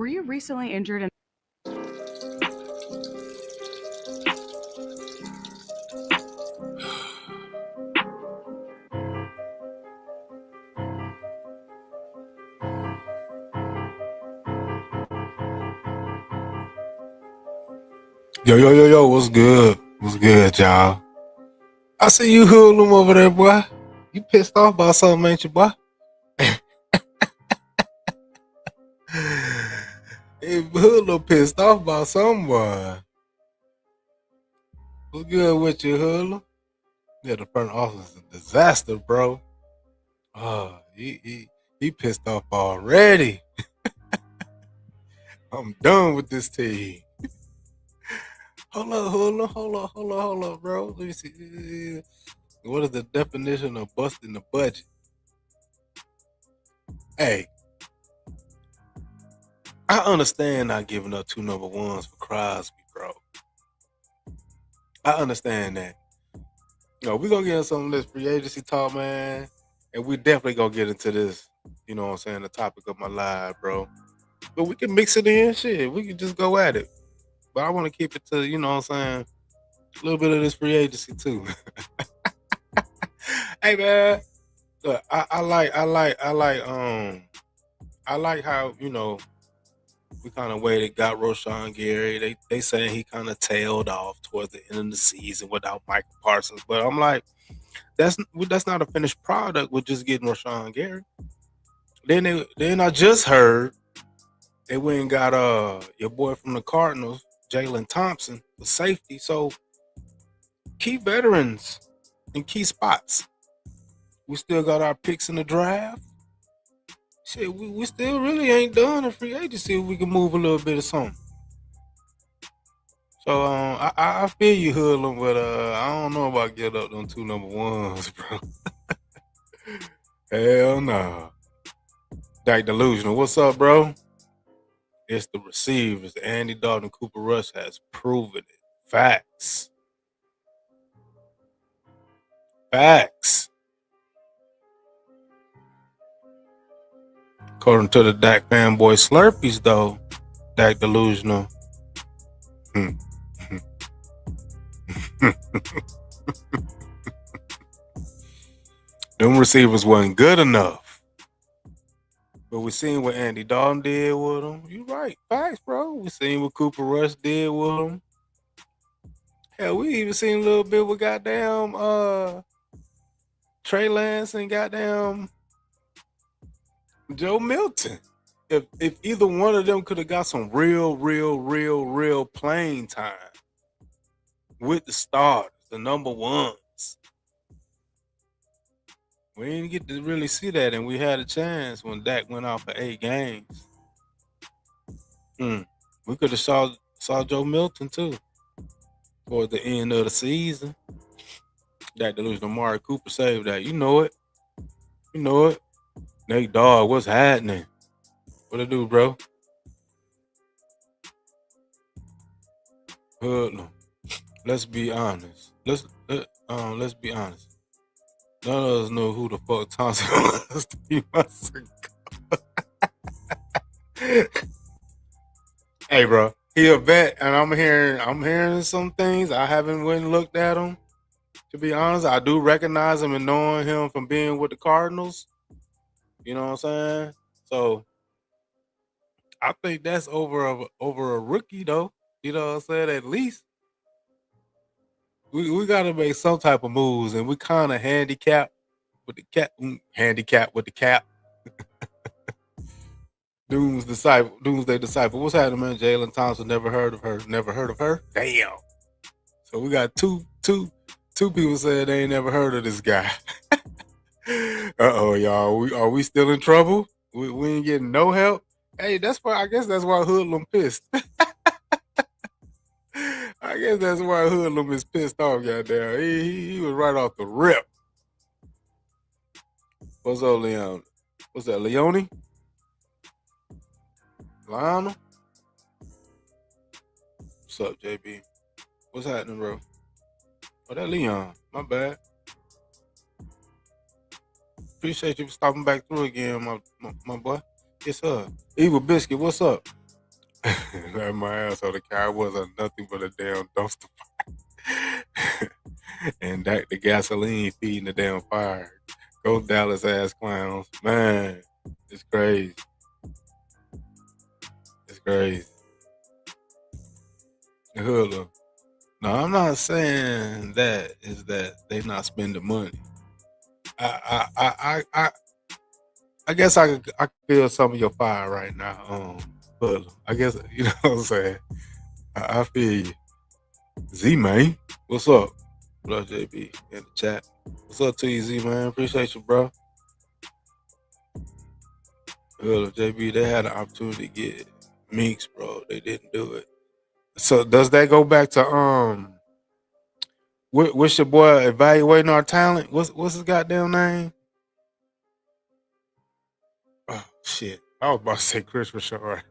Were you recently injured? Yo, what's good? What's good, y'all? I see you hoodlum over there, boy. You pissed off about something, ain't you, boy? Hey, hoodlum pissed off about something, boy. What's good with you, hoodlum? Yeah, the front office is a disaster, bro. He pissed off already. I'm done with this team. Hold up, bro. Let me see. What is the definition of busting the budget? Hey, I understand not giving up two number ones for Crosby, bro. I understand that. We're gonna get into some of this free agency talk, man. And we definitely gonna get into this, you know what I'm saying, the topic of my live, bro. But we can mix it in, shit. We can just go at it. But I wanna keep it to, you know what I'm saying, a little bit of this free agency too. Hey man. Look, I like how, we kind of waited, got Roshan Gary. They saying he kind of tailed off towards the end of the season without Michael Parsons. But I'm like, that's not a finished product with just getting Rashawn Gary. Then I just heard they went and got your boy from the Cardinals, Jalen Thompson, the safety. So key veterans in key spots. We still got our picks in the draft. Shit, we still really ain't done in free agency. If we can move a little bit of something. So I feel you, Hoodlum, but I don't know about get up them two number ones, bro. Hell no. Dak Delusional, what's up, bro? It's the receivers. Andy Dalton, Cooper Rush has proven it. Facts. According to the Dak fanboy Slurpees, though, Dak Delusional. Them receivers wasn't good enough. But we seen what Andy Dalton did with them. You right. Facts, bro. We seen what Cooper Rush did with them. Hell, we even seen a little bit with goddamn Trey Lance and goddamn Joe Milton. If either one of them could have got some real playing time with the starters, the number ones. We didn't get to really see that, and we had a chance when Dak went out for 8 games. We could have saw Joe Milton too toward the end of the season. Dak Delusional, Amari Cooper saved that. You know it. Nate Dogg, what's happening? What it do, bro? Hoodlum. Let's be honest. Let's be honest. None of us know who the fuck Thompson was 3 months ago. Hey, bro, he a vet, and I'm hearing some things. I haven't went and looked at him. To be honest, I do recognize him and knowing him from being with the Cardinals. You know what I'm saying? So I think that's over a rookie, though. You know what I'm saying? At least we got to make some type of moves, and we kind of handicap with the cap. Doomsday disciple. What's happening, man? Jalen Thompson. Never heard of her. Damn. So we got two people saying they ain't never heard of this guy. Y'all. Are we still in trouble? We ain't getting no help. Hey, I guess that's why Hoodlum pissed. I guess that's why Hoodlum is pissed off, goddamn. He was right off the rip. What's up, Leon? What's that, Leone? Lionel? What's up, JB? What's happening, bro? Oh, that Leon. My bad. Appreciate you for stopping back through again, my boy. Yes, sir. Evil Biscuit, what's up? Like my ass, so the Cowboys are nothing but a damn dumpster fire. And that the gasoline feeding the damn fire. Go Dallas ass clowns. Man, it's crazy. It's crazy. Hula. No, I'm not saying that is that they not spending money. I guess I could feel some of your fire right now. But I guess you know what I'm saying. I feel you. Z man, what's up? What up, JB in the chat? What's up to you, Z man? Appreciate you, bro. JB, they had an opportunity to get Minks, bro. They didn't do it. So does that go back to what's your boy evaluating our talent? What's his goddamn name? Oh shit! I was about to say Chris Rashard.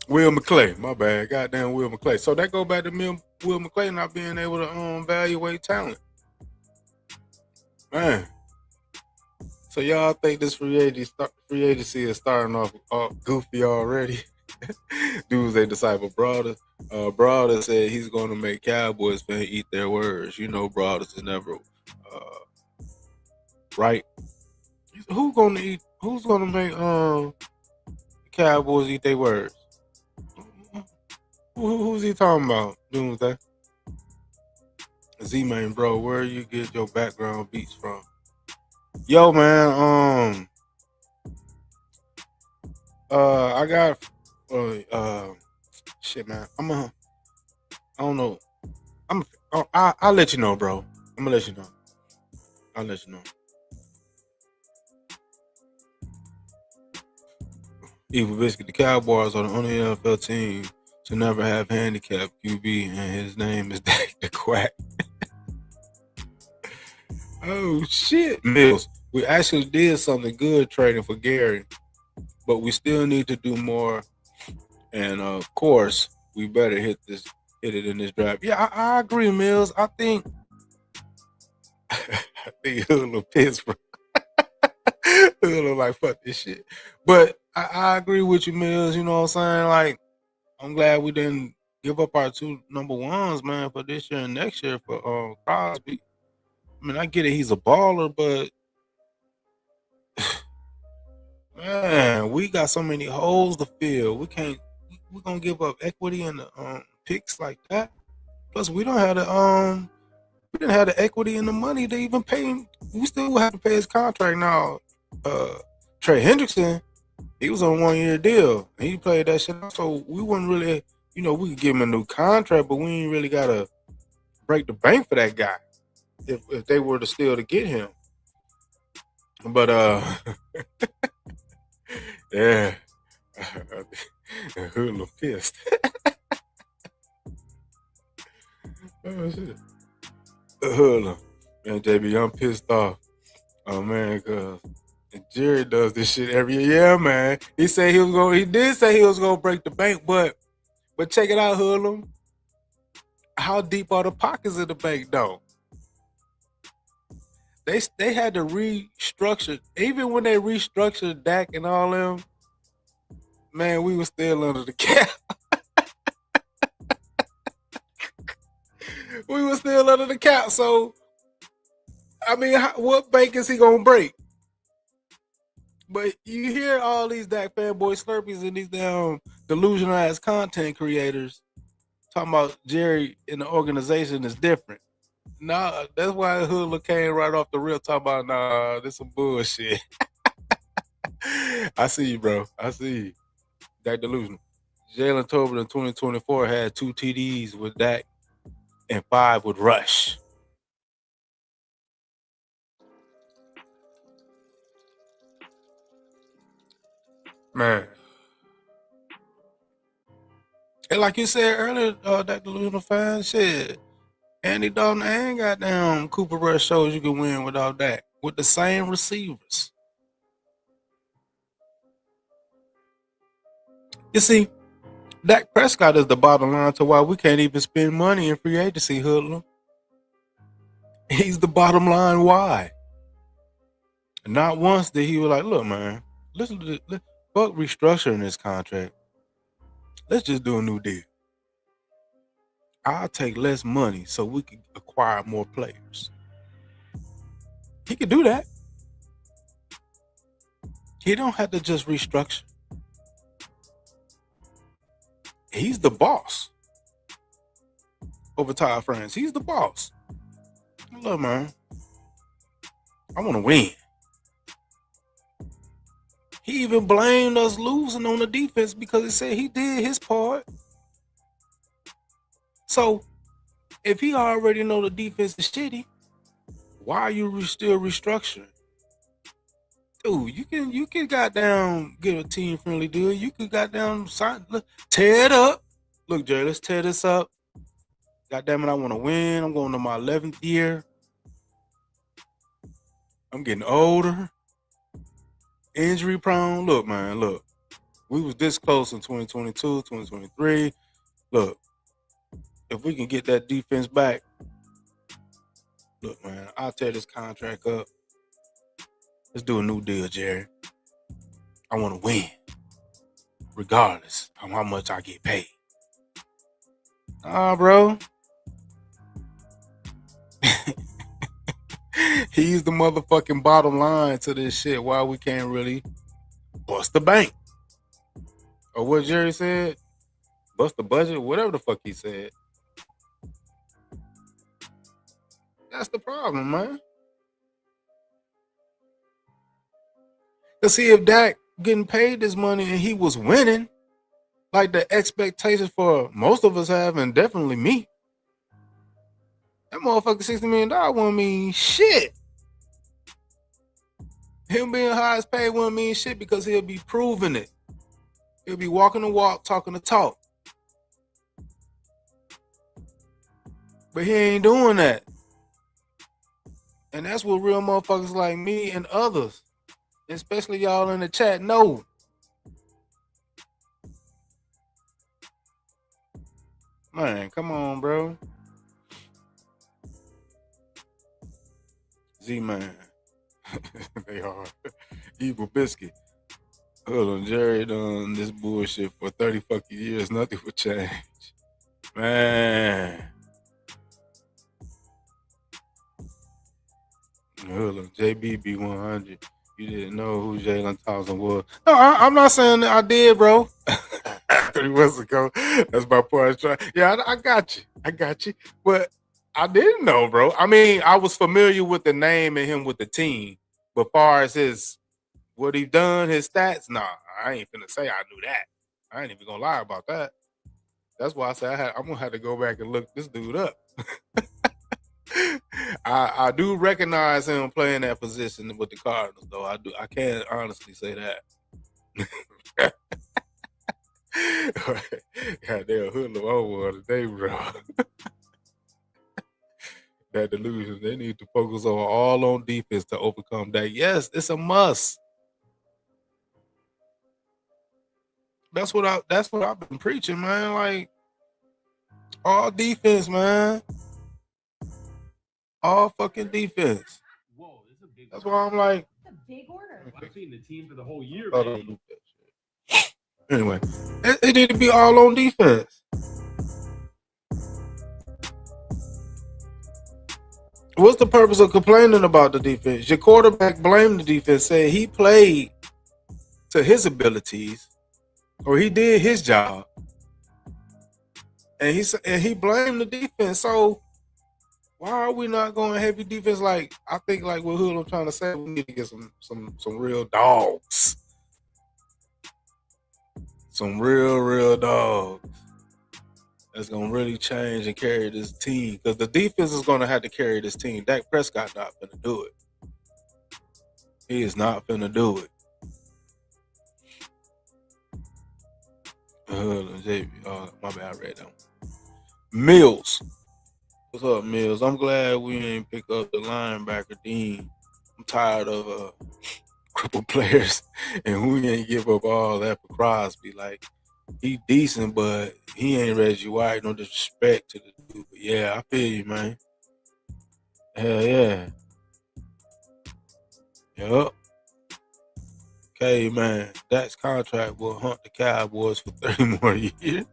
Will McClay, my bad. Goddamn Will McClay. So that go back to Will McClay not being able to evaluate talent. Man. So y'all think this free agency is starting off goofy already? Dudes a disciple Broader said he's going to make Cowboys fans eat their words. You know, Broader is never right. Who's gonna make Cowboys eat their words? Who's he talking about? Doomsday. Z-Man, bro, where you get your background beats from? Yo, man, I got, shit, man. I don't know. I'll let you know, bro. I'm gonna let you know. I'll let you know. Evil Biscuit, the Cowboys are the only NFL team to never have handicapped QB, and his name is Dak the Quack. Oh shit, Mills. We actually did something good trading for Gary, but we still need to do more. And of course, we better hit it in this draft. Yeah, I agree, Mills. I think he's a little pissed, bro. A little like fuck this shit. But I agree with you, Mills. You know what I'm saying? Like, I'm glad we didn't give up our two number ones, man, for this year and next year for Crosby. I mean, I get it, he's a baller, but man, we got so many holes to fill. We're gonna give up equity in the picks like that. Plus, we didn't have the equity and the money to even pay him. We still have to pay his contract now. Trey Hendrickson, he was on a 1 year deal and he played that shit out. So we wouldn't really, we could give him a new contract, but we ain't really gotta break the bank for that guy if they were to still to get him. But yeah, Hula pissed. Oh shit, Hula, man, JB, I'm pissed off. Oh man, cause Jerry does this shit every year. Yeah, man. He said he was going. He did say he was going to break the bank, but check it out, Hoodlum. How deep are the pockets of the bank, though? They had to restructure. Even when they restructured Dak and all them, man, we were still under the cap. We were still under the cap. So, I mean, what bank is he gonna break? But you hear all these Dak fanboy slurpees and these damn delusional ass content creators talking about Jerry in the organization is different. Nah, that's why Hoodler came right off the rip talking about, nah, this some bullshit. I see you, bro. I see you. Dak delusional. Jalen Tolbert in 2024 had 2 TDs with Dak and 5 with Rush. Man. And like you said earlier, that delusional fan shit. Andy Dalton and goddamn Cooper Rush shows you can win without that. With the same receivers. You see, Dak Prescott is the bottom line to why we can't even spend money in free agency, Hoodlum. He's the bottom line why. And not once did he was like, look, man, listen to this. Fuck restructuring this contract. Let's just do a new deal. I'll take less money so we can acquire more players. He could do that. He don't have to just restructure. He's the boss over Todd France. He's the boss. Look, man, I want to win. He even blamed us losing on the defense because he said he did his part. So if he already know the defense is shitty, why are you still restructuring? Dude, you can goddamn get a team friendly deal. You could goddamn tear it up. Look, Jerry, let's tear this up. Goddamn it, I want to win. I'm going to my 11th year. I'm getting older. Injury prone. Look, man, look. We was this close in 2022, 2023. Look, if we can get that defense back, look, man, I'll tear this contract up. Let's do a new deal, Jerry. I want to win, regardless of how much I get paid. Bro. He's the motherfucking bottom line to this shit. Why we can't really bust the bank. Or what Jerry said, bust the budget, whatever the fuck he said. That's the problem, man. Cause see, if Dak getting paid this money and he was winning, like the expectations for most of us have, and definitely me, that motherfucker $60 million wouldn't mean shit. Him being highest paid wouldn't mean shit because he'll be proving it. He'll be walking the walk, talking the talk. But he ain't doing that. And that's what real motherfuckers like me and others, especially y'all in the chat, know. Man, come on, bro. Z-Man. They are. Evil Biscuit. Hold on, Jerry done this bullshit for 30 fucking years. Nothing would change. Man. Hold on, JBB 100. You didn't know who Jalen Thompson was. No, I'm not saying that I did, bro. 30 months ago. That's my point. Yeah, I got you. I got you. But I didn't know, bro. I mean, I was familiar with the name and him with the team. But far as what he done, his stats, nah, I ain't finna say I knew that. I ain't even gonna lie about that. That's why I said I'm gonna have to go back and look this dude up. I do recognize him playing that position with the Cardinals, though. I do. I can't honestly say that. God damn, hoodlum over today, bro. That delusion. They need to focus all on defense to overcome that. Yes, it's a must. That's what I've been preaching, man. Like all defense, man. All fucking defense. Whoa, this is a big. That's why I'm like. It's a big order. I've seen the team for the whole year. Anyway, it need to be all on defense. What's the purpose of complaining about the defense? Your quarterback blamed the defense, said he played to his abilities, or he did his job, and he blamed the defense. So why are we not going heavy defense? Like I think, like what Hood I'm trying to say, we need to get some real dogs, some real dogs. That's gonna really change and carry this team, because the defense is gonna have to carry this team. Dak Prescott not gonna do it. He is not gonna do it. My bad, I read that one. Mills. What's up, Mills? I'm glad we ain't pick up the linebacker Dean. I'm tired of crippled players, and we ain't give up all that for Crosby. Like, he decent, but he ain't Reggie White. No disrespect to the dude. But yeah, I feel you, man. Hell yeah. Yup. Okay, man. Dak's contract will hunt the Cowboys for 30 more years.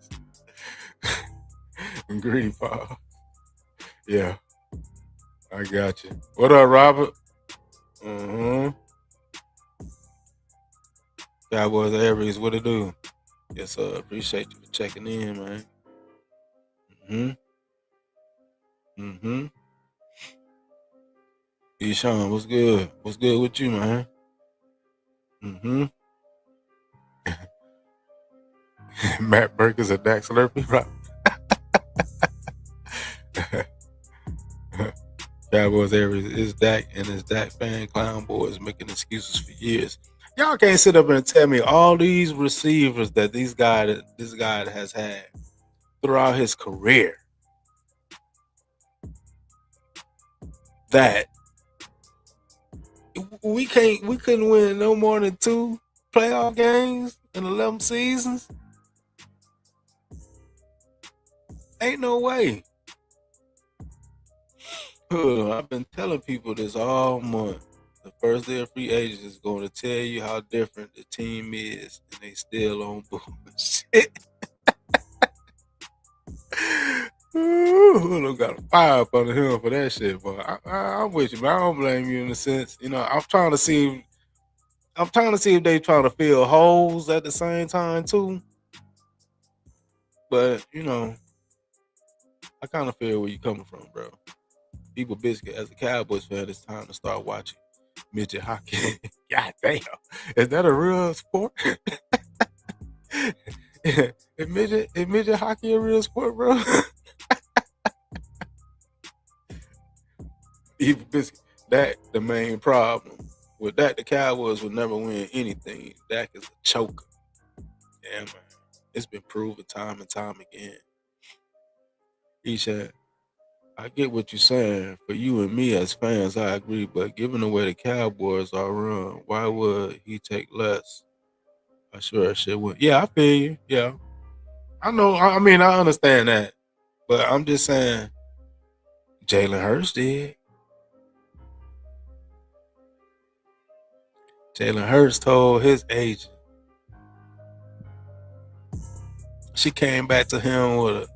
And Greedy Paul. Yeah, I got you. What up, Robert? Cowboys Aries, what it do? Yes, sir. Appreciate you for checking in, man. Mm-hmm. Sean, what's good? What's good with you, man? Mm-hmm. Matt Burke is a Dak Slurpee, right? Cowboys Aries is Dak and his Dak fan clown boys making excuses for years. Y'all can't sit up and tell me all these receivers that this guy has had throughout his career that we couldn't win no more than 2 playoff games in 11 seasons. Ain't no way. I've been telling people this all month. The first day of free agents is going to tell you how different the team is, and they still on bullshit. Ooh, got a fire up under him for that shit, but I'm with you, man. I don't blame you in a sense. You know, I'm trying to see if they trying to fill holes at the same time too. But you know, I kind of feel where you coming from, bro. People biscuit as a Cowboys fan, it's time to start watching midget hockey. God damn, is that a real sport? Is midget hockey a real sport, bro? Even biscuit. That the main problem. With that, the Cowboys would never win anything. Dak is a choker. Yeah, man. It's been proven time and time again. He said, I get what you're saying. For you and me as fans, I agree. But given the way the Cowboys are run, why would he take less? I sure as shit would. Yeah, I feel you. Yeah. I know. I mean, I understand that. But I'm just saying, Jalen Hurts did. Jalen Hurts told his agent. She came back to him with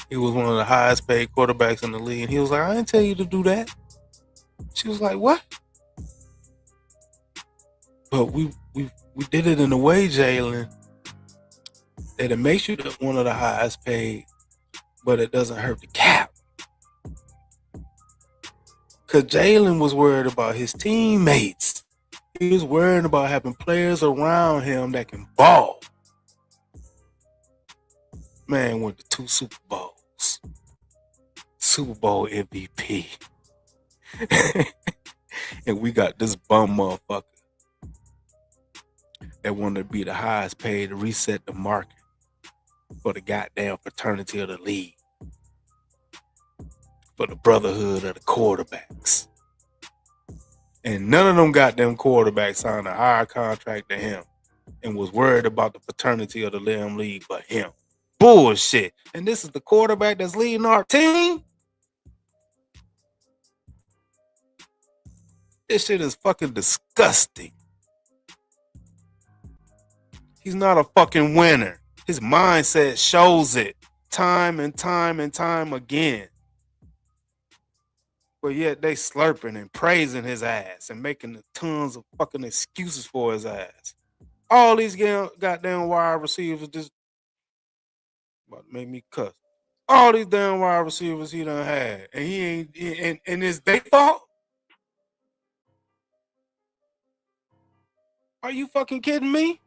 he was one of the highest paid quarterbacks in the league. And he was like, I didn't tell you to do that. She was like, what? But we did it in a way, Jalen, that it makes you one of the highest paid, but it doesn't hurt the cap. Because Jalen was worried about his teammates. He was worried about having players around him that can ball. Man went to 2 Super Bowls. Super Bowl MVP. And we got this bum motherfucker that wanted to be the highest paid to reset the market for the goddamn fraternity of the league. For the brotherhood of the quarterbacks. And none of them goddamn quarterbacks signed a higher contract than him and was worried about the fraternity of the damn league but him. Bullshit. And this is the quarterback that's leading our team? This shit is fucking disgusting. He's not a fucking winner. His mindset shows it time and time and time again. But yet they slurping and praising his ass and making tons of fucking excuses for his ass. All these goddamn wide receivers just about to make me cuss. All these damn wide receivers he done had. And he ain't and it's their fault? Are you fucking kidding me?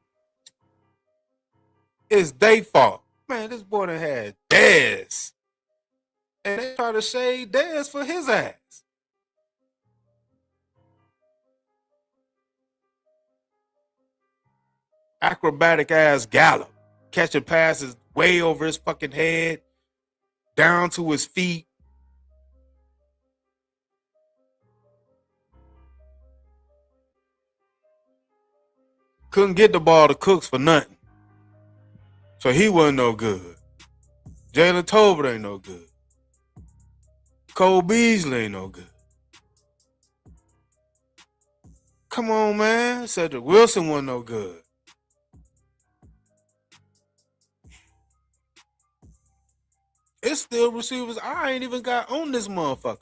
It's their fault. Man, this boy done had Dez. And they try to shade Dez for his ass. Acrobatic ass Gallup. Catching passes way over his fucking head. Down to his feet. Couldn't get the ball to Cooks for nothing. So he wasn't no good. Jalen Tolbert ain't no good. Cole Beasley ain't no good. Come on, man. Cedric Wilson wasn't no good. It's still receivers I ain't even got on this motherfucker.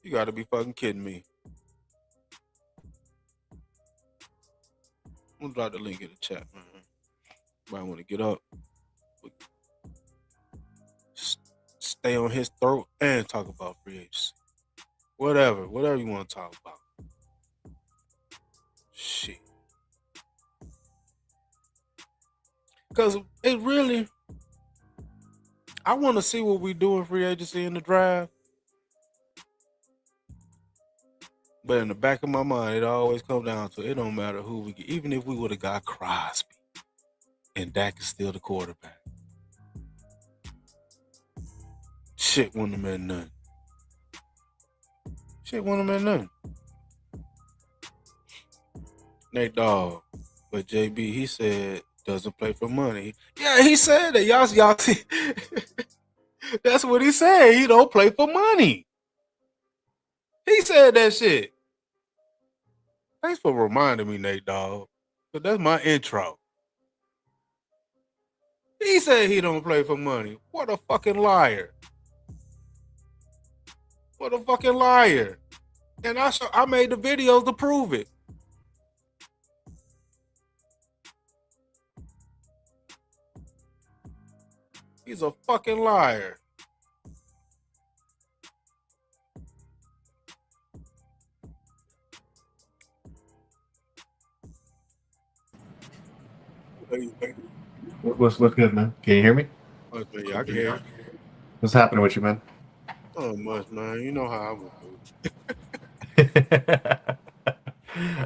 You gotta be fucking kidding me. I'm gonna drop the link in the chat, man. Might want to get up. Stay on his throat and talk about free agency. Whatever you want to talk about. Shit. Because it really, I want to see what we do in free agency in the draft. But in the back of my mind, it always comes down to it don't matter who we get. Even if we would have got Crosby and Dak is still the quarterback. Shit wouldn't have meant nothing. Shit wouldn't have meant nothing. Nate Dogg. But JB, he said, doesn't play for money. Yeah, he said that. Y'all see. That's what he said. He don't play for money. He said that shit. Thanks for reminding me, Nate Dogg. But that's my intro. He said he don't play for money. What a fucking liar. What a fucking liar. And I made the videos to prove it. He's a fucking liar. What's good, man? Can you hear me? Okay, yeah, I can hear. What's happening with you, man? Oh, much, man. You know how I would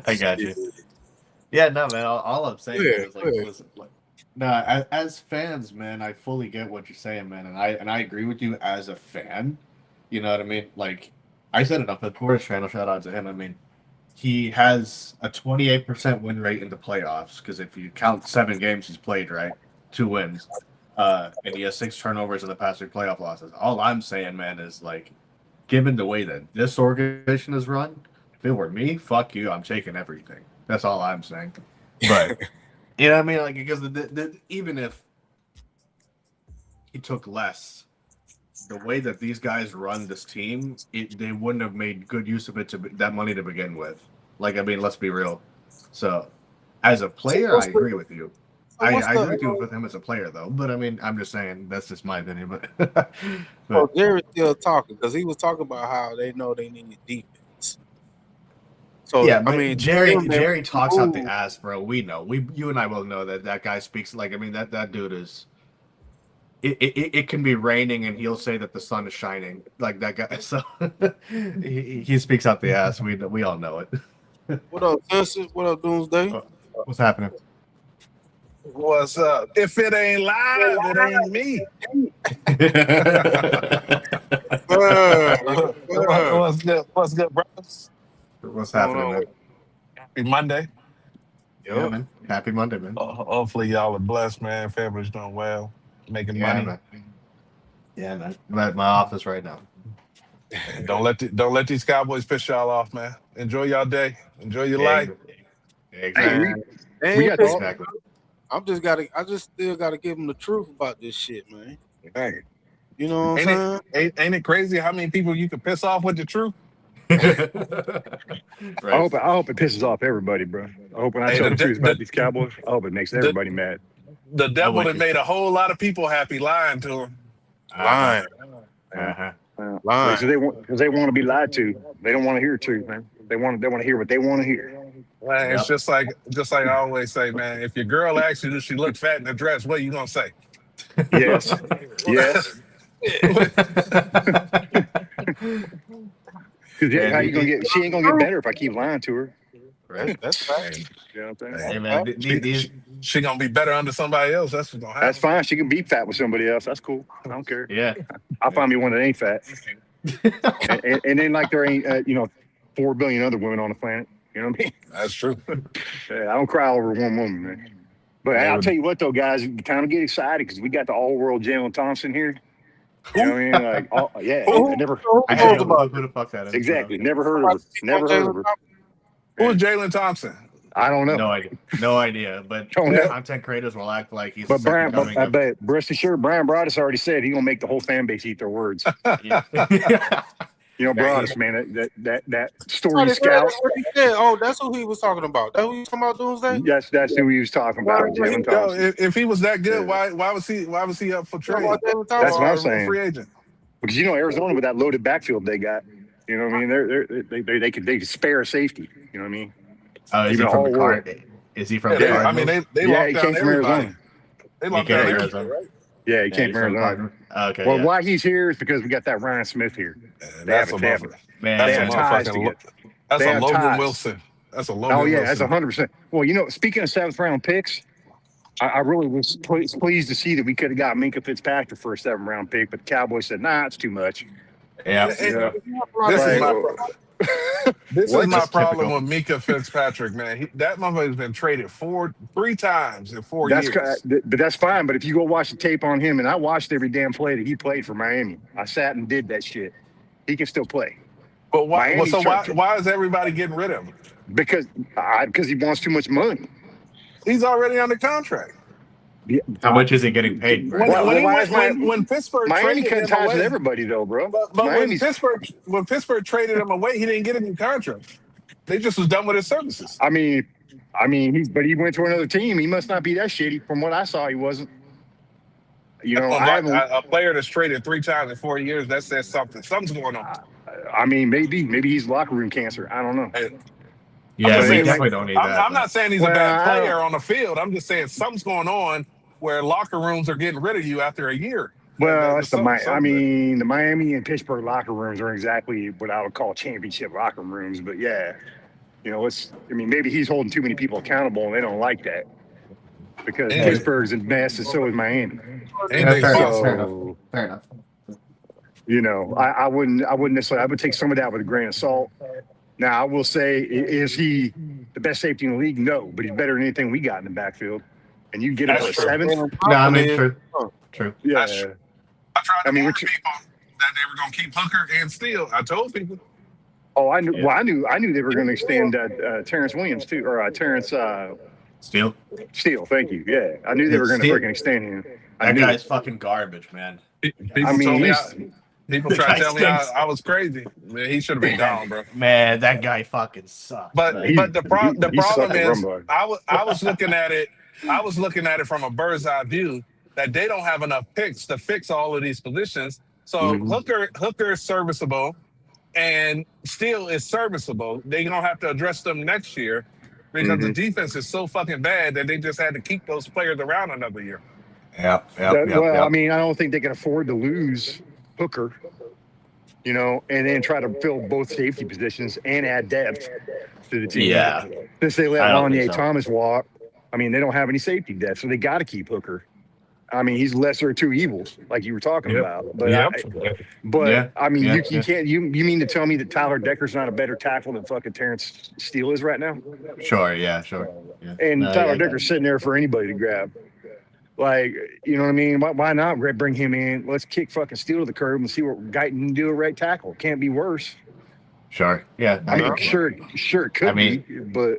I got you. Yeah, no, man. All I'm saying is listen, no, as fans, man, I fully get what you're saying, man, and I agree with you as a fan. You know what I mean? Like I said it up at Porter's channel. Shout out to him. I mean, he has a 28% win rate in the playoffs because if you count 7 games he's played, right, 2 wins, and he has 6 turnovers in the past 3 playoff losses. All I'm saying, man, is like, given the way that this organization is run, if it were me, fuck you, I'm taking everything. That's all I'm saying. But you know what I mean? Like, because even if he took less, the way that these guys run this team, they wouldn't have made good use of that money to begin with. Like, I mean, let's be real. So, as a player, I agree with you. I agree with you with him as a player, though. But I mean, I'm just saying that's just my opinion. But well, Jerry's still talking because he was talking about how they know they need defense. So yeah, I mean, Jerry talks out the ass, bro. We know. You and I will know that guy speaks like. I mean, that dude is. It can be raining and he'll say that the sun is shining, like that guy. So he speaks out the ass. We all know it. What up, Spencer? What up, Doomsday? What's happening? What's up? If it ain't live, it ain't me. What's good? What's good, brothers? What's happening, man? Happy Monday. Yeah, man. Happy Monday, man. Hopefully y'all are blessed, man. Family's doing well, making money. Man. Yeah, man. I'm at my office right now. Don't let these Cowboys piss y'all off, man. Enjoy y'all day. Enjoy your life. Exactly. We got exactly. I just still gotta give them the truth about this shit, man. Hey. You know what I'm saying? Ain't it crazy how many people you can piss off with the truth? Right. I hope it pisses off everybody, bro. I hope when I tell the truth about these Cowboys, I hope it makes everybody mad. The devil that made a whole lot of people happy lying to them. Lying. Lying. Because they want to be lied to. They don't want to hear the truth, man. They want to hear what they want to hear. Man, it's just like I always say, man. If your girl asks you, does she look fat in the dress? What are you gonna say? Yes. Yes. Because how you gonna get? She ain't gonna get better if I keep lying to her. Right. That's right. You know what I'm saying? Hey, man, she gonna be better under somebody else. That's what's gonna happen. That's fine. She can be fat with somebody else. That's cool. I don't care. Yeah. I'll find me one that ain't fat. and then like there ain't 4 billion other women on the planet. You know what I mean? That's true. I don't cry over one woman, man. But They I'll would- tell you what, though, guys, time to get excited because we got the all-world Jalen Thompson here. You know what I mean? Like, yeah, Who? I never Who I knows know about who the fuck that is. exactly never heard of her. Never heard of her. Who's Jalen Thompson? I don't know. No idea. No idea. But Don't know. content creators will act like he's But the Brian, second coming I of- bet rest assured, Brian Broaddus already said he's gonna make the whole fan base eat their words. Yeah. You know, Yeah, Broaddus, man, that story scout. What he said. Oh, that's who he was talking about. That's who he was talking about Doomsday? Yes, that's who he was talking about, Jalen Yo, Thompson. if he was that good, Yeah. why was he up for trade? That's That's what I'm Or saying. free agent. Because you know Arizona with that loaded backfield they got. You know what I mean? They could spare a safety. You know what I mean? Is Even he from all the world. Card? Is he from Yeah, the I Cardinals? mean they Yeah, locked he down came from everybody. Arizona. They locked He came down from everybody, Arizona. right? Yeah, he Yeah, came he's from from the Arizona. Cardinals. Okay. Well, yeah. why he's here is because we got that Ryan Smith here. And They that's have a a- they have motherfucker. Man, That's They a have ties motherfucking. together. That's They a have Logan ties. Wilson. That's a Logan Oh yeah, Wilson. that's 100%. Well, you know, speaking of 7th round picks, I really was pleased to see that we could have got Minka Fitzpatrick for a 7th round pick, but the Cowboys said, "Nah, it's too much." yeah. And- Yeah. This is Like, my this What? is my That's problem typical. with Mika Fitzpatrick, man. That motherfucker's been traded 3 times in 4 That's years. but that's fine. But if you go watch the tape on him, and I watched every damn play that he played for Miami, I sat and did that shit. He can still play But why? Miami So tried to- why is everybody getting rid of him? because he wants too much money. He's already under contract. How much is he getting paid? When, Well, when, he why went, is my- when Pittsburgh Miami traded cut him ties with away, everybody though, bro. but when Miami's. Pittsburgh traded him away, he didn't get a new contract. They just was done with his services. I mean, he went to another team. He must not be that shitty. From what I saw, he wasn't. You know, I haven't. A player that's traded 3 times in 4 years, that says something. Something's going on. I mean, maybe he's locker room cancer. I don't know. Yeah, I'm we saying, definitely don't need that. I'm not saying he's a Well, bad I player don't- on the field. I'm just saying something's going on where locker rooms are getting rid of you after a year. Well, that's the something. the Miami and Pittsburgh locker rooms are exactly what I would call championship locker rooms. But yeah, you know, maybe he's holding too many people accountable, and they don't like that because Yeah. Pittsburgh's a mess, and so is Miami. Anything's fair enough, possible. fair enough. So, Fair enough. you know, I wouldn't necessarily. I would take some of that with a grain of salt. Now, I will say, is he the best safety in the league? No, but he's better than anything we got in the backfield. And you get him That's for true. 7th? No, I mean, true. True. Yeah. That's true. I tried to I mean, warn what you- people that they were going to keep Hooker and Steele. I told people. Oh, I knew. Yeah. Well, I knew they were going to extend Terrence Williams too, or Terrence Steele. Steele. Thank you. Yeah, I knew they were going to Steele. freaking extend him. I That knew. guy's fucking garbage, man. People I mean, told me he's- people The tried to guy tell me stinks. I was crazy. Man, he should have been gone, bro. Man, that guy fucking sucks. But man. He- but the he problem sucked at is Rumbar. I was looking at it. I was looking at it from a bird's eye view that they don't have enough picks to fix all of these positions. So Mhm. Hooker is serviceable, and Steele is serviceable. They're gonna have to address them next year because the defense is so fucking bad that they just had to keep those players around another year. Yep. Well, I mean, I don't think they can afford to lose Hooker, you know, and then try to fill both safety positions and add depth to the team. Yeah. Since they let I don't Lonnie think so. Thomas walk, I mean, they don't have any safety depth, so they got to keep Hooker. I mean, he's lesser of two evils, like you were talking Yep. about. But Yep. I mean, Yeah, you yeah. can't. You mean to tell me that Tyler Decker's not a better tackle than fucking Terrence Steele is right now? Sure. Yeah. Sure. Yeah. And No, Tyler yeah, Decker's sitting there for anybody to grab. Like, you know what I mean? Why not bring him in? Let's kick fucking Steele to the curb and see what Guyton can do at right tackle. Can't be worse. Sure. Yeah. I mean, sure it could I mean- be, but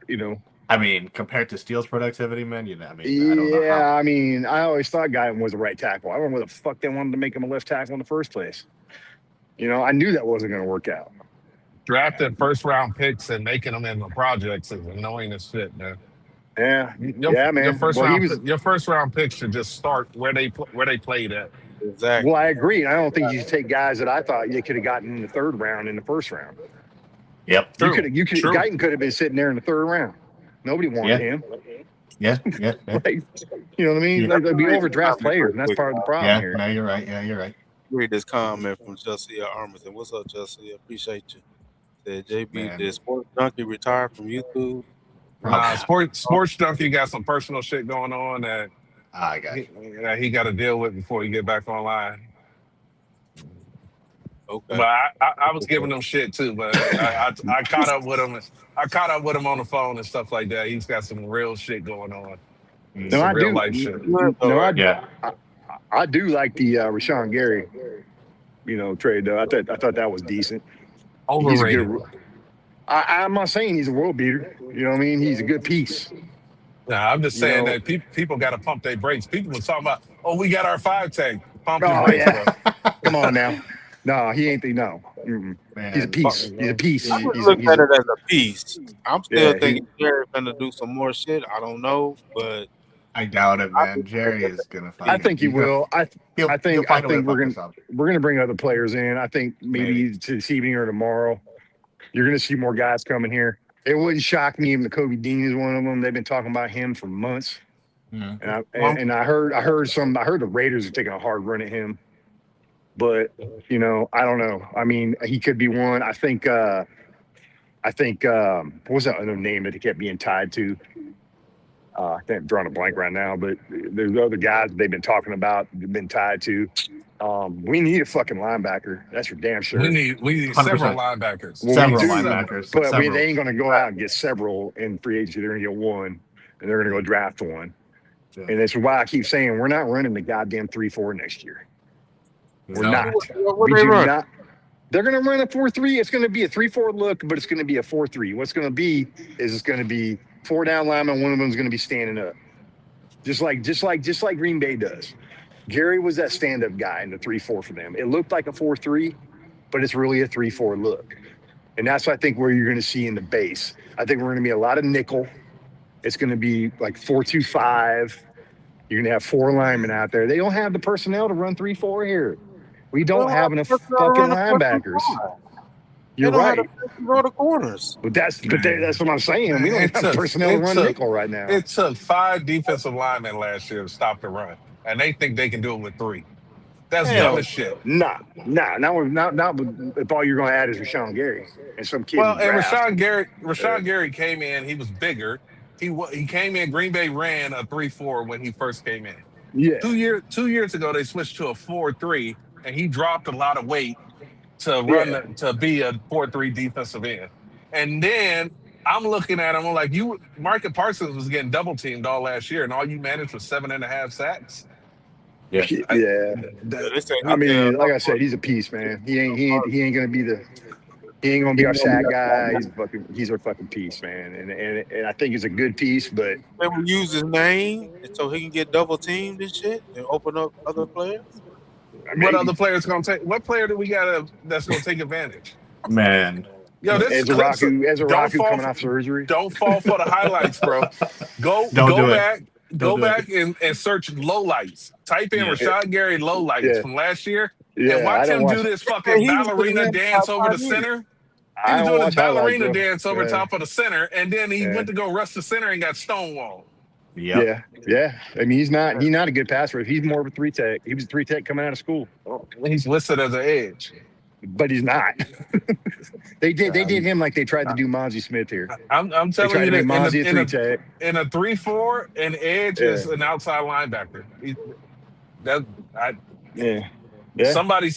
you know. I mean, compared to Steele's productivity, man, I don't know Yeah, how. I mean, I always thought Guyton was a right tackle. I don't know where the fuck they wanted to make him a left tackle in the first place. You know, I knew that wasn't going to work out. Drafting first round picks and making them into projects is annoying as shit, man. Yeah, Your man. first Well, round, your first round pick should just start where they played at. Exactly. Well, I agree. I don't think you should take guys that I thought you could have gotten in the third round in the first round. Yep. True. You could. True. Guyton could have been sitting there in the third round. Nobody wanted him. Yeah. Yeah. Yeah. Like, you know what I mean? Yeah. Like, we overdraft players, and that's part of the problem Yeah. here. No, you're right. Yeah, you're right. Read this comment from Jesse Armisen. What's up, Jesse? Appreciate you. Said JB, Man. did Sports Junkie retire from YouTube? Sports Junkie got some personal shit going on that I got you. he got to deal with before he get back online. Okay. But I was giving him shit too, but I caught up with him. I caught up with him on the phone and stuff like that. He's got some real shit going on. It's No, some I real do. life shit. No, Yeah. I do like the Rashawn Gary, trade though. I thought that was decent. He's a Overrated. good. I'm not saying he's a world beater. You know what I mean? He's a good piece. Nah, I'm just You saying know. that people got to pump their brakes. People was talking about, oh, we got our 5 tag. Pump your Oh brakes, yeah. bro. Come on now. No, he ain't the no. Mm-mm. He's a Man, piece. He's a piece. I He- just He's look he's at a, it as a piece. I'm still yeah. thinking Jerry's gonna do some more shit. I don't know, but I doubt it, I man. think Jerry is gonna I fucking. think he He's gonna. will. He'll I think find a way to we're fuck gonna this up. we're gonna bring other players in. I think maybe to this evening or tomorrow, you're gonna see more guys coming here. It wouldn't shock me if Kobe Dean is one of them. They've been talking about him for months, Mhm. and I heard the Raiders are taking a hard run at him. But I don't know. I mean, he could be one. I think what was that other name that he kept being tied to? I can't draw a blank right now, but there's other guys that they've been talking about, been tied to. We need a fucking linebacker. That's for damn sure. We need 100%. several linebackers. Well, Several we do, linebackers. but Several. they ain't going to go out and get several in free agency. They're going to get one, and they're going to go draft one. Yeah. And that's why I keep saying we're not running the goddamn 3-4 next year. We're No. not. what We they do run? not. They're going to run a 4-3. It's going to be a 3-4 look, but it's going to be a 4-3. What's going to be is it's going to be 4 down linemen. One of them is going to be standing up, just like Green Bay does. Gary was that stand-up guy in the 3-4 for them. It looked like a 4-3, but it's really a 3-4 look, and that's I think where you're going to see in the base. I think we're going to be a lot of nickel. It's going to be like 4-2-5. You're going to have 4 linemen out there. They don't have the personnel to run 3-4 here. We don't have enough fucking linebackers. You're right. Roll the corners. But that's what I'm saying. We don't It have took- personnel to it run took- nickel right now. It took 5 defensive linemen last year to stop the run, and they think they can do it with 3. That's Hell. dumb as shit. Not if all you're going to add is Rashawn Gary and some kid. Well, in the and draft. Rashawn Gary came in. He was bigger. He came in. Green Bay ran a 3-4 when he first came in. Yeah. 2 years ago, they switched to a 4-3, and he dropped a lot of weight to run to be a 4-3 defensive end. And then I'm looking at him. I'm like, Micah Parsons was getting double teamed all last year, and all you managed was 7.5 sacks. Yeah. I mean, like I said, he's a piece, man. He ain't gonna be our sack guy. He's our fucking piece, man. And I think he's a good piece, but They will use his name so he can get double teamed and shit and open up other players. What other players gonna take? What player do we got that's gonna take advantage? Man. Yo, this Ezra coming off surgery. Don't fall for the highlights, bro. Go back and search lowlights. Type in Rashawn Gary lowlights from last year and watch him do this fucking ballerina dance over the center. He was doing this ballerina dance over top of the center, and then he went to go rush the center and got stonewalled. Yep. Yeah. I mean, he's not a good passer. He's more of a 3-tech. He was a 3-tech coming out of school. He's listed as an edge, but he's not. They did him like they tried to do Mozzie Smith here. I'm They telling tried you to make that Mozzie a 3-tech. in a 3-4, an edge is an outside linebacker. Yeah. Somebody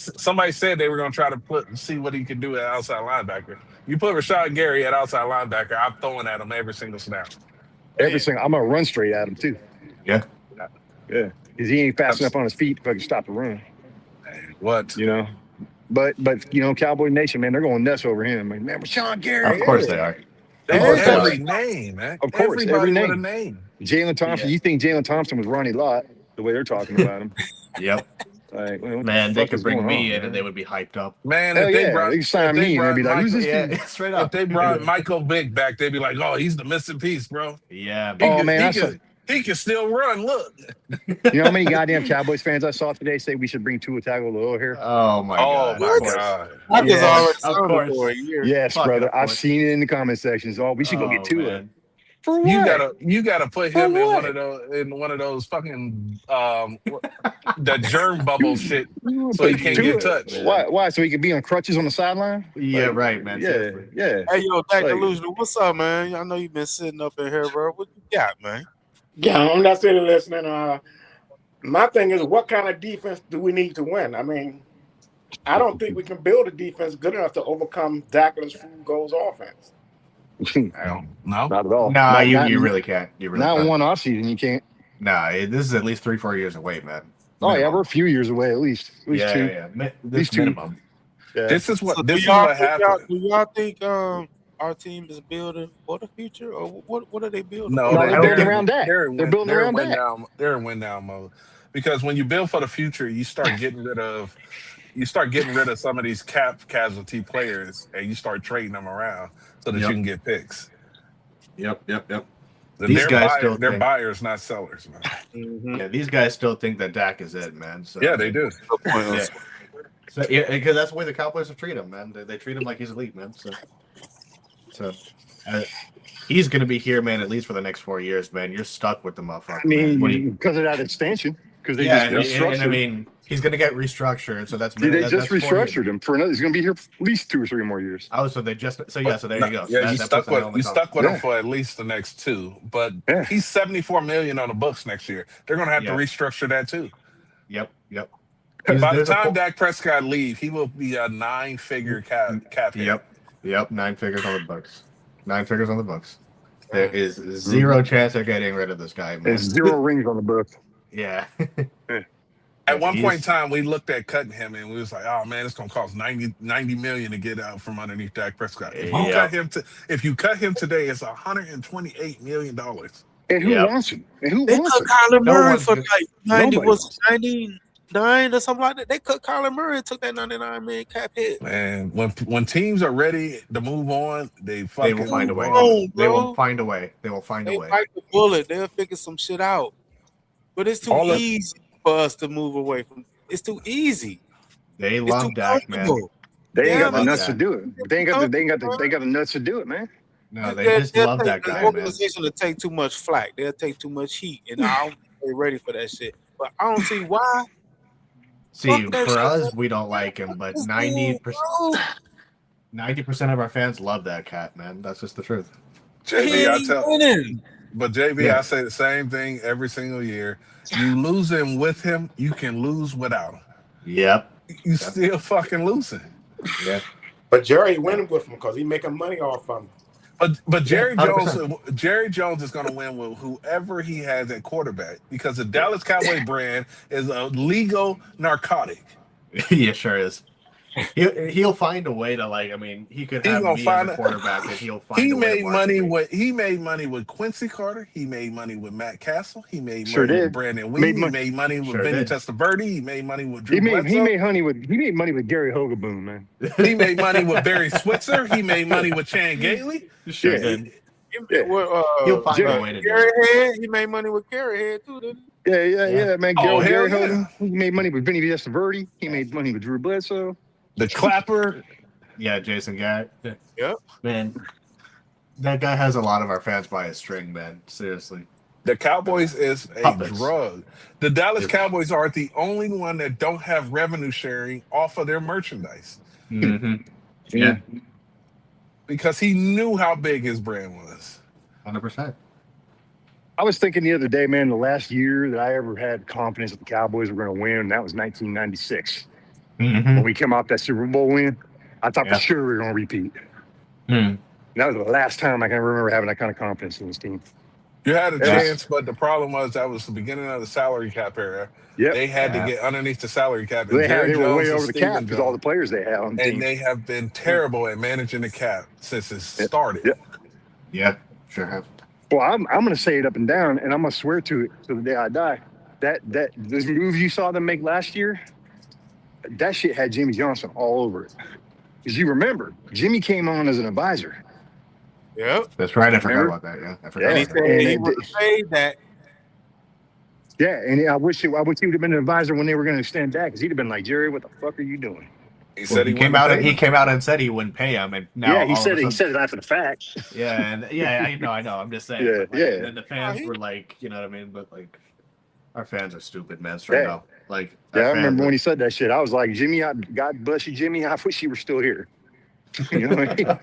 said they were going to try to see what he could do at outside linebacker. You put Rashawn Gary at outside linebacker, I'm throwing at him every single snap. I'm gonna run straight at him too. Yeah. Because he ain't fast enough on his feet if I can stop the run. What? But Cowboy Nation, man, they're going nuts over him. Like, man, Rashawn Gary. Of course they are. Every name, man. Of course, everybody every with a name. Jalen Thompson. You think Jalen Thompson was Ronnie Lott the way they're talking about him? Yep. Like, Man, they could bring me in and they would be hyped up. Man, Hell if they yeah, brought, they sign me and they'd be like, "Who's this dude?" Straight if up. they brought Michael Vick back, they'd be like, "Oh, he's the missing piece, bro. Yeah. He can still run. Look, You know how many goddamn Cowboys fans I saw today say we should bring Tua Tagovailoa here? Oh my god. my god. That was already Of signed course. for a year. Yes, Fuck, brother. of I've course. seen it in the comment sections. Oh, we should go get Tua. Man. For what? You gotta put him For in what? one of those fucking that germ bubble shit so he can't Tua. get touched. Why? So he could be on crutches on the sideline? Yeah, right, man. Yeah, Seriously. yeah. Hey, yo, Dak Like- Delusional, what's up, man? I know you've been sitting up in here, bro. What you got, man? Yeah, I'm not sitting listening. My thing is, what kind of defense do we need to win? I mean, I don't think we can build a defense good enough to overcome Dak and his food goals offense. I don't know. Not at all. Nah, Not you really can't. You really not in can't. one offseason. You can't. Nah, this is at least 3-4 years away, man. Oh yeah, Minimum. we're a few years away, at least two. Yeah. At This least two. minimum. Yeah. This is what So happened. Do y'all think our team is building for the future, or what are they building? No, No, for? they're building around Dak. They're building they're around win Dak. down. They're in win down mode because when you build for the future, you start getting rid of some of these cap casualty players, and you start trading them around so that you can get picks. Yep. These guys they're buyers, not sellers, man. Mm-hmm. Yeah, these guys still think that Dak is it, man. So, Yeah, they do. Yeah. So because that's the way the Cowboys have treated him, man. They treat him like he's elite, man. So he's gonna be here, man, at least for the next 4 years, man. You're stuck with the motherfucker. I mean, because of that extension, because they just restructured. And I mean, he's gonna get restructured, so that's. They just restructured him for another. He's gonna be here for at least 2 or 3 more years. Oh, so they just. So there you go. Yeah, you stuck with him for at least the next 2, but he's $74 million on the books next year. They're gonna have to restructure that too. Yep. By the time Dak Prescott leave, he will be a 9-figure cap hit. Yep. 9 figures on the books. 9 figures on the books. There is zero chance of getting rid of this guy, man. There's 0 rings on the book. Yeah. At one point in time, we looked at cutting him, and we was like, "Oh man, it's gonna cost $90 million to get out from underneath Dak Prescott." If you cut him today, it's $128 million. And who wants him? And who They wants cut him? Kyler Murray for like 90 Nobody was 99 or something like that. They cut Kyler Murray and took that $99 million cap hit. Man, when teams are ready to move on, they will find a way. They will find a way. They bite the bullet. They'll figure some shit out. But it's too easy for us to move away from. It's too easy. They love Dak, man. They ain't got the nuts to do it. They got the nuts to do it, man. No, they just love that guy, man. Organization will take too much flack. They'll take too much heat, and I don't think they're ready for that shit. But I don't see why. See, for us, we don't like him, but 90% of our fans love that cat, man. That's just the truth. JB, I say the same thing every single year. You losing with him, you can lose without him. Yep. You still fucking losing. Yeah. But Jerry winning with him because he making money off of him. But Jerry Jones is going to win with whoever he has at quarterback because the Dallas Cowboy brand is a legal narcotic. Yeah, sure is. He'll find a way to he could have me as a quarterback, and he'll find. He made money with Quincy Carter. He made money with Matt Castle. He made money with Brandon Weed. He made money with Vinny Testaverde. He made money with Drew Bledsoe. He made money with Gary Hogaboom, man. He made money with Barry Switzer. He made money with Chan Gailey. Sure did. He'll find a way to do it. He made money with Gary Head too, didn't he? Yeah, man. Gary Hogan. He made money with Vinny Testaverde. He made money with Drew Bledsoe. The Clapper. Yeah, Jason Garrett. Yep. Man, that guy has a lot of our fans by a string, man. Seriously. The Cowboys is a drug. The Dallas Cowboys are the only one that don't have revenue sharing off of their merchandise. Mm-hmm. Yeah. Because he knew how big his brand was. 100%. I was thinking the other day, man, the last year that I ever had confidence that the Cowboys were going to win, and that was 1996. Mm-hmm. When we came off that Super Bowl win, I thought for sure we were going to repeat. Mm. That was the last time I can remember having that kind of confidence in this team. You had a chance, but the problem was that was the beginning of the salary cap era. Yep. They had to get underneath the salary cap. They were way over the cap because all the players they had on the team. And they have been terrible at managing the cap since it started. Yep. Yeah, sure have. Well, I'm going to say it up and down, and I'm going to swear to it till the day I die. This move you saw them make last year, that shit had Jimmy Johnson all over it. Because you remember, Jimmy came on as an advisor. Yep. That's right. I forgot about that. Yeah, I forgot. And he said he would say that. Yeah, and I wish he would have been an advisor when they were going to extend that, because he'd have been like, Jerry, what the fuck are you doing? He said he came out and said he wouldn't pay him, and now he said it after the fact. Yeah, and I know. I'm just saying. And the fans were like, you know what I mean, but our fans are stupid, man. Straight up. I remember when he said that shit. I was like, Jimmy, God bless you, Jimmy. I wish you were still here. You know, what I mean?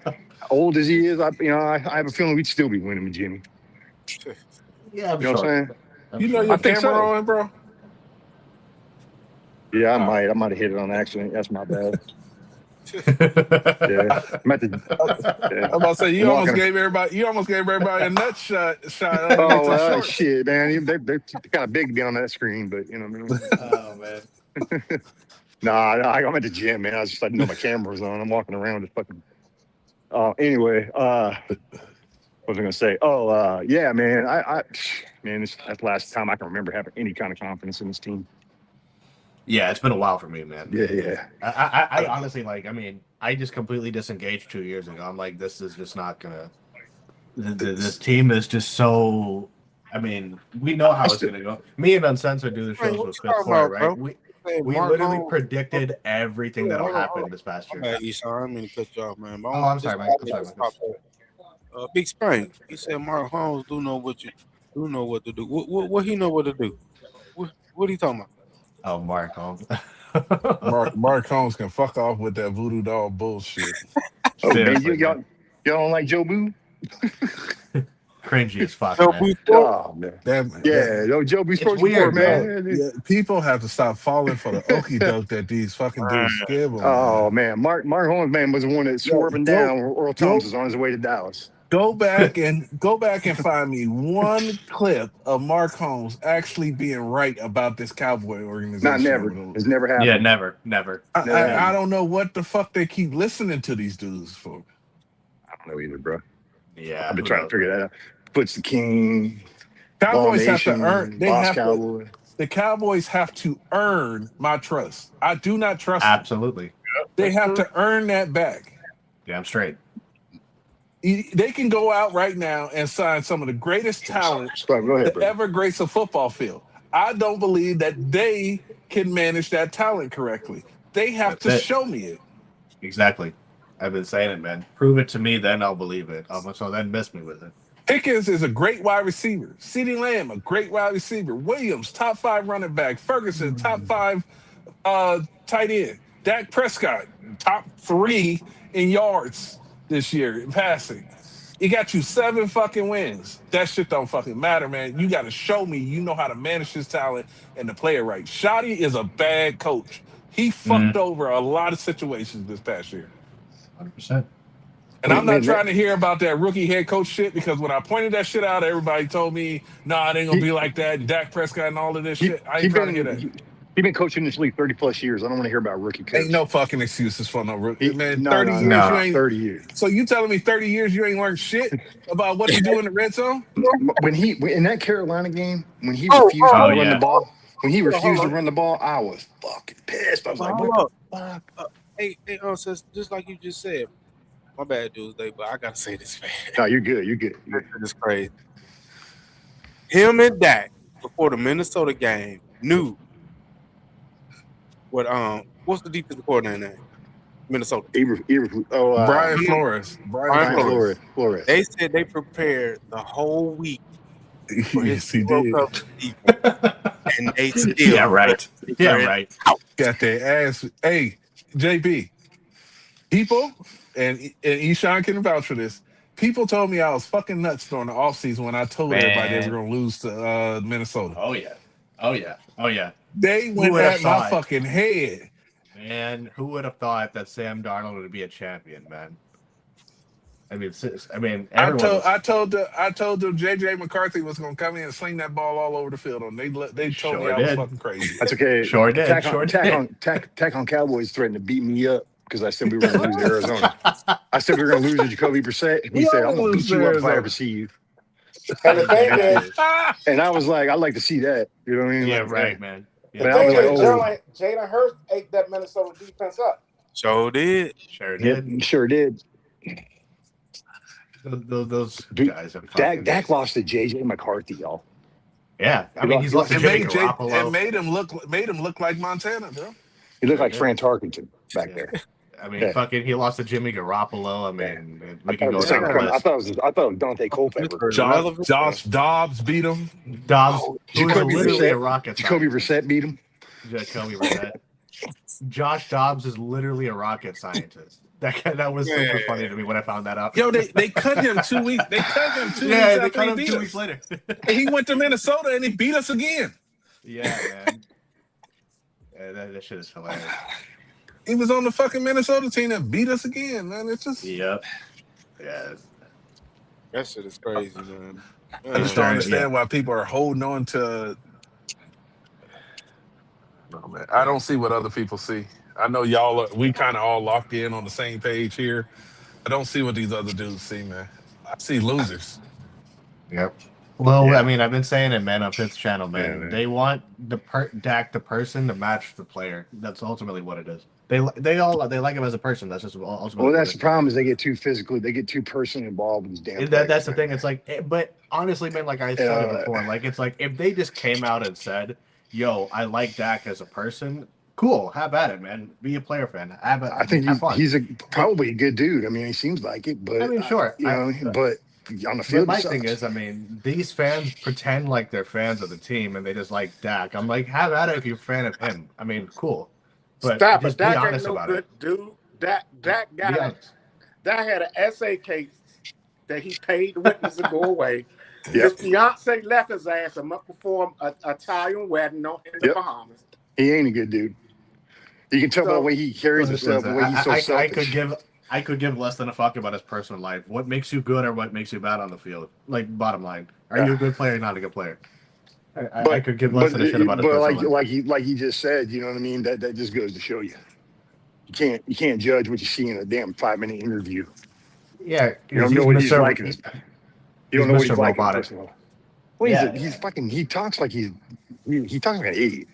Old as he is, I have a feeling we'd still be winning with Jimmy. Yeah, I'm you know what I'm saying? You know your camera on, bro? Yeah, I might have hit it on accident. That's my bad. Yeah, I'm at the. I'm Yeah. about to say you I'm almost walking. gave everybody a nut shot underneath Oh the shorts. shit, man! They kind of big to be on that screen, but you know what I mean. Oh man. Nah, I'm at the gym, man. I was just like, know my camera was on. I'm walking around just fucking. Anyway, what was I gonna say? Yeah, man. Man, that's the last time I can remember having any kind of confidence in this team. Yeah, it's been a while for me, man. Yeah. I honestly like. I mean, I just completely disengaged 2 years ago. I'm like, this is just not gonna. This team is just so. I mean, we know how it's gonna go. Me and Uncensored do the shows with Chris Ford, right? We literally predicted everything that'll happen this past year. Esau, I didn't mean to cut you off, man. Oh, I'm sorry, man. Big Spank. He said Mark Holmes do know what to do. What he know what to do? What he talking about? Oh, Mark Holmes. Mark Holmes can fuck off with that voodoo doll bullshit. Oh man, y'all don't like Joe Boo? Cringy as fuck, Joe man. Oh man. Joe Boo's It's weird, man. Yeah, people have to stop falling for the okie doke that these fucking dudes give them. Oh man, Mark Holmes man was the one that swerving down where Earl Thomas was on his way to Dallas. Go back and find me one clip of Mark Holmes actually being right about this Cowboy organization. Not never. It's never happened. Yeah, never. I don't know what the fuck they keep listening to these dudes for. I don't know either, bro. Yeah, I've been trying to figure that out. Puts the King. Cowboys have to earn. The Cowboys have to earn my trust. I do not trust them. Absolutely. They have to earn that back. Damn straight. They can go out right now and sign some of the greatest talent that ever grace a football field. I don't believe that they can manage that talent correctly. They have to show me it. Exactly. I've been saying it, man. Prove it to me, then I'll believe it. So then miss me with it. Pickens is a great wide receiver. CeeDee Lamb, a great wide receiver. Williams, top 5 running back. Ferguson, top 5 tight end. Dak Prescott, top 3 in yards this year in passing. He got you 7 fucking wins. That shit don't fucking matter, man. You got to show me you know how to manage his talent and to play it right. Shoddy is a bad coach. He fucked over a lot of situations this past year. 100%. And I'm not trying to hear about that rookie head coach shit because when I pointed that shit out, everybody told me, nah, it ain't going to be like that. And Dak Prescott and all of this shit. I ain't trying to hear that. He's been coaching this league 30 plus years. I don't want to hear about rookie coach. Ain't no fucking excuses for no rookie. Man, 30 years, no, you ain't. 30 years. So you telling me 30 years you ain't learned shit about what to do in the red zone? When in that Carolina game, when he refused to run the ball, to run the ball, I was fucking pissed. I was like, what the fuck? Hey, sis, just like you just said, my bad, Tuesday, but I gotta say this, man. No, you're good. It's crazy. Him and Dak before the Minnesota game knew what what's the defensive coordinator name? Minnesota. Brian Flores. Brian Flores. They said they prepared the whole week for his he did. And they still right. Got their ass. Hey, JB. People and Eshawn can vouch for this. People told me I was fucking nuts during the offseason when I told everybody they were going to lose to Minnesota. Oh yeah. They went at my fucking head. Man, who would have thought that Sam Darnold would be a champion, man? I mean, I told them JJ McCarthy was going to come in and sling that ball all over the field. And they told me I was fucking crazy. That's okay. Sure did. Tack on Cowboys threatened to beat me up because I said we were going to lose to Arizona. I said we were going to lose to Jacoby Brissett. And he said, I'm going to beat you up if I ever see you. And the thing is, and I was like, I'd like to see that. You know what I mean? Yeah, like, right, man. The thing is, Jalen Hurts ate that Minnesota defense up. Sure did. Sure did. Those guys are Dak lost to JJ McCarthy, y'all. Yeah, I mean he's lost to Jimmy Garoppolo. And made him look like Montana, bro. He looked like Fran Tarkenton back there. I mean, fucking, he lost to Jimmy Garoppolo. I mean, we can go down down the list. I thought it was Dante Culpepper. Josh Dobbs beat him. Dobbs, who was literally a rocket Jacoby Brissett beat him. Jacoby Brissett. Josh Dobbs is literally a rocket scientist. That was super funny to me when I found that out. Yo, they cut him 2 weeks. They cut him 2 weeks. Yeah, they after cut him he beat 2 us. weeks later. And he went to Minnesota and he beat us again. Yeah, man. Yeah, that shit is hilarious. He was on the fucking Minnesota team that beat us again, man. It's just Yep. Yeah. That shit is crazy, man. I just don't understand why people are holding on to. No, man. I don't see what other people see. I know y'all. We kind of all locked in on the same page here. I don't see what these other dudes see, man. I see losers. Yep. Well, I mean, I've been saying it, man, on Fifth Channel, man. Yeah, man. They want Dak, the person, to match the player. That's ultimately what it is. They like him as a person. That's just ultimately. Well, that's the problem is they get too physically, they get too personally involved with these damn. That's the thing. It's like, but honestly, man, like I said it before, like it's like if they just came out and said, "Yo, I like Dak as a person." Cool, have at it, man. Be a player fan. I think he's probably a good dude. I mean, he seems like it, but I mean, sure, but on the field, my thing is, I mean, these fans pretend like they're fans of the team and they just like Dak. I'm like, have at it if you're a fan of him. I mean, cool. But Stop just it. Dak be ain't honest no about good it. dude. Dak got honest. Dak had an essay case that he paid the witness to go away. Yep. His fiance left his ass and must perform a Italian wedding in the Bahamas. He ain't a good dude. You can tell by the way he carries himself, the way he's so selfish. I could give less than a fuck about his personal life. What makes you good or what makes you bad on the field? Like, bottom line, are you a good player or not a good player? I could give less than a shit about his personal life. Like he just said, you know what I mean? That just goes to show you. You can't judge what you see in a damn 5-minute interview. Yeah, you don't know what he's like. You don't know what he's like. Well, he's fucking. He talks like he talks like an idiot.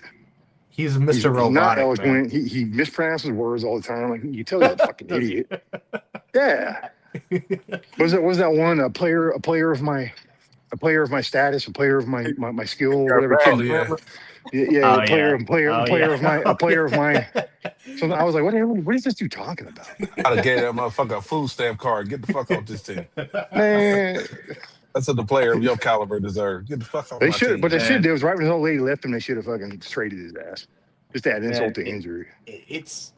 He's Mr. Robotic. Not eloquent. He mispronounces words all the time. Like you tell he's a fucking idiot. Yeah. Was that one a player of my status, a player of my skill, whatever. Oh, yeah. Yeah, a player of my. So I was like, what is this dude talking about? I'd have gave that motherfucker a food stamp card. Get the fuck off this team. Man, that's what the player of your caliber deserves. Get the fuck off. They should, but they should do is right when his old lady left him, they should have fucking traded his ass. Just to add insult to injury. It's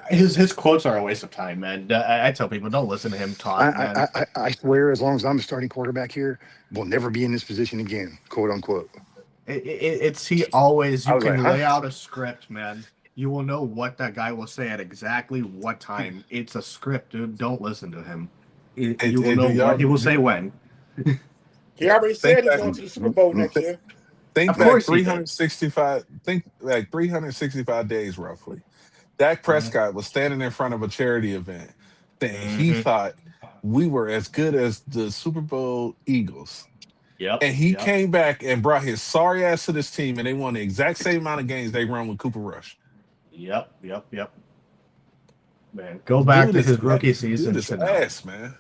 his quotes are a waste of time, man. I tell people don't listen to him talk. I swear, as long as I'm a starting quarterback here, we'll never be in this position again, quote unquote. You can lay out a script, man. You will know what that guy will say at exactly what time. It's a script, dude. Don't listen to him. You will know what he will say when. He already said he's going to the Super Bowl next year. Think back 365. Think like 365 days roughly. Dak Prescott was standing in front of a charity event saying he thought we were as good as the Super Bowl Eagles. Yep. And he came back and brought his sorry ass to this team, and they won the exact same amount of games they run with Cooper Rush. Yep. Man, go back to his rookie season. This ass, man.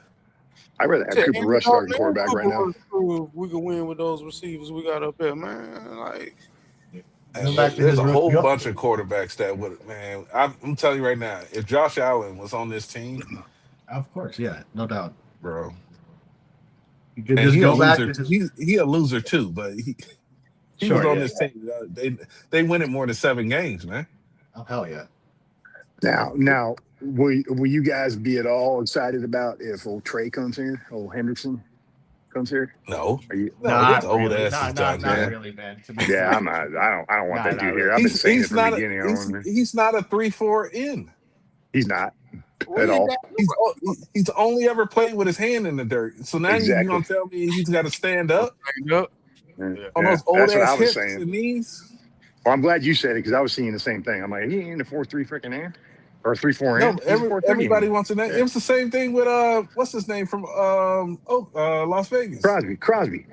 I'd rather have Cooper Rush starting quarterback right now. We can win with those receivers we got up there, man. Like, there's a whole bunch of quarterbacks that would, man. I'm telling you right now, if Josh Allen was on this team, of course, yeah, no doubt, bro. You could just go back. He a loser too, but he was on this team. They win it more than 7 games, man. Oh hell yeah! Now, will you guys be at all excited about if old Trey comes here, old Hendrickson comes here? No. Are you? No, that's old ass. Not really, man. Yeah, I'm not. I don't want that dude here. I've been saying it from the beginning. He's not a 3-4 in. He's not at all. He's only ever played with his hand in the dirt. So now you're gonna tell me he's got to stand up on those old ass hips and knees. Well, I'm glad you said it because I was seeing the same thing. I'm like, he ain't a 4-3 freaking hand or 3-4 hand. No, everybody wants a name. It was the same thing with what's his name from Las Vegas? Crosby. Crosby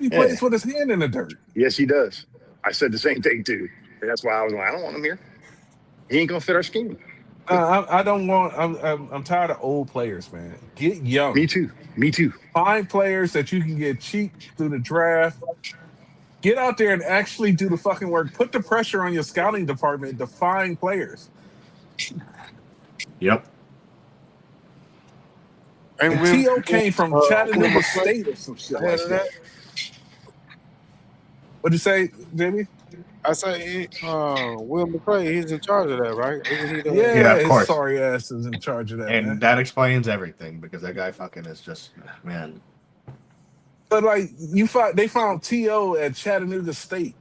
plays with his hand in the dirt. Yes, he does. I said the same thing too. That's why I was like, I don't want him here. He ain't gonna fit our scheme. I don't want. I'm tired of old players, man. Get young. Me too. Find players that you can get cheap through the draft. Get out there and actually do the fucking work. Put the pressure on your scouting department to find players. Yep. And T.O. came from Chattanooga State or some shit like that. What'd you say, Jimmy? I say Will McCray, he's in charge of that, right? Isn't he of course. His sorry ass is in charge of that. And man. that explains everything because that guy fucking is just, man. But like they found T.O. at Chattanooga State.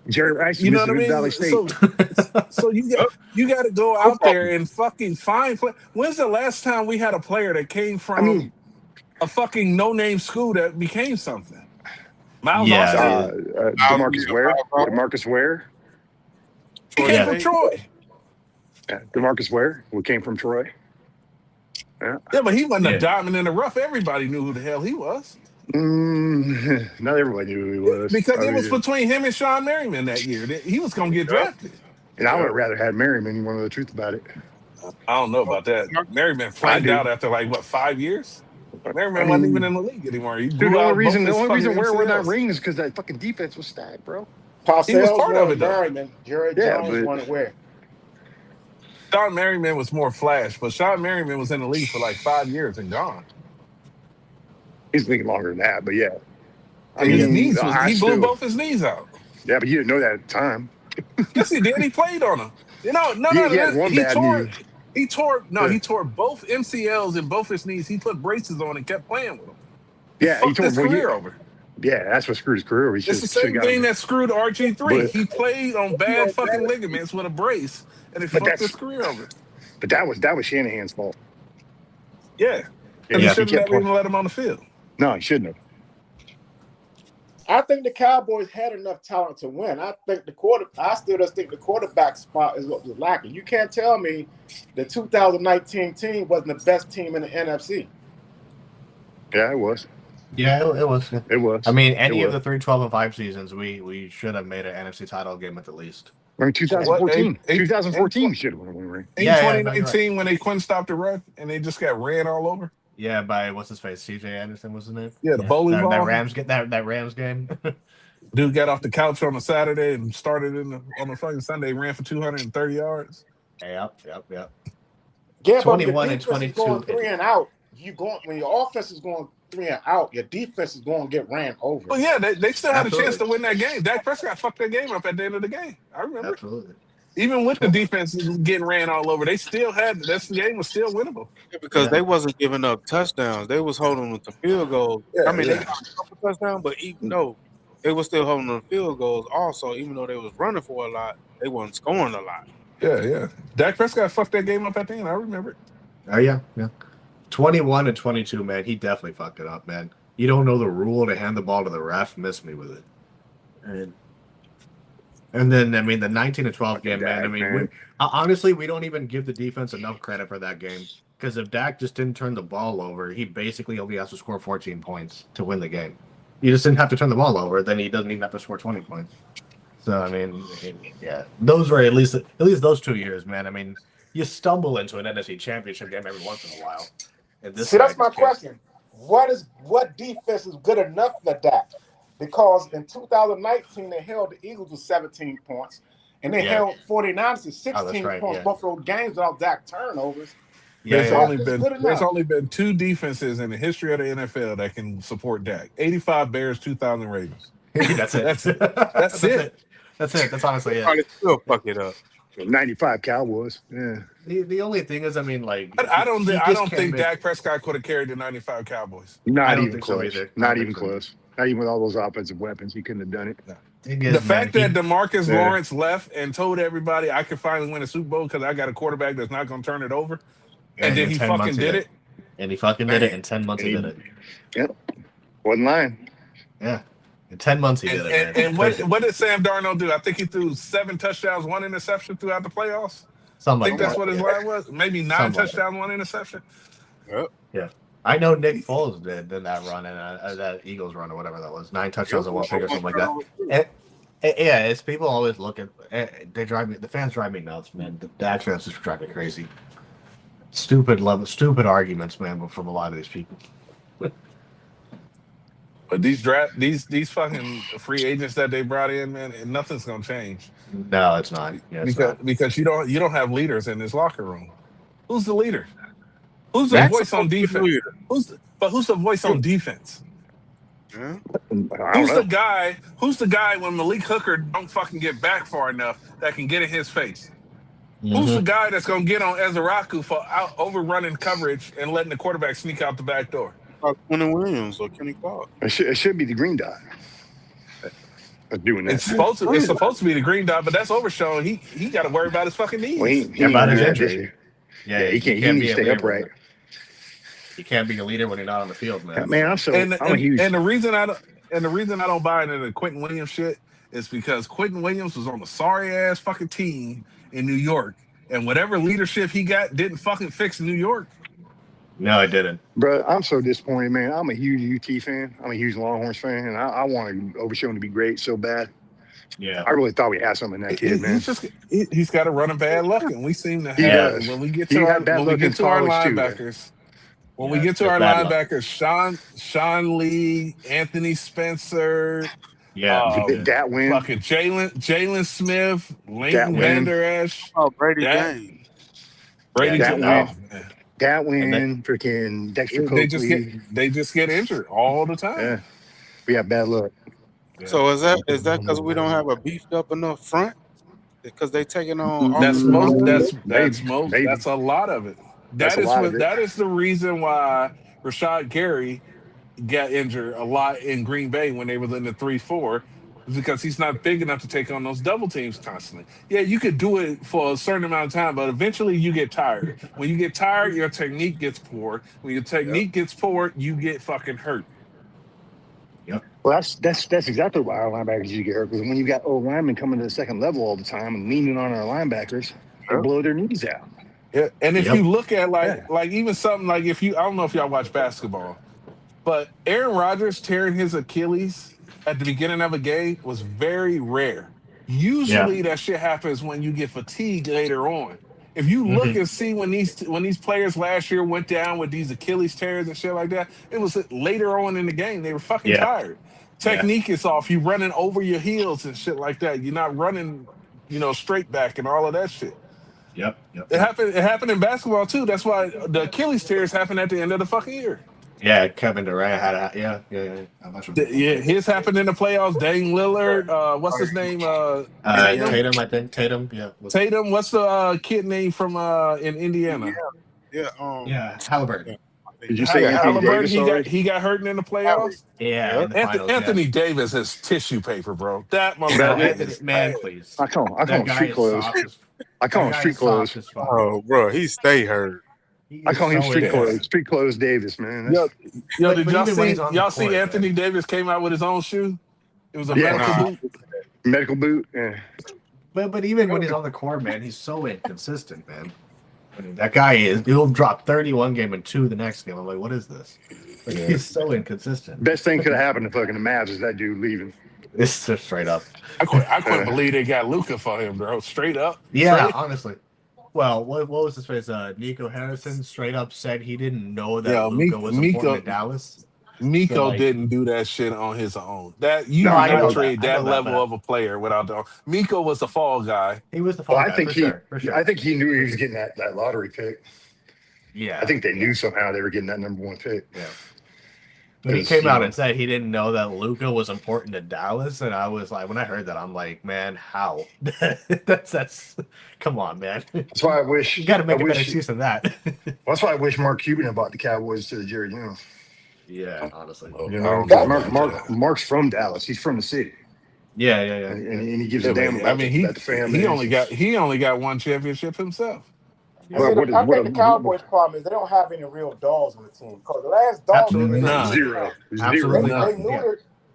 Jerry Rice, You know what I Mississippi mean? Valley State. So you got to go out there and fucking find. When's the last time we had a player that came from a fucking no-name school that became something? Miles Austin. DeMarcus Ware. DeMarcus Ware. He came from Troy. Yeah, DeMarcus Ware, who came from Troy. Yeah, but he wasn't a diamond in the rough. Everybody knew who the hell he was. Not everybody knew who he was. Because it was between him and Sean Merriman that year. He was going to get drafted. And I would have rather had Merriman, you want to know the truth about it. I don't know about that. Merriman flamed out after 5 years? Merriman wasn't even in the league anymore. The only reason Ware won that ring is because that fucking defense was stacked, bro. Parcells he was part of it, Merriman. Jerry Jones won it where? Sean Merriman was more flash, but Sean Merriman was in the league for 5 years and gone. He's thinking longer than that, but yeah. He blew both his knees out. Yeah, but you didn't know that at the time. Yes, he did. He played on him. He tore both MCLs in both his knees. He put braces on and kept playing with them. Yeah, he tore his career over. Yeah, that's what screwed his career over. It's the same thing that screwed RG3. He played on bad fucking ligaments with a brace, and it fucked his career over. But that was Shanahan's fault. Yeah. He shouldn't have even let him on the field. No, he shouldn't have. I think the Cowboys had enough talent to win. I still just think the quarterback spot is what was lacking. You can't tell me the 2019 team wasn't the best team in the NFC. Yeah, it was. Yeah, it was. It was. I mean, any of the 3 12-5 seasons, we should have made an NFC title game at the least. I mean, 2014. 2014 should have won a ring. In 2019, when they couldn't stop the run and they just got ran all over. Yeah, by what's his face, CJ Anderson was his name. Yeah, the bowling ball. That Rams game. Dude got off the couch on a Saturday and started on the fucking Sunday, ran for 230 yards. Yep. Yeah, 21 and 22. Going 3 and out. When your offense is going 3 and out, your defense is going to get ran over. Well, yeah, they still had a chance to win that game. Dak Prescott fucked that game up at the end of the game. I remember. Absolutely. Even with the defense getting ran all over, they still had this game was still winnable. Because they wasn't giving up touchdowns. They was holding them to field goals. They got a couple touchdowns, but even though they was still holding them to field goals also, even though they was running for a lot, they wasn't scoring a lot. Yeah. Dak Prescott fucked that game up at the end. I remember it. Oh, yeah. 21 and 22, man. He definitely fucked it up, man. You don't know the rule to hand the ball to the ref. Miss me with it. And then, I mean, the 19 and 12 game, man. I mean, honestly, we don't even give the defense enough credit for that game. Because if Dak just didn't turn the ball over, he basically only has to score 14 points to win the game. You just didn't have to turn the ball over, then he doesn't even have to score 20 points. So, I mean, yeah. Those were at least those 2 years, man. I mean, you stumble into an NFC championship game every once in a while. See, that's my question. What defense is good enough for Dak? Because in 2019, they held the Eagles to 17 points, and they held 49ers to 16 points, both those games without Dak turnovers. There's only been 2 defenses in the history of the NFL that can support Dak. 85 Bears, 2000 Ravens. That's it. That's it. That's honestly it. Probably still fuck it up. 95 Cowboys. Yeah. The only thing is, I mean, I don't think Dak Prescott could have carried the 95 Cowboys. Not even close. Not even close. Not even with all those offensive weapons, he couldn't have done it. The fact that DeMarcus Lawrence left and told everybody I could finally win a Super Bowl because I got a quarterback that's not going to turn it over, and then he fucking did it. And he fucking did it. In 10 months, he did it. Yep. Wasn't lying. Yeah. In 10 months, he did it. And what did Sam Darnold do? I think he threw 7 touchdowns, 1 interception throughout the playoffs. I think that's what his line was. Maybe 9 touchdowns, 1 interception. Yep. Yeah. I know Nick Foles did that run and that Eagles run or whatever that was. 9 touchdowns and 1 pick or something like that. It's people always look at the fans drive me nuts, man. The Dak fans just drive me crazy. Stupid arguments, man, from a lot of these people. But these fucking free agents that they brought in, man, nothing's gonna change. No, it's not. Yeah, because you don't have leaders in this locker room. Who's the leader? Who's the voice on defense? Who's the voice on defense? Who's the guy when Malik Hooker don't fucking get back far enough that can get in his face? Mm-hmm. Who's the guy that's gonna get on Ezraku for overrunning coverage and letting the quarterback sneak out the back door? Quentin Williams or Kenny Clark. It should be the green dot. doing that. It's supposed to be the green dot, but that's Overshown. He got to worry about his fucking knees. Well, he about his ain't this injury. year. Yeah, he can't be a stay leader upright. You can't be a leader when you're not on the field, man. Man, I'm a huge. And the reason I don't buy into the Quentin Williams shit is because Quentin Williams was on a sorry ass fucking team in New York, and whatever leadership he got didn't fucking fix New York. No, I didn't. Bro, I'm so disappointed, man. I'm a huge UT fan. I'm a huge Longhorns fan, and I wanted Overshown to be great so bad. Yeah, I really thought we had something in that kid, man. He's got a running bad luck, and we seem to He have does. when we get He to had bad luck in our college, too, man. linebackers. When we get to our linebackers, Sean Lee, Anthony Spencer, Gatwin, fucking Jalen Smith, Leighton Vander Esch, Brady James, Gatwin, freaking Dexter Coakley. They just get injured all the time. Yeah, we have bad luck. Yeah. So is that because we don't have a beefed up enough front? Because they taking on that's a lot of it. That is the reason why Rashad Gary got injured a lot in Green Bay when they were in the 3-4, because he's not big enough to take on those double teams constantly. Yeah, you could do it for a certain amount of time, but eventually you get tired. When you get tired, your technique gets poor. When your technique gets poor, you get fucking hurt. Yep. Well, that's exactly why our linebackers usually get hurt, because when you got old linemen coming to the second level all the time and leaning on our linebackers, they blow their knees out. Yeah, and if you look at like even something like I don't know if y'all watch basketball, but Aaron Rodgers tearing his Achilles at the beginning of a game was very rare. Usually that shit happens when you get fatigued later on. If you look and see when these players last year went down with these Achilles tears and shit like that, it was later on in the game. They were fucking tired. Technique is off. You running over your heels and shit like that. You're not running, straight back and all of that shit. Yep. It happened in basketball too. That's why the Achilles tears happened at the end of the fucking year. Yeah, Kevin Durant had his happened in the playoffs. Dame Lillard, what's his name? Tatum, I think. Tatum, yeah. Tatum, what's the kid name from in Indiana? Halliburton. Did you say Halliburton? He got hurt in the playoffs. Yeah, in the finals, Anthony Davis is tissue paper, bro. That man, please. I call him street clothes. I call him street clothes. Oh, bro, he stay hurt. I call him street clothes Davis, man. Yo, did y'all see Anthony Davis came out with his own shoe? It was a medical boot. Medical boot, yeah. But even when he's on the court, man, he's so inconsistent, man. I mean, that guy he'll drop 31 game and 2 the next game. I'm like, what is this? He's so inconsistent. Best thing could have happened to fucking the Mavs is that dude leaving. It's just straight up. I couldn't believe they got Luka for him, bro. Straight up. Yeah, honestly. Well, what was his face? Nico Harrison straight up said he didn't know that Luka was important to Dallas. Nico didn't do that shit on his own. Not trade that level of a player without the. Nico was the fall guy. He was the fall guy. For sure. I think he knew he was getting that lottery pick. Yeah. I think they knew somehow they were getting that number 1 pick. Yeah. But he came out and said he didn't know that Luka was important to Dallas, and I was like, when I heard that, I'm like, man, how? that's come on, man. That's why I wish you got to make a better excuse than that. That's why I wish Mark Cuban had bought the Cowboys to the Jerry Jones. Yeah, honestly. Mark's from Dallas. He's from the city. Yeah. And he gives a damn about the family. He only got 1 championship himself. I think the Cowboys' problem is they don't have any real dogs on the team. Because the last dog zero.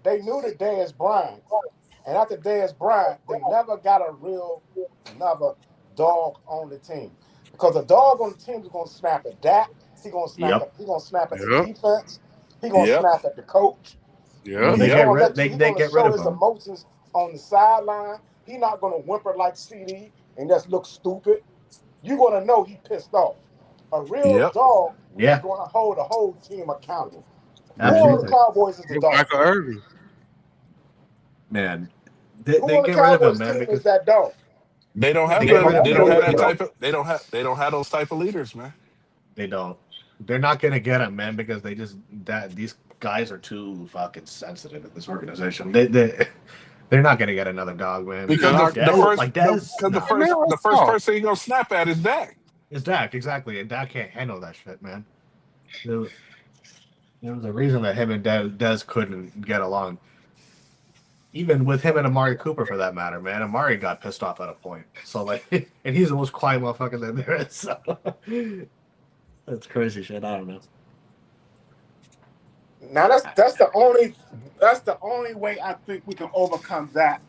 They knew the Dez Bryant. And after Dez Bryant, they never got another dog on the team. Because a dog on the team is going to snap at Dak. He's going to snap at the defense. He's going to snap at the coach. Yeah. They get rid of his him. Emotions on the sideline. He's not going to whimper like CD and just look stupid. You're going to know he pissed off. A real dog is going to hold the whole team accountable. Who on the Cowboys is the dog? Michael Irvin. Man, they get rid of him, man. Because that dog. They don't have that type of. They don't have those type of leaders, man. They don't. They're not going to get him, man, because these guys are too fucking sensitive in this organization. They're not going to get another dog, man. Because the first person he's going to snap at is Dak. It's Dak, exactly. And Dak can't handle that shit, man. There was, There was a reason that him and Dez couldn't get along. even with him and Amari Cooper for that matter, man, Amari got pissed off at a point. So like, and he's the most quiet motherfucker that there is. So. That's crazy shit. I don't know. Now that's the only way I think we can overcome that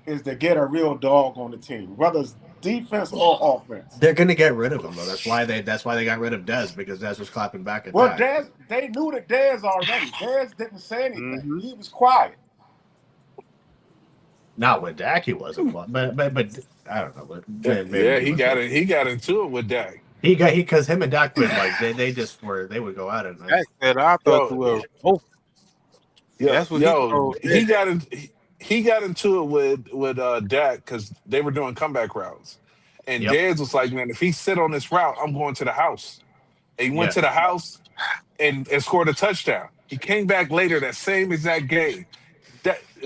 is to get a real dog on the team, whether it's defense or offense. They're gonna get rid of him though. That's why they got rid of Dez because Dez was clapping back at Well, Dak. they knew that Dez already. Dez didn't say anything. He was quiet. Not with Dak, he wasn't. But I don't know. But he got into it with Dak. He because him and Dak would like they would go at it. Dak said, "I thought you were both." Yeah, that's what he got into it with Dak because they were doing comeback routes, and Dez was like, "Man, if he sit on this route, I'm going to the house." And he went to the house and scored a touchdown. He came back later that same exact game.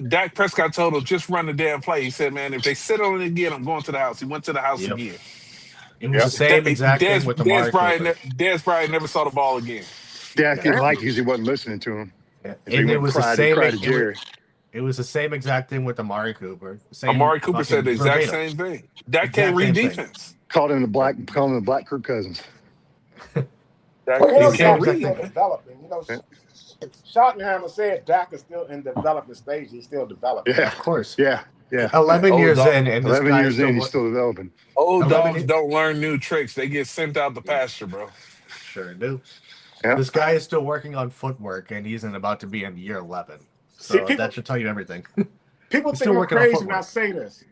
Dak Prescott told him, just run the damn play. He said, man, if they sit on it again, I'm going to the house. He went to the house again. It was the same exact thing with the Dez Bryant never saw the ball again. Dak didn't like because he wasn't listening to him. Yeah. And it was the same. It was the same exact thing with Amari Cooper. Amari Cooper said the exact same thing. Dak can't read defense. Called him the black Kirk Cousins. Dak can't read. Developing, Schottenheimer said Dak is still in development stage. He's still developing. Yeah, of course. Yeah. 11 years in, and 11 years in, he's still developing. Old dogs don't learn new tricks. They get sent out the pasture, bro. Sure do. Yeah. This guy is still working on footwork, and he's about to be in year 11. So that should tell you everything. People think I'm crazy when I say this.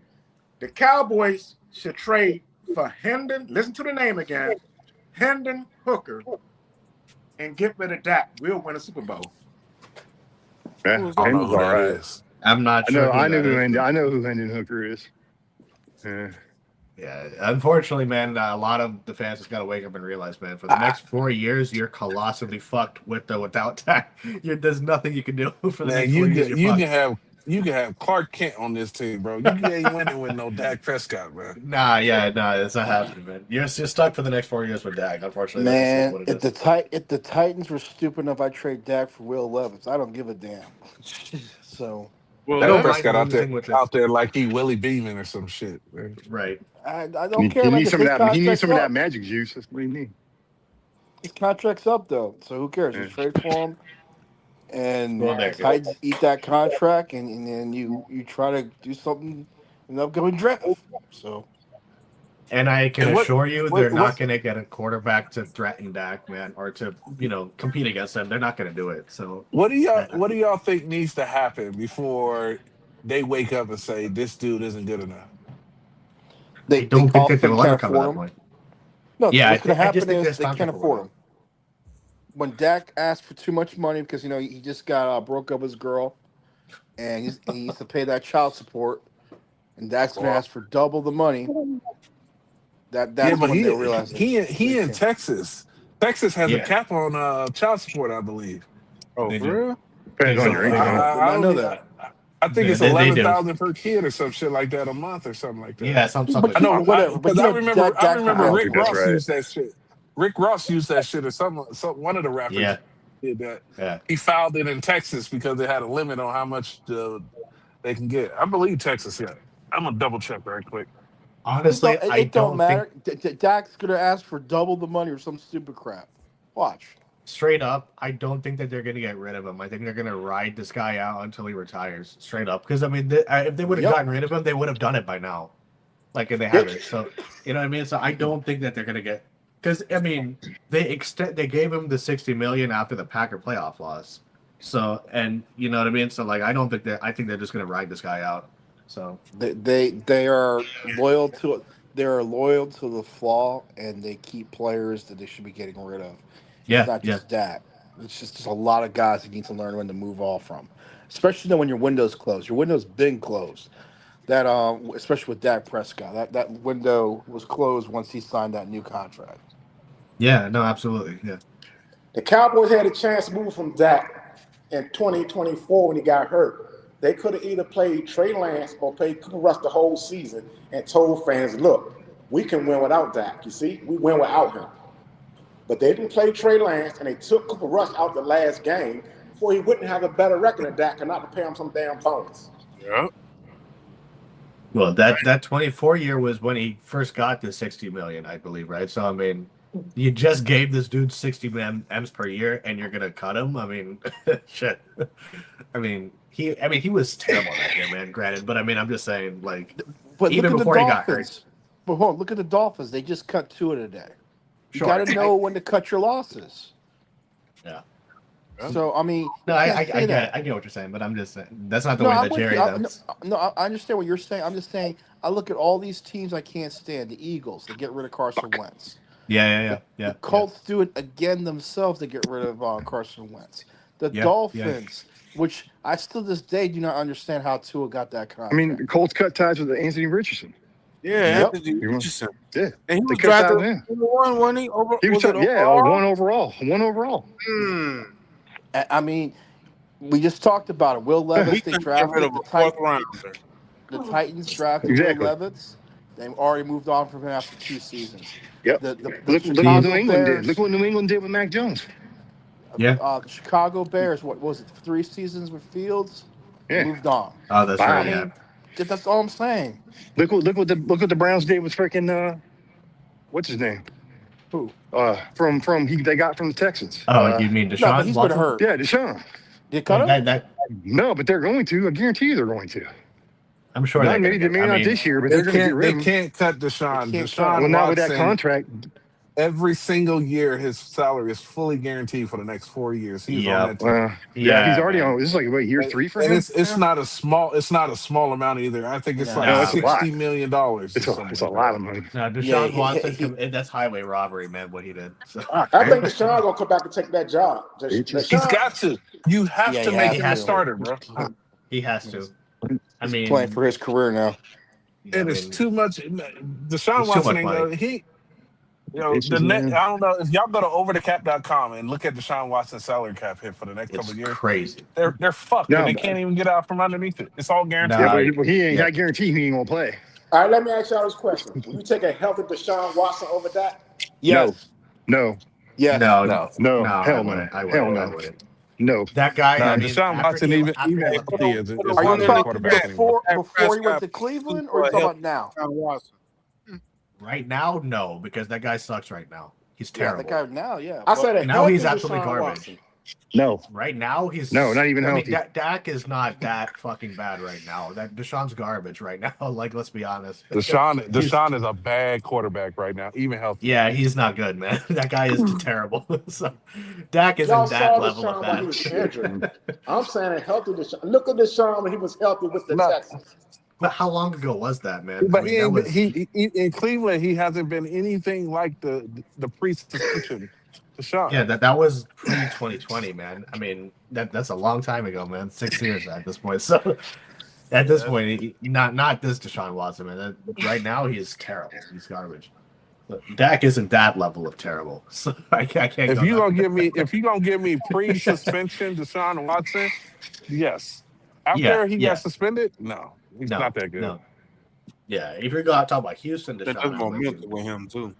The Cowboys should trade for Hendon. Listen to the name again. Hendon Hooker. And get rid of Dak. We'll win a Super Bowl. Yeah, I don't know who that is. I'm not sure. I know who Hendon Hooker is. Yeah. Unfortunately, man, a lot of the fans just got to wake up and realize, man, for the next 4 years, you're colossally fucked with or without Dak. There's nothing you can do for the next 4 years. You can have Clark Kent on this team, bro. You ain't winning with no Dak Prescott, man. Nah, it's not happening, man. You're stuck for the next 4 years with Dak. Unfortunately, man. If the Titans were stupid enough, I trade Dak for Will Levis. I don't give a damn. So, Dak Prescott out there like he Willie Beeman or some shit, man. Right. I don't care. He needs some of that magic juice. That's what he needs. His contract's up though, so who cares? Just trade for him. And Titans eat that contract, and then you try to do something in the upcoming draft. So, and I can assure you, they're not going to get a quarterback to threaten Dak, man, or to compete against them. They're not going to do it. So, what do y'all think needs to happen before they wake up and say this dude isn't good enough? They don't think that they'll ever come to that point. No, what's going to happen is they can't afford him. When Dak asked for too much money because he just got broke up with his girl, and he needs to pay that child support, and Dak's gonna ask for double the money. That's when they realize he in Texas. Texas has a cap on child support, I believe. Oh, for real? Depends on your income. I know that. I think it's $11,000 per kid or some shit like that a month or something like that. Yeah, something. I know, whatever. Because I remember Rick Ross used that shit. Rick Ross used that shit, or one of the rappers did that. Yeah. He filed it in Texas because they had a limit on how much they can get. I believe Texas, yeah. I'm gonna double check very quick. Honestly, it don't matter. Dak's gonna ask for double the money or some stupid crap. Watch. Straight up, I don't think that they're going to get rid of him. I think they're going to ride this guy out until he retires. Straight up, because I mean, if they would have gotten rid of him, they would have done it by now. And they haven't. So you know what I mean. So I don't think that they're going to get. Because I mean, they gave him the $60 million after the Packer playoff loss. So and you know what I mean. So I don't think I think they're just going to ride this guy out. So they are loyal to it. They are loyal to the flaw, and they keep players that they should be getting rid of. Yeah, it's not just Dak. It's just a lot of guys that need to learn when to move off from, especially when your window's closed. Your window's been closed. That especially with Dak Prescott, that window was closed once he signed that new contract. Yeah, no, absolutely, yeah. The Cowboys had a chance to move from Dak in 2024 when he got hurt. They could have either played Trey Lance or played Cooper Rush the whole season and told fans, "Look, we can win without Dak. You see, we win without him." But they didn't play Trey Lance, and they took Cooper Rush out the last game before he wouldn't have a better record than Dak and not to pay him some damn bonus. Yeah. Well, that 24 year was when he first got the 60 million, I believe, right? So I mean, you just gave this dude 60 M's per year, and you're gonna cut him. I mean, shit. I mean, he was terrible that year, man. Granted, but I mean, I'm just saying, like, But even look at before the he got hurt. Dolphins. But hold on, look at the Dolphins. They just cut 2 in a day. You Sure. got to know when to cut your losses. Yeah. So I mean, No, you I can't say that. get what you're saying, but I'm just saying that's not the No, way I'm that with Jerry you. does. I understand what you're saying. I'm just saying I look at all these teams I can't stand. The Eagles, they get rid of Carson Wentz. Yeah. The Colts do it again themselves to get rid of Carson Wentz. The Yeah, Dolphins, which I still this day do not understand how Tua got that contract. I mean, the Colts cut ties with Anthony Richardson. Yeah, Yep. Anthony Richardson. Yeah. And he They was cut ties drafted with him. number 1, wasn't he? He was it one overall? overall. One overall. I mean, we just talked about it. Will Levis, they drafted a the 4th rounder. The Titans drafted Exactly. Will Levis. They've already moved on from him after 2 seasons. Yep. The Look what Chicago New England Bears, did. Look what New England did with Mac Jones. Yeah. The Chicago Bears, what was it, 3 seasons with Fields? Yeah. Moved on. Oh, that's Wow. right. Yeah. That's all I'm saying. Look what the Browns did with freaking what's his name? Who? They got from the Texans. Oh, you mean Deshaun? No, but he's been Watson? hurt. Yeah, Deshaun. Did cut him? No, but they're going to. I guarantee you they're going to. I'm sure Not, they're maybe gonna get- I not mean, this year, but They they're going to get rid of him. can't cut Deshaun. They can't cut Deshaun him. Well, not with that Watson, contract. every single year, his salary is fully guaranteed for the next 4 years. He's Yep. on that team. Yeah, he's already man. on. This is like year 3 for And him. it's not a small amount either. I think it's No. like No, it's a lot. $60 million. It's a lot of money. No, Deshaun Yeah, he- Watson, that's highway robbery, man. What he did. So. I think Deshaun gonna come back and take that job. He's got to. You have Yeah, to he make has him a to. starter, bro. He has to. I mean, Playing for his career now. It is too much. Deshaun It's too Watson much ain't money. I don't know if y'all go to overthecap.com and look at Deshaun Watson's salary cap hit for the next couple It's of years. crazy. They're fucked. No, They but- can't even get out from underneath it. It's all guaranteed. No. Yeah, but he ain't. Yeah. I guarantee he ain't gonna play. All right, let me ask y'all this question: Will you take a healthy Deshaun Watson over that? Yes. No, Yes. No, no, I hell no, wouldn't. I hell wouldn't. I no, wouldn't. no. That guy. Nah, I mean, Deshaun after Watson, he- even after- healthy, is Are not you a talking quarterback anymore. before he went to Cleveland, or are you talking about now? Watson. Right now, no, because that guy sucks right now. He's Yeah, terrible. the guy now, yeah. I said a Now healthy he's absolutely Deshaun garbage. Watson. No, Right now, he's No, not even I mean, healthy. Dak is not that fucking bad right now. That Deshaun's garbage right now. Like, let's be honest. Deshaun is a bad quarterback right now, even healthy. Yeah, he's not good, man. That guy is terrible. So, Dak isn't Y'all that saw level Deshaun of when he bad. was injured. I'm saying a healthy Deshaun. Look at Deshaun when he was healthy with the No. Texans. But how long ago was that, man? But I mean, that was, he in Cleveland, he hasn't been anything like the pre-suspension Deshaun. yeah, that was pre 2020, man. I mean, that's a long time ago, man. 6 years at this point. So at this point, not this Deshaun Watson, man. Right now, he is terrible. He's garbage. But Dak isn't that level of terrible. So I can't. If go you there. gonna give me pre-suspension Deshaun Watson, yes. After Yeah, he yeah. got suspended, no, he's No, not that good. No. Yeah, if you're going to talk about Houston There's Deshaun, momentum with him too.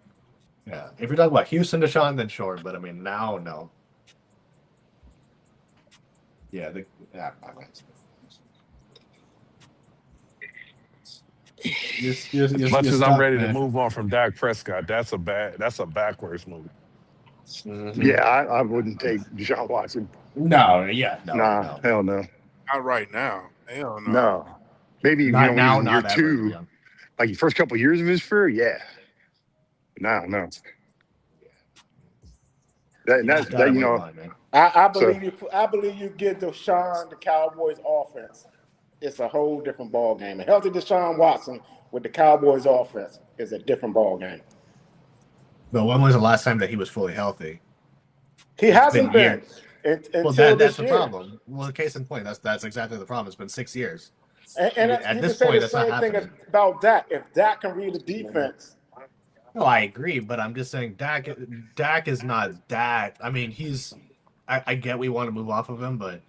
yeah. If you're talking about Houston Deshaun, then sure. But I mean, now, no. Yeah, As much as I'm ready to move on from Dak Prescott, that's a backwards move. Mm-hmm. yeah, I wouldn't take Deshaun Watson. No, yeah, no, Nah, no. hell no, Not right now. Hell no. no. Maybe Not now, in not year ever, 2, yeah. like the first couple years of his career, yeah. No. That Gotta you move know. on, man. I believe you give Deshaun the Cowboys offense. It's a whole different ball game. A healthy Deshaun Watson with the Cowboys offense is a different ball game. But when was the last time that he was fully healthy? He hasn't been been until Well, this that's the year. problem. Well, case in point, that's exactly the problem. It's been 6 years. And At you this can say point, the that's not same thing happening. about Dak. If Dak can read the defense, No, I agree, but I'm just saying Dak is not that. I mean, I get we want to move off of him, but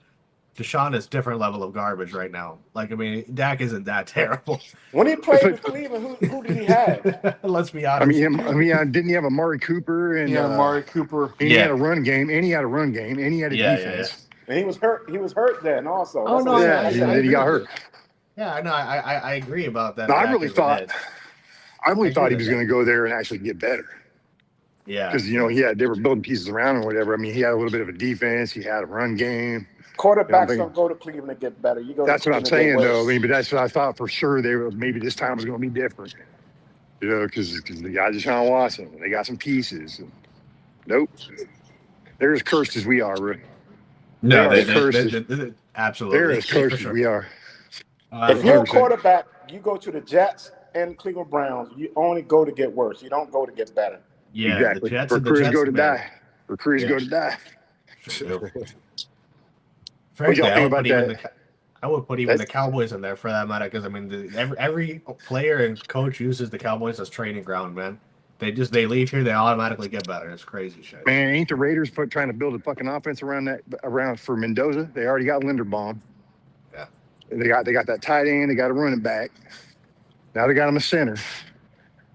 Deshaun is different level of garbage right now. Like, I mean, Dak isn't that terrible. when he played with Cleveland, who did he have? Let's be I honest. mean, didn't he have Amari Cooper and Yeah, Amari Cooper. and he had Yeah. a run game, and he had a run game, and he had a Yeah, defense. And he was hurt. He was hurt then also. Oh, That's no, what I'm Yeah, saying. and then he got hurt. Yeah, no, I agree about that. No, I really thought he was going to go there and actually get better. Yeah, because they were building pieces around him or whatever. I mean, he had a little bit of a defense. He had a run game. Quarterbacks don't go to Cleveland to get better. You go. That's what I'm saying, though. I mean, but that's what I thought for sure. Maybe this time was going to be different. Because the guys Deshaun Watson, they got some pieces. Nope, they're as cursed as we are, Rick. No, they're absolutely. They're as cursed as we are. If you're a quarterback, you go to the Jets and Cleveland Browns. You only go to get worse. You don't go to get better. Yeah, exactly. The Jets Recruits go to die. Recruits go to die. Frankly, I would put even the Cowboys in there for that matter, because I mean, every player and coach uses the Cowboys as training ground, man. They leave here, they automatically get better. It's crazy shit. Man, ain't the Raiders trying to build a fucking offense around for Mendoza? They already got Linderbaum. Yeah. They got that tight end. They got a running back. Now they got him a center.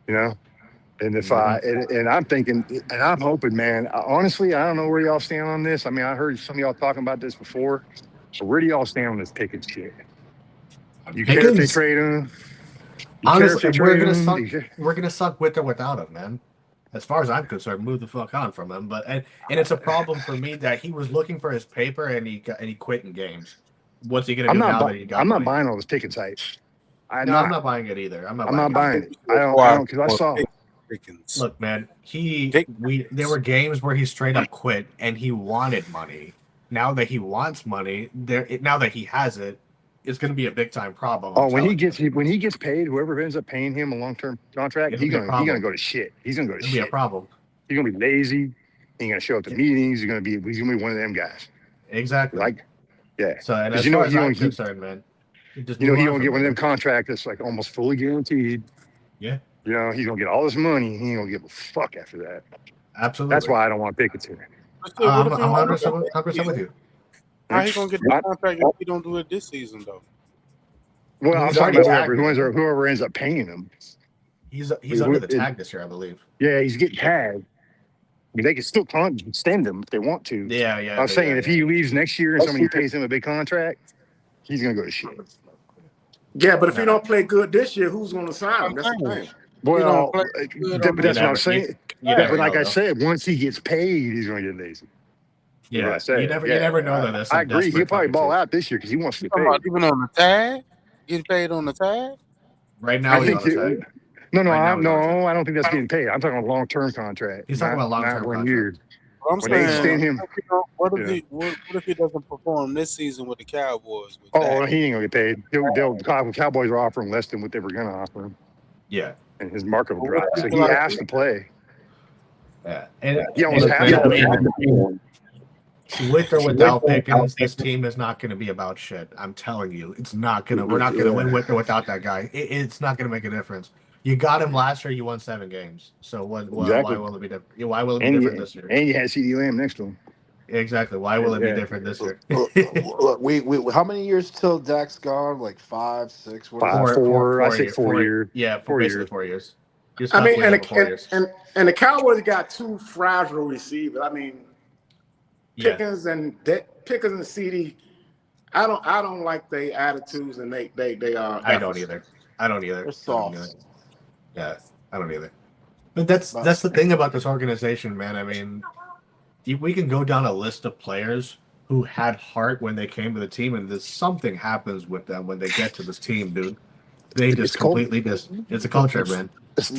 And if and I'm thinking, and I'm hoping, man. Honestly, I don't know where y'all stand on this. I mean, I heard some of y'all talking about this before. So where do y'all stand on this Pickens shit? You care if they trade him? Honestly, we're gonna suck with or without him, man. As far as I'm concerned, move the fuck on from him. But and it's a problem for me that he was looking for his paper and he quit in games. What's he gonna do now that he got? I'm not buying all this Pickens hype. I'm not buying it either. I'm not buying it. I don't because I saw. Look, man, there were games where he straight up quit and he wanted money. Now that he wants money, now that he has it, it's going to be a big time problem. When he gets paid, whoever ends up paying him a long term contract, he's gonna go to shit. He's gonna go to shit. It'll be a problem. He's gonna be lazy. He ain't gonna show up to meetings. He's gonna be one of them guys. Exactly. Yeah. So and as far as I'm concerned, man, he don't get one of them contracts that's like almost fully guaranteed. Yeah. He's gonna get all this money. He ain't gonna give a fuck after that. Absolutely. That's why I don't want Pickens here. I'm 100% with you. How he gonna get the contract if he don't do it this season though? Well, I'm talking about whoever ends up paying him. He's under the tag this year, I believe. Yeah, he's getting tagged. I mean, they can still extend him if they want to. Yeah. I was saying if he leaves next year and somebody pays him a big contract, he's gonna go to shit. Yeah, but if he don't play good this year, who's gonna sign him? That's the thing. Well, that's what I'm saying. But like I said, once he gets paid, he's gonna get lazy. Yeah, you never know that. I agree. He'll probably ball out this year because he wants to get paid. Even on the tag, getting paid on the tag. Right now, he's on the tag. No, I don't think that's getting paid. I'm talking about long-term contract. He's talking about long-term 1 year. I'm saying, what if he doesn't perform this season with the Cowboys? He ain't gonna get paid. The Cowboys are offering less than what they were gonna offer him. Yeah, and his market will drop. So he has to play. Yeah, and he almost has to play. With or without Pickens, this team is not going to be about shit. I'm telling you, it's not gonna. We're not gonna win with or without that guy. It's not gonna make a difference. You got him last year. You won 7 games. So why will it be different? Why will it be different this year? And you had CeeDee Lamb next to him. Exactly. Why will it be different this year? Look, we how many years till Dak's gone? Like 5, 6, what? 4. I say 4 years. Yeah, 4 years. 4 years. I mean, and the Cowboys got 2 fragile receivers. I mean, Pickens and CeeDee. I don't like their attitudes, and they are. I don't either. They're soft. Yeah, I don't either. But that's the thing about this organization, man. I mean, we can go down a list of players who had heart when they came to the team, and something happens with them when they get to this team, dude. They just it's a culture, man.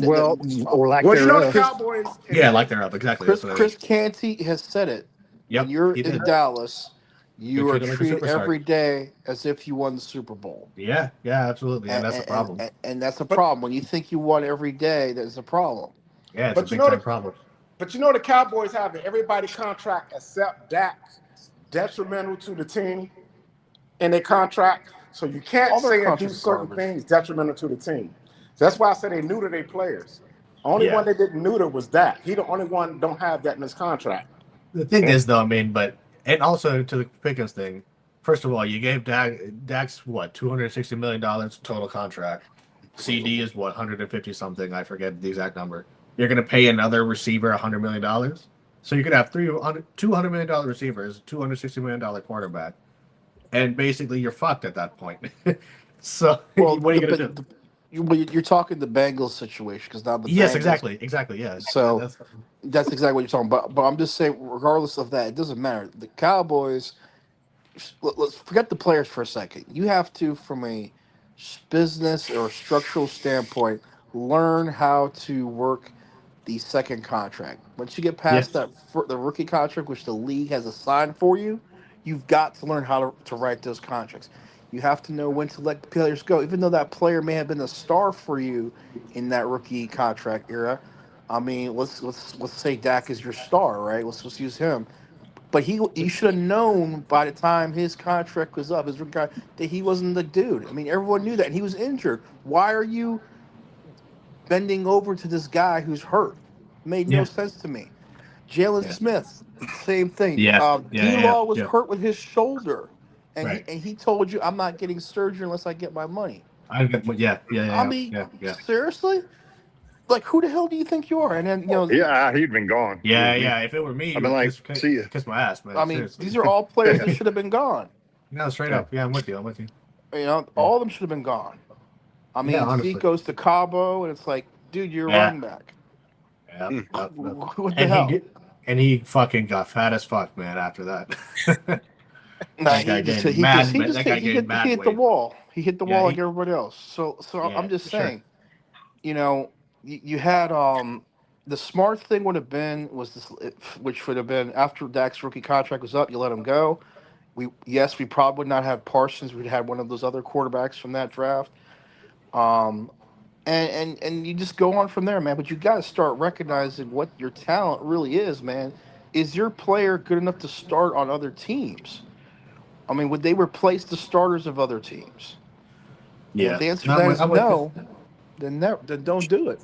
Well, or lack thereof. Cowboys. Yeah, like they're up. Exactly. Chris Canty has said it. Yep, when you're in Dallas, you are treated every day as if you won the Super Bowl. Yeah, absolutely. And that's a problem. And that's a problem. When you think you won every day, that's a problem. Yeah, it's a big time problem. But the Cowboys have everybody contract except Dak detrimental to the team in their contract. So you can't say and do certain things detrimental to the team. So that's why I said they neuter their players. Only one they didn't neuter was Dak. He the only one don't have that in his contract. The thing is, though, I mean, and also to the Pickens thing, first of all, you gave Dak's what, $260 million total contract. CD is what, 150 something. I forget the exact number. You're going to pay another receiver $100 million. So you could have $200 million receivers, $260 million quarterback, and basically you're fucked at that point. So Well, what are you gonna do? You're talking the Bengals situation because now the Yes, Bengals. exactly. Yeah. So that's exactly what you're talking about. But I'm just saying, regardless of that, it doesn't matter. The Cowboys. Let's forget the players for a second. You have to, from a business or structural standpoint, learn how to work the second contract. Once you get past that, the rookie contract, which the league has assigned for you, you've got to learn how to write those contracts. You have to know when to let players go, even though that player may have been a star for you in that rookie contract era. I mean, let's say Dak is your star, right? Let's use him. But he should have known by the time his contract was up, his rookie contract, that he wasn't the dude. I mean, everyone knew that, and he was injured. Why are you bending over to this guy who's hurt? Made no sense to me. Jalen Smith, same thing. D-Law was hurt with his shoulder, and he told you, "I'm not getting surgery unless I get my money." I mean, seriously. Like, who the hell do you think you are? And then, he'd been gone. Yeah. If it were me, I'd been like, see ya. Kiss my ass, man. I mean, seriously. these are all players that should have been gone. No, straight up. Yeah, I'm with you. All of them should have been gone. I mean, Zeke goes to Cabo, and it's like, dude, you're a running back. Yeah. What the hell? He fucking got fat as fuck, man. After that. He hit the wall. He hit the wall like everybody else. So I'm just saying, you had the smart thing would have been which would have been after Dak's rookie contract was up, you let him go. We probably would not have Parsons. We'd have one of those other quarterbacks from that draft. And you just go on from there, man. But you got to start recognizing what your talent really is, man. Is your player good enough to start on other teams? I mean, would they replace the starters of other teams? Yeah. If the answer to that is no, then don't do it.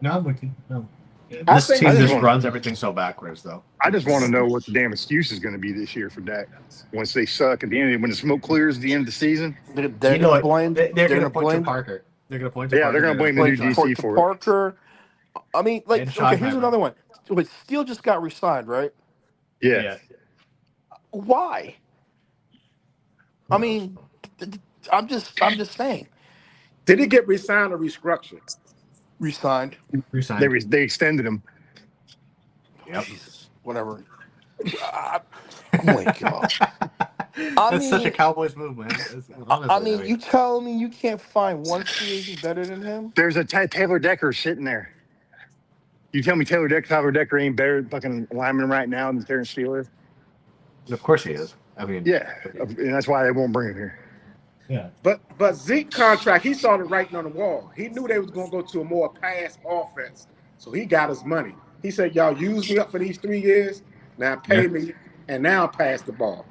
No, I'm with you. No. This team just runs everything so backwards, though. I just want to know what the damn excuse is going to be this year for Dak. Once they suck at the end, when the smoke clears at the end of the season, they're going to point to Parker. They're going to point to Parker. Yeah, they're going to blame the new DC for Parker. I mean, here's another one. Wait, Steele just got re-signed, right? Yeah. Why? I mean, I'm just saying. Did he get re-signed or restructured? Re-signed. They extended him. Yep. Jesus, whatever. Oh my god. That's such a Cowboys move, man. Honestly, you telling me you can't find one free agent better than him? There's a Taylor Decker sitting there. You tell me Tyler Decker ain't better fucking lineman right now than Terrence Steele? Of course he is. I mean, yeah, and that's why they won't bring him here. Yeah, but Zeke contract, he saw the writing on the wall. He knew they was going to go to a more pass offense, so he got his money. He said, "Y'all use me up for these 3 years. Now pay me, and now pass the ball."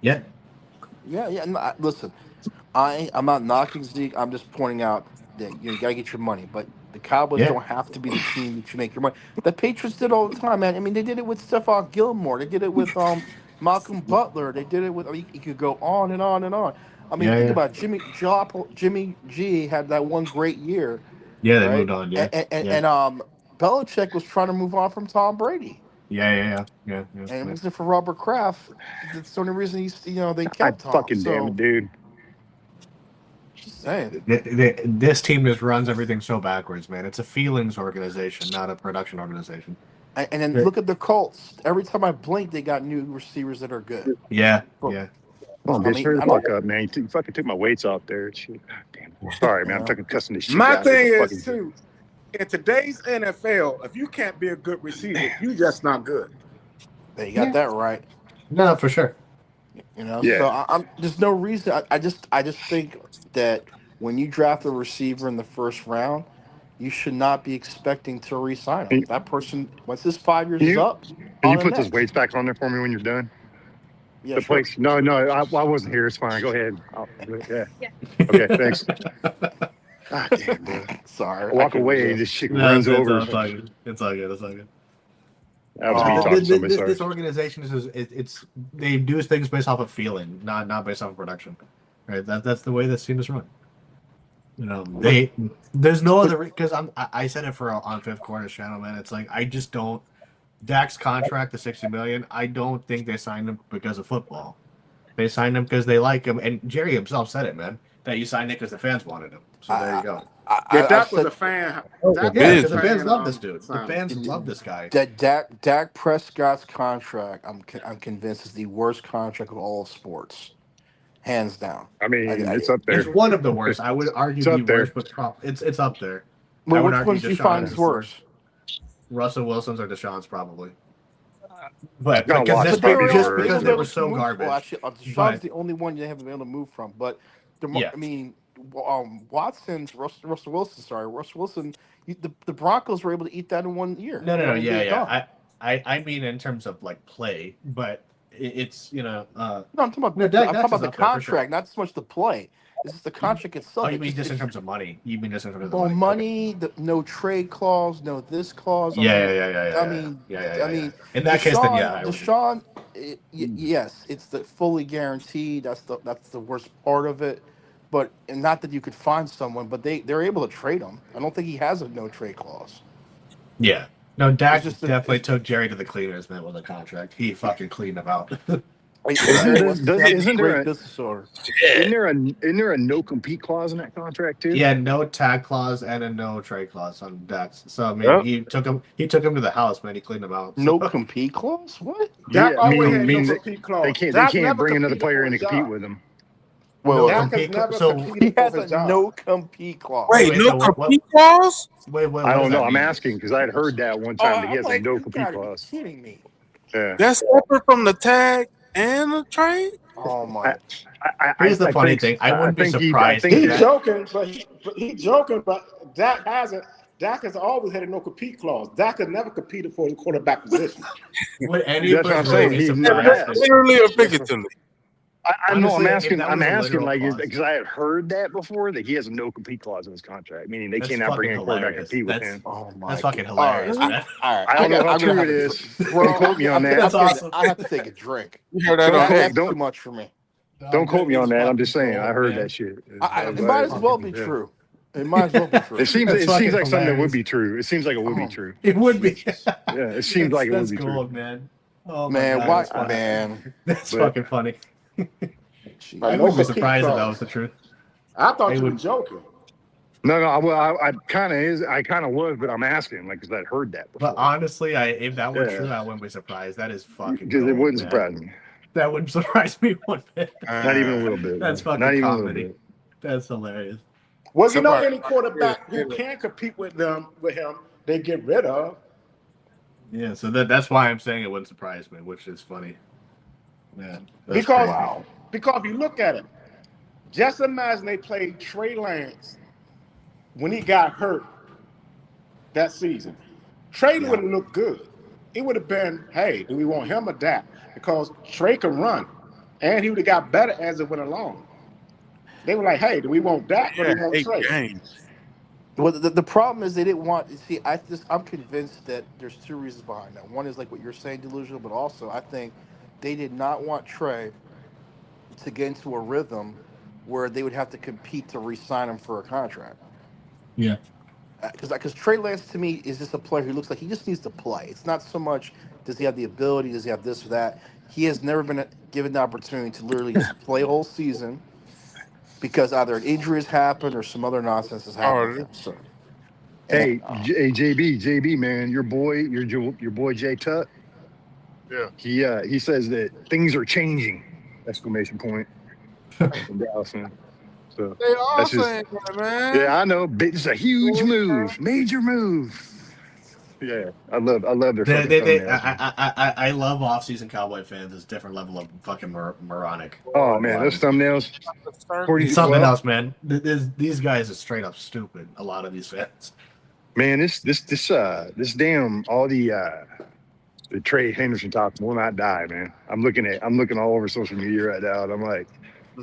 Yeah. No, listen, I'm not knocking Zeke. I'm just pointing out that you gotta get your money, but the Cowboys don't have to be the team that you make your money. The Patriots did all the time, man. I mean, they did it with Stephon Gilmore. They did it with Malcolm Butler. They did it with. I mean, you could go on and on and on. I mean, think about it. Jimmy G had that one great year. Yeah, they moved on. Yeah, and Belichick was trying to move on from Tom Brady. Yeah. And it wasn't for Robert Kraft. That's the only reason they kept Tom. Fucking damn it, dude. Just saying. This team just runs everything so backwards, man. It's a feelings organization, not a production organization. And then look at the Colts. Every time I blink, they got new receivers that are good. Yeah. Oh, bitch, hurry the fuck up, man. You fucking took my weights off there. Shit. God damn. Sorry, man. I'm fucking cussing this shit. My thing is, too, in today's NFL, if you can't be a good receiver, you just not good. You got that right. No, for sure. So there's no reason. I just think that when you draft a receiver in the first round, you should not be expecting to re-sign him. That person, once his 5 years is up, can you put those weights back on there for me when you're done? Yeah, the place. No, I wasn't here. It's fine. Go ahead. Yeah. Okay, thanks. God damn, dude. Sorry. Walk away. This shit runs over. It's all good. It's all good. That was me talking to somebody. This organization is they do things based off of feeling, not based off of production. Right? That's the way this team is run. There's no other because I said it on Fifth Quarter's channel, man. It's like I just don't. Dak's contract, the $60 million, I don't think they signed him because of football. They signed him because they like him. And Jerry himself said it, man. that you signed it because the fans wanted him. So there you go. Dak was a fan. Dak Yeah, was because a the fans fan, love this dude. The signing. fans love this guy. That Dak Prescott's contract, I'm convinced, is the worst contract of all of sports, hands down. I mean, it's up there. It's one of the worst. I would argue It's the up there. worst, but it's up there. Well, I would which argue ones do you Deshaun find is is worse? Russell Wilson's or Deshaun's probably. But Got because lots this of baby just words. because they were so Well, garbage. actually, Deshaun's But- the only one they haven't been able to move from. But Yeah. I mean, Russell Wilson. The Broncos were able to eat that in 1 year. No, They yeah. done. I mean in terms of like play, but it's No, I'm talking about. No, Dak I'm talking about Prescott's the up there for sure. contract, not so much the play. It's just the contract itself. oh, you It mean just in it- terms of money? You mean just in terms of the well, money? money, no trade clause, no this clause. Yeah. I mean, in that case, then yeah. Deshaun, yes, it's the fully guaranteed. That's the worst part of it. But and not that you could find someone, but they're able to trade him. I don't think he has a no trade clause. Yeah. No, Dak It's just definitely took Jerry to the cleaners, man, with a contract. He fucking cleaned him out. Isn't there a- business order? Isn't there a no compete clause in that contract too? Yeah, no tag clause and a no trade clause on Dax. So I mean, Yep. he took him to the house, man. He cleaned him out. No So- compete clause? What? Dak Yeah, always had mean no they- compete clause. They can't. Dak They can't never bring another competed player for in to his compete job. with him. Well, Dak has compete- never so- competed he for has his a job. no compete clause. Wait, Wait, no so what- compete clause? Wait, I what don't does know. that I'm mean? asking because I had heard that one time that he has a no you compete gotta be clause. kidding me. Yeah. That's separate from the tag and the trade. Oh my! Here's the funny think- thing. I wouldn't be think he- surprised I think He's that- joking, but he's joking. But Dak hasn't. Dak has always had a no compete clause. Dak has never competed for the quarterback position. Would any of That's what I'm us saying. really be He's surprised? never had. Literally or figuratively. I know. Honestly, I'm if asking. that I'm was a asking literal like clause. because I had heard that before that he has a no compete clause in his contract, meaning they That's cannot bring fucking in quarterback to hilarious. compete with That's- him. Oh my! That's fucking God. hilarious, All right, man. all right. I don't know how I'm gonna true have it to- is. Bro, Don't quote me on that. That's awesome. I have to take a drink. You heard that Don't on That's don't- too much for me. Don't quote me on that. I'm just saying. fucking I heard gold, that shit. It might as well be Yeah. true. It might as well be true. It seems. That's It seems fucking like something that would hilarious. be true. It seems like it would be Oh. true. It would be. Yeah. It seems like it would That's be true. gold, man. Oh my Man, God, why, that's funny. man? That's But- fucking funny. Jeez. I no wouldn't be compete surprised if that clause. was the truth. I thought They you were would- joking. No, I kind of is. I kind of was, but I'm asking like because I'd heard that before. But honestly, if that were Yeah. true, I wouldn't be surprised. That is fucking. Because it gold, wouldn't man. surprise me. That wouldn't surprise me one bit. Not even a little bit. That's man. fucking Not even a little comedy. bit. That's hilarious. Was you know Somebody- any quarterback who can compete with him? They get rid of. Yeah, so that's why I'm saying it wouldn't surprise me, which is funny. Man, that's Because crazy. because if you look at it, just imagine they played Trey Lance when he got hurt that season. Trey wouldn't look good. It would have been, hey, do we want him or Dak? Because Trey can run, and he would have got better as it went along. They were like, hey, do we want Dak or do we want 8 Trey? games. Well, the problem is they didn't want. See, I'm convinced that there's two reasons behind that. One is like what you're saying, delusional, but also I think they did not want Trey to get into a rhythm where they would have to compete to re-sign him for a contract. Yeah. Because Trey Lance to me is just a player who looks like he just needs to play. It's not so much does he have the ability, does he have this or that. He has never been given the opportunity to literally just play a whole season because either an injury has happened or some other nonsense has happened. with him. So, Hey, and, JB, man, your boy Jay Tuck. Yeah. He says that things are changing! Exclamation point. From Dallas, man. So They all That's just- saying that, man. yeah, I know. It's a huge move, major move. Yeah, I love their fucking thumbnails, man. I love off-season Cowboy fans. It's a different level of fucking moronic. Oh man, those thumbnails. It's something else, man. These guys are straight up stupid. A lot of these fans. Man, this damn all the Trey Henderson talk will not die, man. I'm looking all over social media right now, and I'm like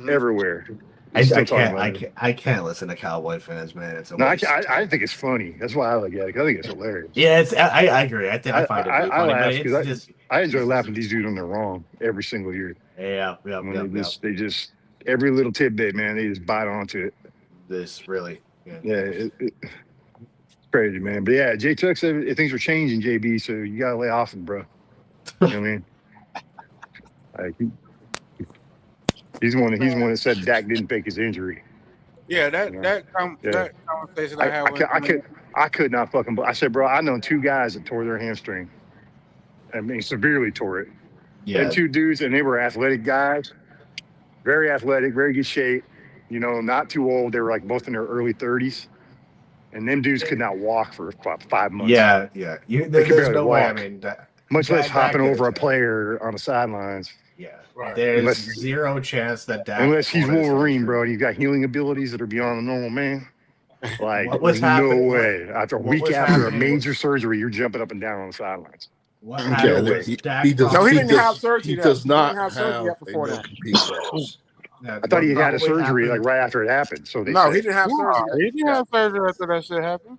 everywhere. I Still talking can't. about it. I can't listen to Cowboy fans, man. It's a No, waste. I think it's funny. That's why I look at it. 'Cause I think it's hilarious. Yeah, I agree. I find it really I funny, laugh but 'cause it's just I enjoy laughing at these dudes when they're wrong every single year. yeah. When they just every little tidbit, man, they just bite onto it. This really. Yeah. Yeah, it's crazy, man. But yeah, Jay Tuck said things are changing, JB. So you gotta lay off him, bro. You know what I mean? Like, he's one that said Dak didn't fake his injury. Yeah, Yeah. that conversation I had with I could not fucking. I said, bro, I know 2 guys that tore their hamstring. I mean, severely tore it. Yeah. And 2 dudes, and they were athletic guys, very athletic, very good shape. You know, not too old. They were like both in their early 30s, and them dudes could not walk for about 5 months. Yeah. There's no way. I walk. mean, Much less hopping over a player on the sidelines. Yeah. Right. There's zero chance that Dak. Unless he's Wolverine, bro. He's got healing abilities that are beyond a normal man. Like, What was there's no happening- way. After a what week was after a happening major surgery, you're jumping up and down on the sidelines. What Yeah, happened wait, was he Dak does- No, he probably- didn't have surgery. He yet. does He not didn't have surgery yet before that. Yeah, I thought he what had a probably surgery happened- like right after it happened. So they No, said. he didn't have surgery. He didn't have surgery after that shit happened.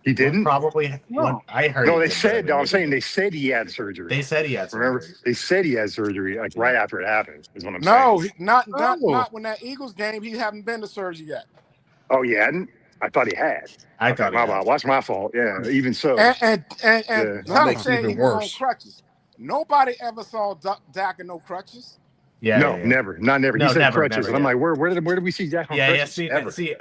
He didn't. Probably. No. I heard. No, he they did, said. but I No, mean, I'm saying they said he had surgery. They said he had surgery. Remember, they said he had surgery like right after it happened. Is what I'm No, saying. not when that Eagles game. He haven't been to surgery yet. Oh, he hadn't. I thought he had. I thought. My bad. That's my fault. Yeah. Even so. And That Tom makes it saying even he was on worse. crutches. Nobody ever saw Dak in no crutches. Yeah. No, yeah. never. Not never. No, he said never, crutches, never, and I'm yeah. like, where did we see Jack on Yeah. crutches? See. Ever. See.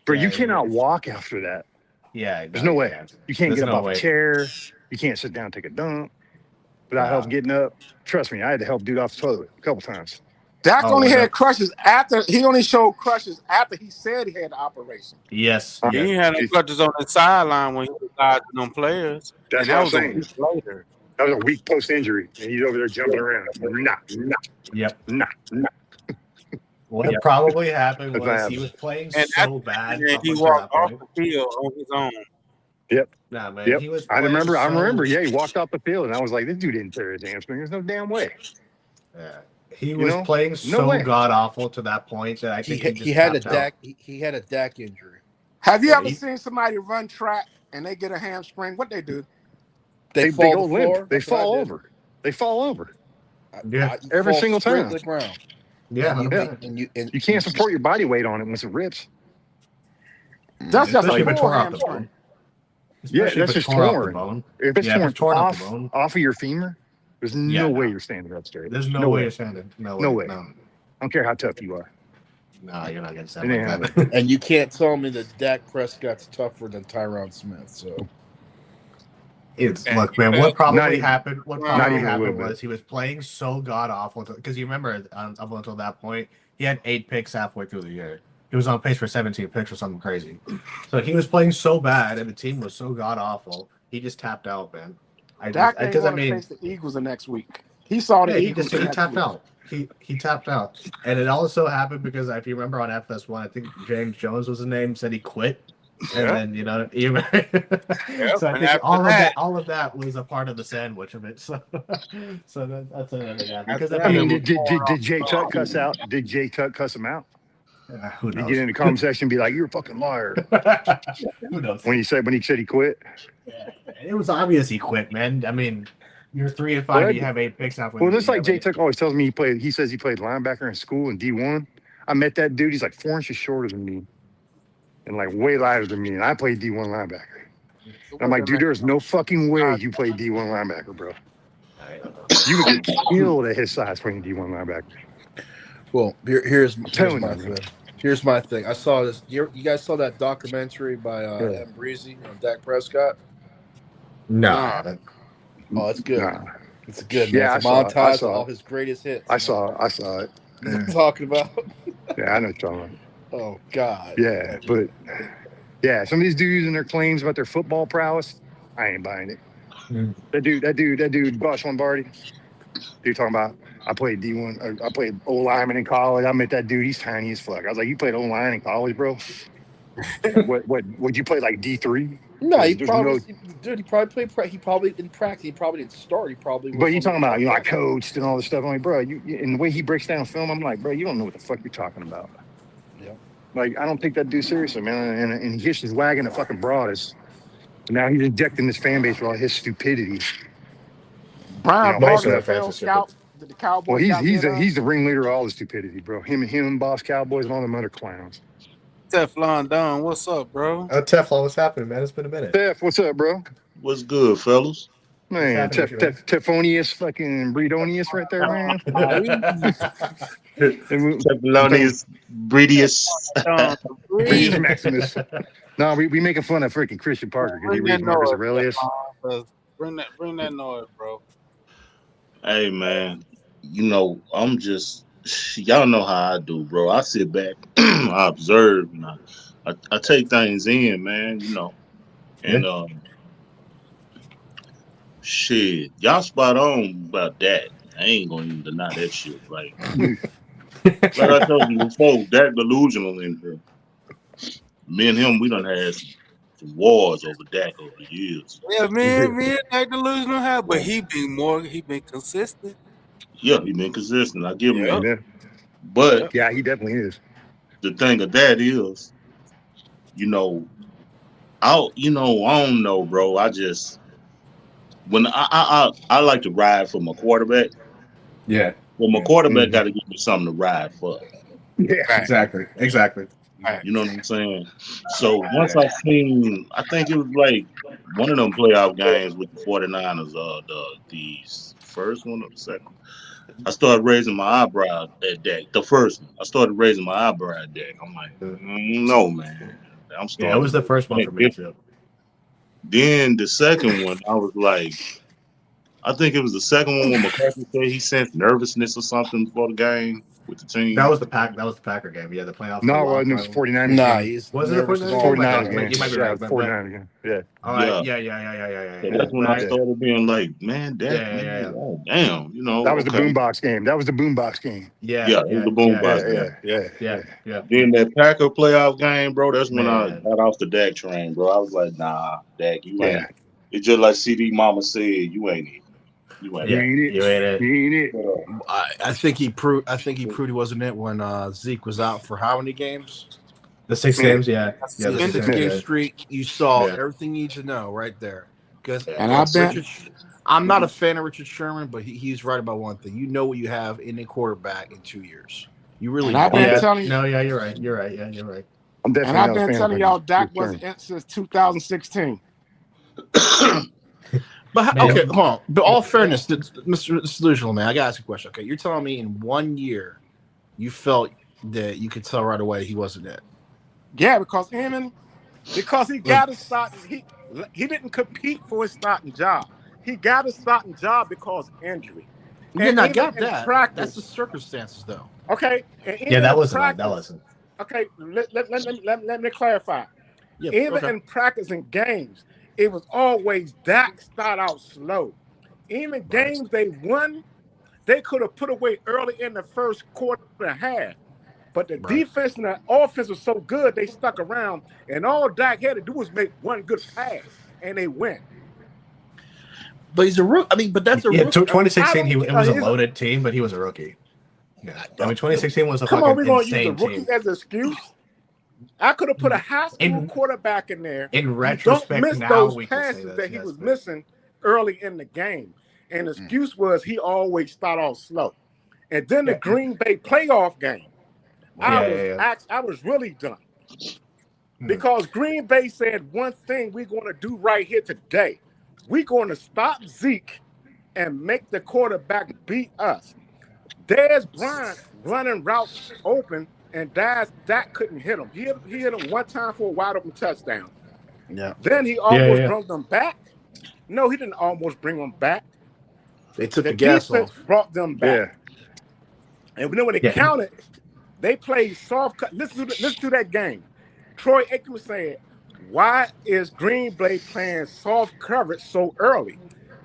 Bro, Yeah, you cannot walk after that. Yeah. There's no way. can't. You can't There's get up no off way. a chair. You can't sit down and take a dump without Wow. help getting up. Trust me, I had to help dude off the toilet a couple times. Dak Oh, only was had that- crutches after he only showed crutches after he said he had the operation. Yes. He ain't had no crutches on the sideline when he was dodging them players. That's And what I'm that was a saying. week later. That was a week post injury, and he's over there jumping around. Yep. Nah. What probably happened That's was what he was playing And so bad. And up he until walked that off point. the field on his own. Nah, man. Yep. He was. I playing remember. so- Yeah, he walked off the field, and I was like, this dude didn't tear his hamstring. There's no damn way. Yeah. He was know? playing so way. god awful to that point that I think he, He had a just tapped out. Dak. He had a Dak injury. Have you Yeah, ever he- seen somebody run track and they get a hamstring? What they do? They They fall go to the floor. limp. They That's what I fall did. over. They fall over. Yeah. You Every fall single straight time. to the ground. Yeah. And yeah. You can't support your body weight on it once it rips. That's just Especially a if it poor tore off the hamstring. bone. Yeah, Especially that's if it just tore off the torn. bone. If it's Yeah, if torn it's torn off off, the bone. off of your femur, there's Yeah, no no. way you're standing up straight. There's no way you're standing. No way. No way. No. I don't care how tough you are. No, you're not getting It something ain't like that. And you can't tell me that Dak Prescott's tougher than Tyron Smith. So Look, man. What probably Not even- happened? What not probably even a little happened bit. was he was playing so god awful because you remember up until that point he had 8 picks halfway through the year. He was on pace for 17 picks or something crazy. So he was playing so bad and the team was so god awful. He just tapped out, man. Dak ain't Because I want to mean, face the Eagles the next week. He saw the yeah, Eagles. he the next tapped week. out. He tapped out, and it also happened because if you remember on FS1, I think James Jones was his name, said he quit, and Yeah. then so I and think after all of that was a part of the sandwich of it. So that's another guy. Because After I Yeah, mean, we're did Jay Tuck cuss out? Did Jay Tuck cuss him out? who Did knows? he get in the comment section and be like, "You're a fucking liar" Who knows? when he said he quit? It was obvious he quit, man. I mean, you're 3-5, Well, you have 8 picks halfway. Well, through just the like year, Jay Tuck always tells me he says he played linebacker in school in D1. I met that dude. He's like 4 inches shorter than me and like way lighter than me. And I played D1 linebacker. And I'm like, dude, there's no fucking way you play D1 linebacker, bro. You would get killed at his size playing D1 linebacker. well, here's telling my you, thing. Here's my thing. I saw this. You guys saw that documentary by Yeah. M. Breezy on Dak Prescott? No, Nah. Oh, it's good. Nah, It's good. Yeah, Man. It's a I saw it. I montage of saw all it. his greatest hits. I saw it. You know what I'm talking about. Yeah, I know what you're talking about. Oh God. Yeah, but yeah, some of these dudes and their claims about their football prowess, I ain't buying it. Mm. That dude, Bosh Lombardi. Dude talking about I played D1. I played O lineman in college. I met that dude. He's tiny as fuck. I was like, you played O line in college, bro? what? Would you play like D3? No, he There's probably, dude. He probably played. He probably in practice. He probably didn't start. He probably. was But you on talking the about, I back. coached and all this stuff. I'm like, bro, and the way he breaks down film, I'm like, bro, you don't know what the fuck you're talking about. Yeah. Like, I don't take that dude seriously, man. And he hitched his wagon at fucking Broadus. Now he's injecting this fan base with all his stupidity. Brian You know, Barnes, most of the that failed fantasy scout. Did the Cowboys? Well, got rid of? he's the ringleader of all the stupidity, bro. Him, Boss Cowboys, and all them other clowns. Teflon Don, what's up, bro? Teflon, what's happening, man? It's been a minute. Steph, what's up, bro? What's good, fellas? Man, What's happening with you, man? Tefonius, fucking Bredonius right there, man. Cephalonius Breedius. Breedius Maximus. No, we making fun of freaking Christian Parker because he reads Marcus Aurelius. Bring that noise, bro. Hey man, I'm just y'all know how I do, bro. I sit back, I observe, and I take things in, man. And shit, y'all spot on about that. I ain't gonna even deny that shit. Like I told you before, Dak delusional in here. Me and him, we done had some wars over Dak over the years. Yeah, man, Dak delusional have, but he been consistent. Yeah, he been consistent. I give him that. Yeah. But yeah, he definitely is. The thing of that is, I don't know, bro. I just when I like to ride for my quarterback. Yeah. Well, my quarterback got to give me something to ride for. Yeah, exactly. You know what I'm saying? So once I think it was like one of them playoff games with the 49ers, the first one or the second. I started raising my eyebrow at Dak. The first one, I started raising my eyebrow at Dak. I'm like, no, man. I'm starting. Yeah, it was the first one for me too. Then the second one, I was like, I think it was the second one when McCarthy said he sensed nervousness or something before the game with the team. That was the Packer game. Yeah, the playoffs. No, it was 49ers. Nah, was it a 49ers game? You might be right. 49ers game. Yeah. All right. Yeah. So that's when I started being like, man, Dak, oh, damn, That was the boombox game. Yeah, it was the boombox game. Yeah. Then that Packer playoff game, bro, that's when I got off the Dak train, bro. I was like, nah, Dak, you ain't. It's just like CD Mama said, you ain't it. You ain't it. I think he proved he wasn't it when Zeke was out for how many games? The 6 games, yeah. In the game streak, you saw everything you need to know right there. Because I'm not a fan of Richard Sherman, but he's right about one thing. You know what you have in a quarterback in 2 years. You really. I've been telling you. No, yeah, you're right. You're right. And I've been telling y'all Dak wasn't it since 2016. But okay, hold on. But all fairness, Mr. Delusional Man, I gotta ask you a question. Okay, you're telling me in 1 year you felt that you could tell right away he wasn't it. Yeah, because he got a starting. He didn't compete for his starting job. He got a starting job because of injury. And I got that. That's the circumstances, though. Okay. That wasn't. Okay, let me clarify. Yeah, Even in practice and games, it was always Dak start out slow. Even games they won, they could have put away early in the first quarter and a half. But the defense and the offense was so good, they stuck around. And all Dak had to do was make one good pass, and they win. But he's a rookie. I mean, but that's a rookie. 2016, it was a loaded team, but he was a rookie. Yeah. I mean, 2016 was a fucking insane team. Come on, we're going to use the rookie as an excuse? I could have put a high school quarterback in there. In retrospect, don't miss those passes that he was missing early in the game. And the excuse was he always start off slow. And then the Green Bay playoff game, I was really done. Because Green Bay said one thing we're going to do right here today. We're going to stop Zeke and make the quarterback beat us. Dez Bryant running routes open, and Dak couldn't hit him. He hit him one time for a wide open touchdown. Yeah. Then he almost brought them back. No, he didn't almost bring them back. They took the gas off. Brought them back. Yeah. And when they counted, they played soft cut. Listen to that game. Troy Aikman said, "Why is Green Bay playing soft coverage so early?"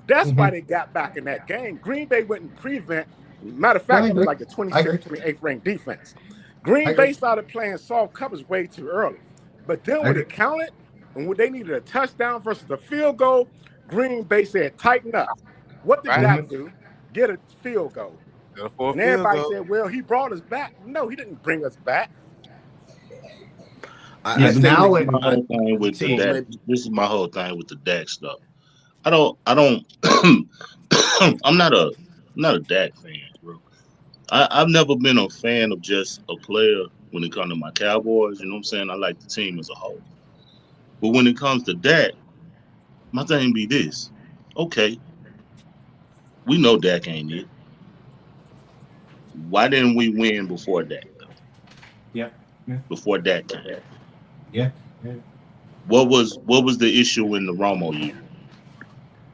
That's why they got back in that game. Green Bay wouldn't prevent. Matter of fact, it was like the 27th, 28th ranked defense. Green Bay started playing soft coverage way too early. But then when it counted, and when they needed a touchdown versus a field goal, Green Bay said, tighten up. What did Dak do? Get a field goal. And everybody said, well, he brought us back. No, he didn't bring us back. This is my whole thing with the Dak stuff. I'm not a Dak fan, bro. I've never been a fan of just a player when it comes to my Cowboys. You know what I'm saying? I like the team as a whole. But when it comes to Dak, my thing be this. Okay, we know Dak ain't it. Why didn't we win before that? Yeah. Before that came. Yeah. What was the issue in the Romo year?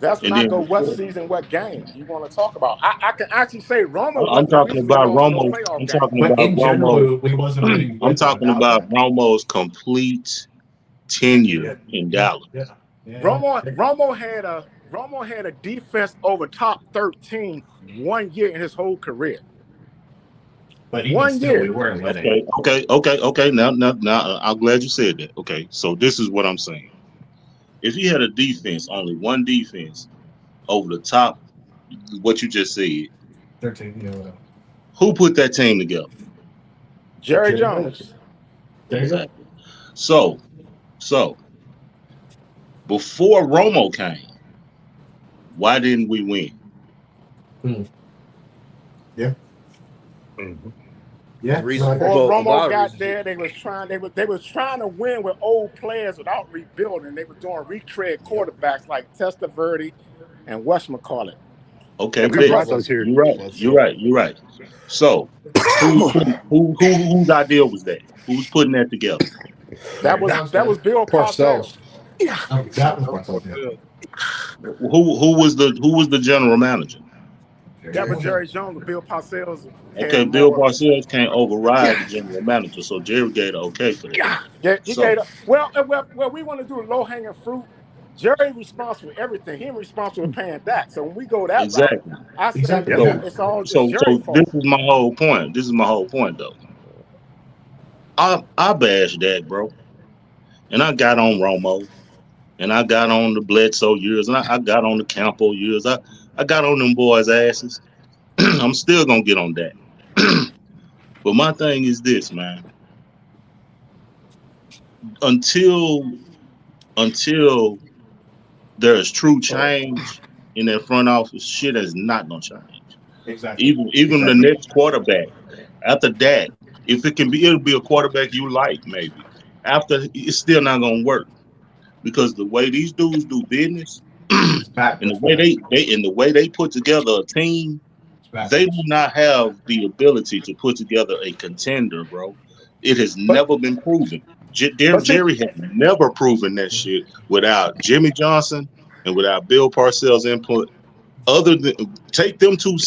That's when And I then go what before, season, what game you want to talk about. I can actually say Romo I'm wasn't the talking reason we about lost no Romo. playoff I'm game. talking But about in general, Romo. we wasn't winning I'm with or talking without about that. Romo's complete tenure in Dallas. Romo had a defense over top 13 1 year in his whole career. But even still, we weren't winning. Okay. Now, I'm glad you said that. Okay, so this is what I'm saying. If he had a defense, only one defense over the top, what you just said, 13, yeah, whatever. who put that team together? Jerry Jones. Exactly. So before Romo came, why didn't we win? Yeah. Mhm. Yeah. Before Romo got there, they was trying to win with old players without rebuilding. They were doing retread quarterbacks like Testaverde and whatchamacallit. Okay, And Cabrato's here. You're right. So whose idea was that? Who was putting that together? That was Bill Parcells. Yeah. That was Parcells. Who was the general manager? That was Jerry Jones with Bill Parcells. Okay, Bill Parcells can't override the general manager, so Jerry gave the okay for that. Yeah, he gave well, we want to do low hanging fruit. Jerry responsible for everything. He ain't responsible for paying Dak. So when we go that route, I said it's all so Jerry's fault. This is my whole point. Though. I bashed Dak, bro, and I got on Romo, and I got on the Bledsoe years, and I got on the Campo years. I got on them boys' asses. I'm still gonna get on that. But my thing is this, man. Until there's true change in that front office, shit is not gonna change. Exactly. Even the next quarterback after that, if it'll be a quarterback you like, maybe. After, it's still not gonna work because the way these dudes do business and the way they put together a team, they do not have the ability to put together a contender, bro. It has never been proven. Jerry has never proven that shit without Jimmy Johnson and without Bill Parcells' input. Other than take them two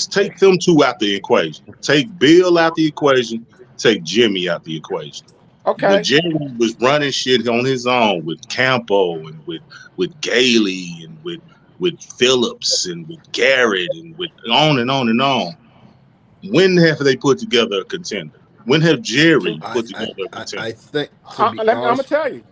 out the equation. Take Bill out the equation. Take Jimmy out the equation. Okay. When Jerry was running shit on his own with Campo and with Gailey and with Phillips and with Garrett and with on and on and on. When have they put together a contender? When have Jerry put together a contender? I think. I'm gonna tell you,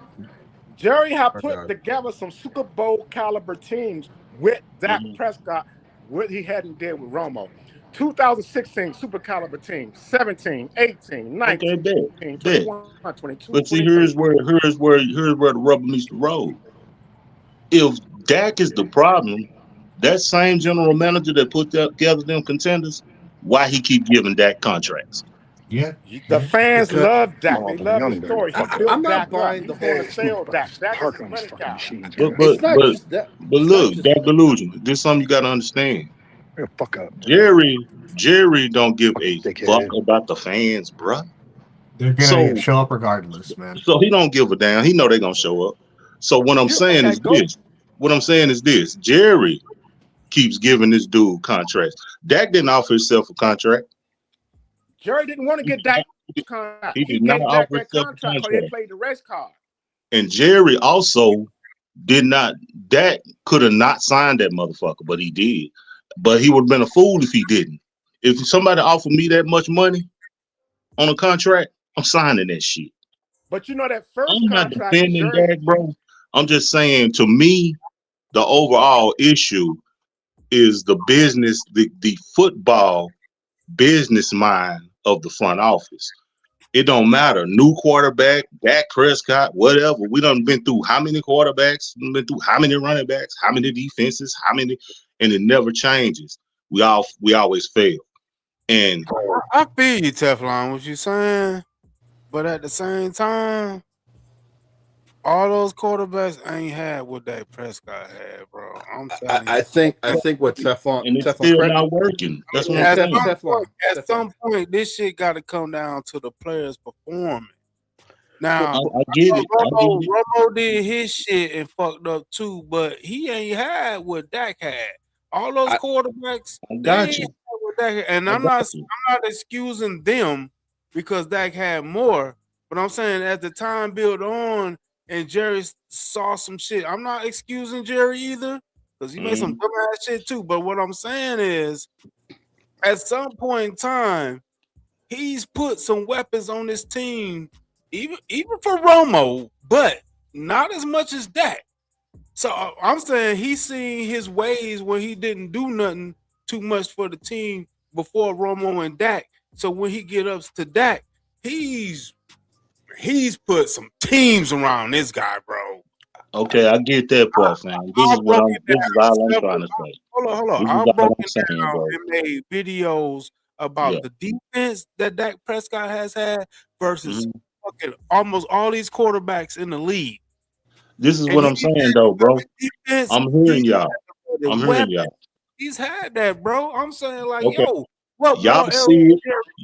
Jerry had put together some Super Bowl caliber teams with Dak Prescott, what he hadn't did with Romo. 2016 super caliber team, 17, 18, 19, 21, 22. But see, here's where the rubber meets the road. If Dak is the problem, that same general manager that put together them contenders, why he keep giving Dak contracts? Yeah, the fans love Dak. They love the story. He built I'm not Dak buying up. the He's whole going to sell Dak. Dak is a money guy. But look, that delusion. This is something you got to understand. Fuck up. Jerry don't give a fuck about the fans, bruh. They're gonna show up regardless, man. So he don't give a damn. He know they're gonna show up. So what I'm saying is this. Jerry keeps giving this dude contracts. Dak didn't offer himself a contract. Jerry didn't want to get Dak a contract. He did not offer himself a contract because they played the race card. And Jerry also did not. Dak could have not signed that motherfucker, but he did. But he would have been a fool if he didn't. If somebody offered me that much money on a contract, I'm signing that shit. But you know that first I'm not contract, defending Dak, bro. I'm just saying, to me, the overall issue is the business, the football business mind of the front office. It don't matter. New quarterback, Dak Prescott, whatever. We done been through how many quarterbacks, been through how many running backs, how many defenses, and it never changes. We always fail. And I feel you, Teflon, what you saying, but at the same time, All those quarterbacks ain't had what Dak Prescott had, bro. I'm telling you. I think what Teflon and it's Teflon still correct. not working. That's what I'm At saying. at some point, this shit got to come down to the players performing. Now, I get it. Romo did his shit and fucked up too, but he ain't had what Dak had. All those quarterbacks, they ain't had what Dak had. And I'm not excusing them because Dak had more, but I'm saying as the time built on and Jerry saw some shit, I'm not excusing Jerry either because he made some dumbass shit too. But what I'm saying is, at some point in time, he's put some weapons on this team, even for Romo, but not as much as Dak. So I'm saying he's seen his ways where he didn't do nothing too much for the team before Romo and Dak. So when he get up to Dak, he's put some teams around this guy, bro. Okay, I get that part, fam. This is all I'm trying to say. Hold on. I broke it down and made videos about the defense that Dak Prescott has had versus fucking almost all these quarterbacks in the league. This is what I'm saying, though, bro. I'm hearing y'all. He's had that, bro. I'm saying, like, okay. yo, what y'all see it?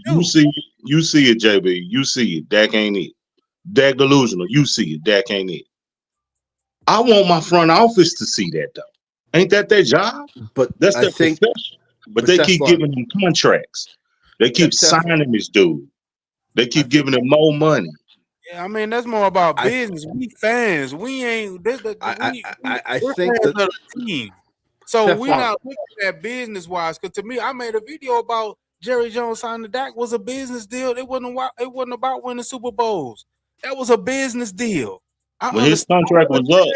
You see it, JB. You see it. Dak ain't it. Dak delusional. You see it. Dak ain't it. I want my front office to see that, though. Ain't that their job? But that's their profession. But they keep giving him contracts. They keep signing this dude. They keep giving him more money. Yeah, I mean that's more about business. We fans. We ain't. I we're think fans of the team. So we're not looking at business wise. Because to me, I made a video about Jerry Jones signing the Dak was a business deal. It wasn't about winning Super Bowls. That was a business deal. When his contract was up,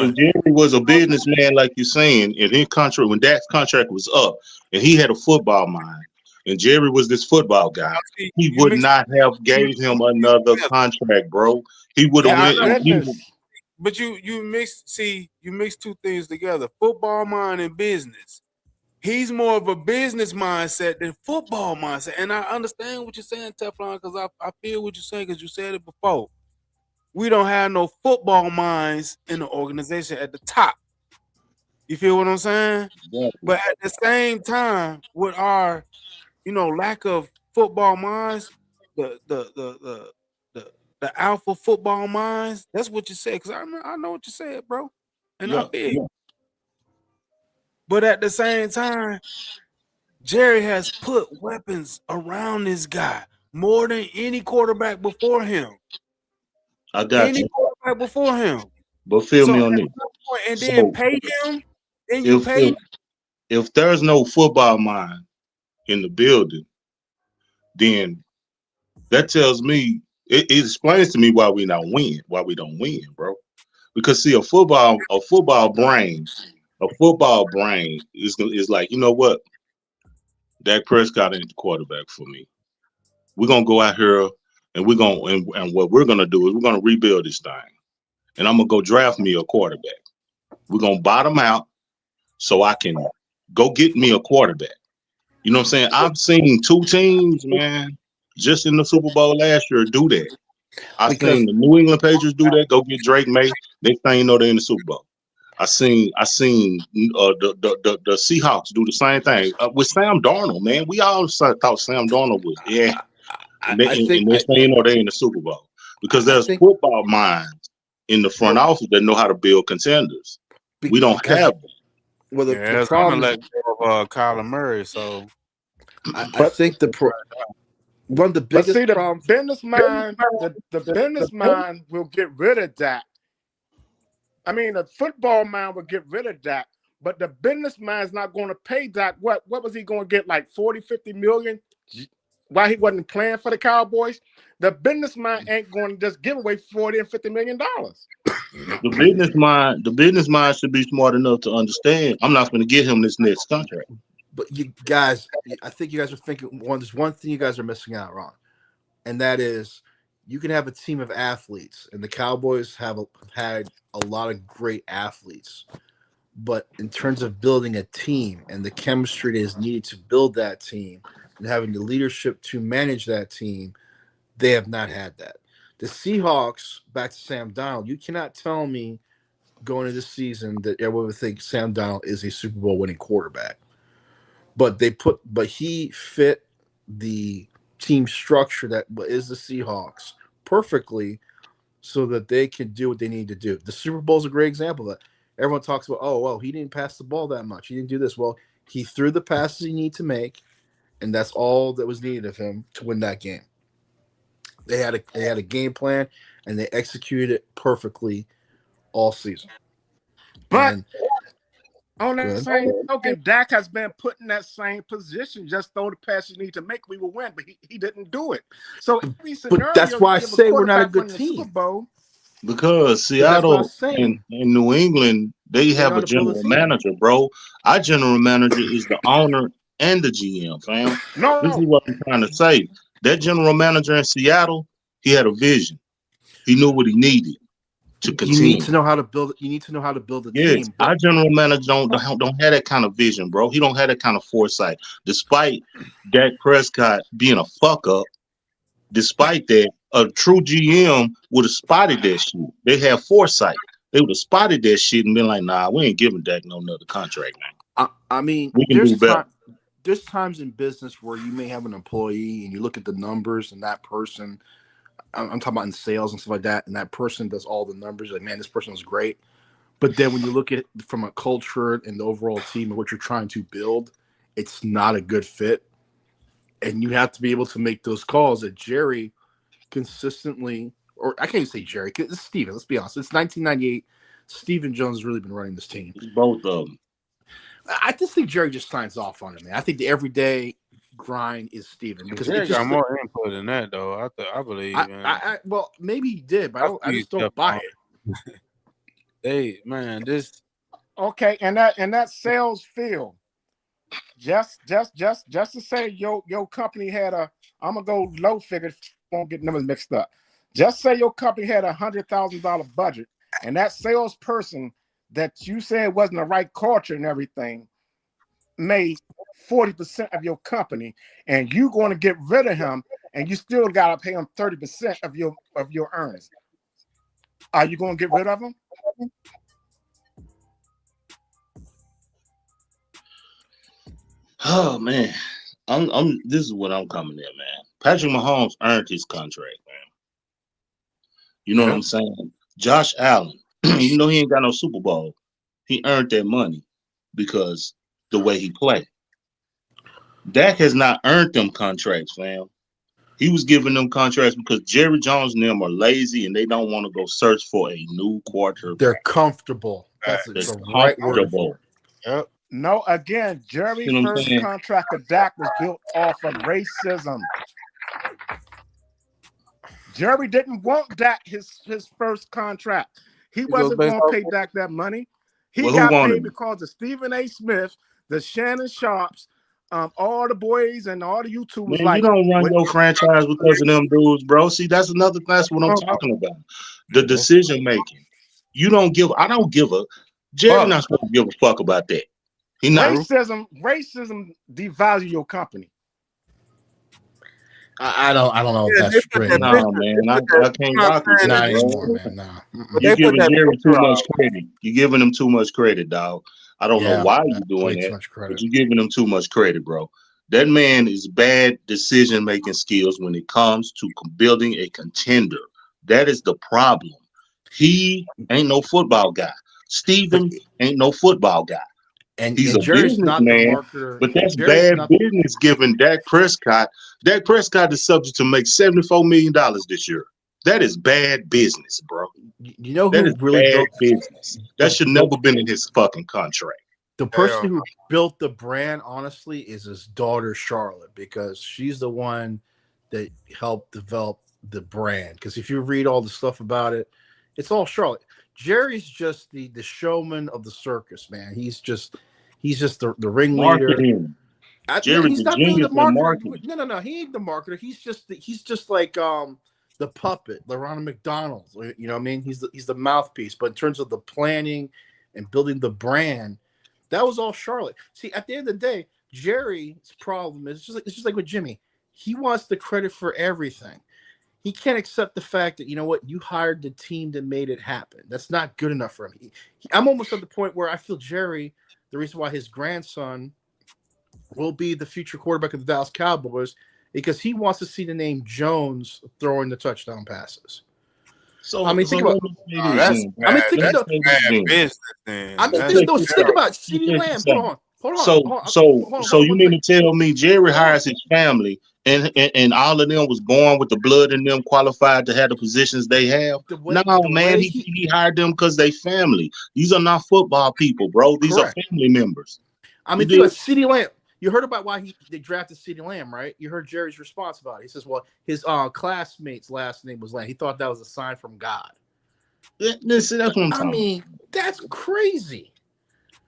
and Jerry was a businessman, like you're saying, and his contract, when Dak's contract was up, and he had a football mind, and Jerry was this football guy, he would not have gave him another contract, bro. He would have went. But you mix two things together: football mind and business. He's more of a business mindset than football mindset, and I understand what you're saying, Teflon, because I feel what you're saying because you said it before. We don't have no football minds in the organization at the top. You feel what I'm saying? Yeah. But at the same time, with our, lack of football minds, the alpha football minds, that's what you said. Because I know what you said, bro. And I feel. Yeah. But at the same time, Jerry has put weapons around this guy more than any quarterback before him. I got any quarterback before him. But feel me on this. And then pay him. Then you pay him. If there's no football mind in the building, then that tells me it explains to me why we don't win, bro. Because see, a football brain is like, you know what? Dak Prescott ain't the quarterback for me. We're gonna go out here and what we're gonna do is we're gonna rebuild this thing. And I'm gonna go draft me a quarterback. We're gonna bottom out so I can go get me a quarterback. You know what I'm saying? I've seen two teams, man, just in the Super Bowl last year do that. I've seen the New England Patriots do that, go get Drake May. Next thing you know, they're in the Super Bowl. I seen the Seahawks do the same thing with Sam Darnold, man. We all thought Sam Darnold was and next thing you know, they're in the Super Bowl because there's football minds in the front office that know how to build contenders. We don't have them. Well, the problem is Kyler Murray. So I think one of the biggest problems. The business mind will get rid of that. I mean, the football mind will get rid of that, but the business mind is not going to pay that. What was he going to get, like 40, 50 million? Why he wasn't playing for the Cowboys? The business mind ain't going to just give away $40 and $50 million. The business mind should be smart enough to understand. I'm not going to get him this next contract. But you guys, I think you guys are thinking there's one thing you guys are missing out on, and that is you can have a team of athletes, and the Cowboys have had a lot of great athletes. But in terms of building a team and the chemistry that is needed to build that team and having the leadership to manage that team, they have not had that. The Seahawks, back to Sam Darnold, you cannot tell me going into this season that everyone would think Sam Darnold is a Super Bowl winning quarterback. But he fit the team structure that is the Seahawks perfectly so that they can do what they need to do. The Super Bowl is a great example of that. Everyone talks about, oh, well, he didn't pass the ball that much. He didn't do this. Well, he threw the passes he needed to make, and that's all that was needed of him to win that game. They had a game plan, and they executed it perfectly all season. But And, on that same token, Dak has been put in that same position. Just throw the pass you need to make, we will win. But he didn't do it. So every scenario, but that's why I say we're not a good team. Super Bowl, because Seattle and New England, they have a general manager, bro. Our general manager is the owner and the GM, fam. This is what I'm trying to say. That general manager in Seattle, he had a vision. He knew what he needed to continue. You need to know how to build. You need to know how to build a team. Our general manager don't have that kind of vision, bro. He don't have that kind of foresight. Despite Dak Prescott being a fuck up, despite that, a true GM would have spotted that shit. They have foresight. They would have spotted that shit and been like, "Nah, we ain't giving Dak no another contract, man." I mean, we can do better. There's times in business where you may have an employee and you look at the numbers and that person, I'm talking about in sales and stuff like that, and that person does all the numbers. Like, man, this person is great. But then when you look at it from a culture and the overall team and what you're trying to build, it's not a good fit. And you have to be able to make those calls that Jerry consistently, or I can't even say Jerry, it's Steven, let's be honest. It's 1998. Steven Jones has really been running this team. Both of them. I just think Jerry just signs off on it, man. I think the everyday grind is Steven. Because Jerry got more input than that, though. I believe. Well, maybe he did, but I just don't buy it. Okay, and that sales field. Just to say your company had I'm gonna go low figure, won't get numbers mixed up. Just say your company had $100,000 budget, and that salesperson that you said wasn't the right culture and everything made 40% of your company, and you're going to get rid of him, and you still got to pay him 30% of your earnings. Are you going to get rid of him? Oh man, this is what I'm coming in, man. Patrick Mahomes earned his contract, man. You know what I'm saying? Josh Allen, even though he ain't got no Super Bowl, he earned that money because the way he played. Dak has not earned them contracts, fam. He was giving them contracts because Jerry Jones and them are lazy and they don't want to go search for a new quarterback. They're comfortable. That's the right word. Yep. No, again, Jerry's first contract with Dak was built off of racism. Jerry didn't want Dak his first contract. He wasn't going to pay Dak that money. He got paid because of Stephen A. Smith, the Shannon Sharps, all the boys and all the YouTubers. Man, you don't run your franchise because of them dudes, bro. See, that's what I'm talking about. The decision making. I don't give a. Jerry not supposed to give a fuck about that. He not. Racism devalues your company. I don't know if that's true. No, man. I can't rock with that anymore, man. Nah. You're giving Jerry too much credit. You're giving him too much credit, dog. I don't know why you're doing that, but you're giving him too much credit, bro. That man is bad decision-making skills when it comes to building a contender. That is the problem. He ain't no football guy. Steven ain't no football guy. And he's a businessman, but that's bad business given Dak Prescott. Dak Prescott is subject to make $74 million this year. That is bad business, bro. You know that who is really bad business. That should never been in his fucking contract. The person who built the brand, honestly, is his daughter Charlotte, because she's the one that helped develop the brand. Because if you read all the stuff about it, it's all Charlotte. Jerry's just the showman of the circus, man. He's just the ringleader. Jerry's the genius in marketing. No. He ain't the marketer. He's just like the puppet, Ronald McDonald. You know what I mean? He's the mouthpiece. But in terms of the planning and building the brand, that was all Charlotte. See, at the end of the day, Jerry's problem is it's just like with Jimmy. He wants the credit for everything. he can't accept the fact that, you know what, you hired the team that made it happen. That's not good enough for him. I'm almost at the point where I feel Jerry, the reason why his grandson will be the future quarterback of the Dallas Cowboys, because he wants to see the name Jones throwing the touchdown passes. So I mean, think about. That's bad business. I'm just thinking. Think about CeeDee Lamb. Hold on. So you mean to tell me Jerry hires his family, and all of them was born with the blood in them, qualified to have the positions they have? No, man, he hired them because they family. These are not football people, bro. These are family members. I mean, think about CeeDee Lamb. You heard about why they drafted CeeDee Lamb, right? You heard Jerry's response about it. He says, well, his classmate's last name was Lamb. He thought that was a sign from God. Listen, that's what I'm talking about. I mean, that's crazy.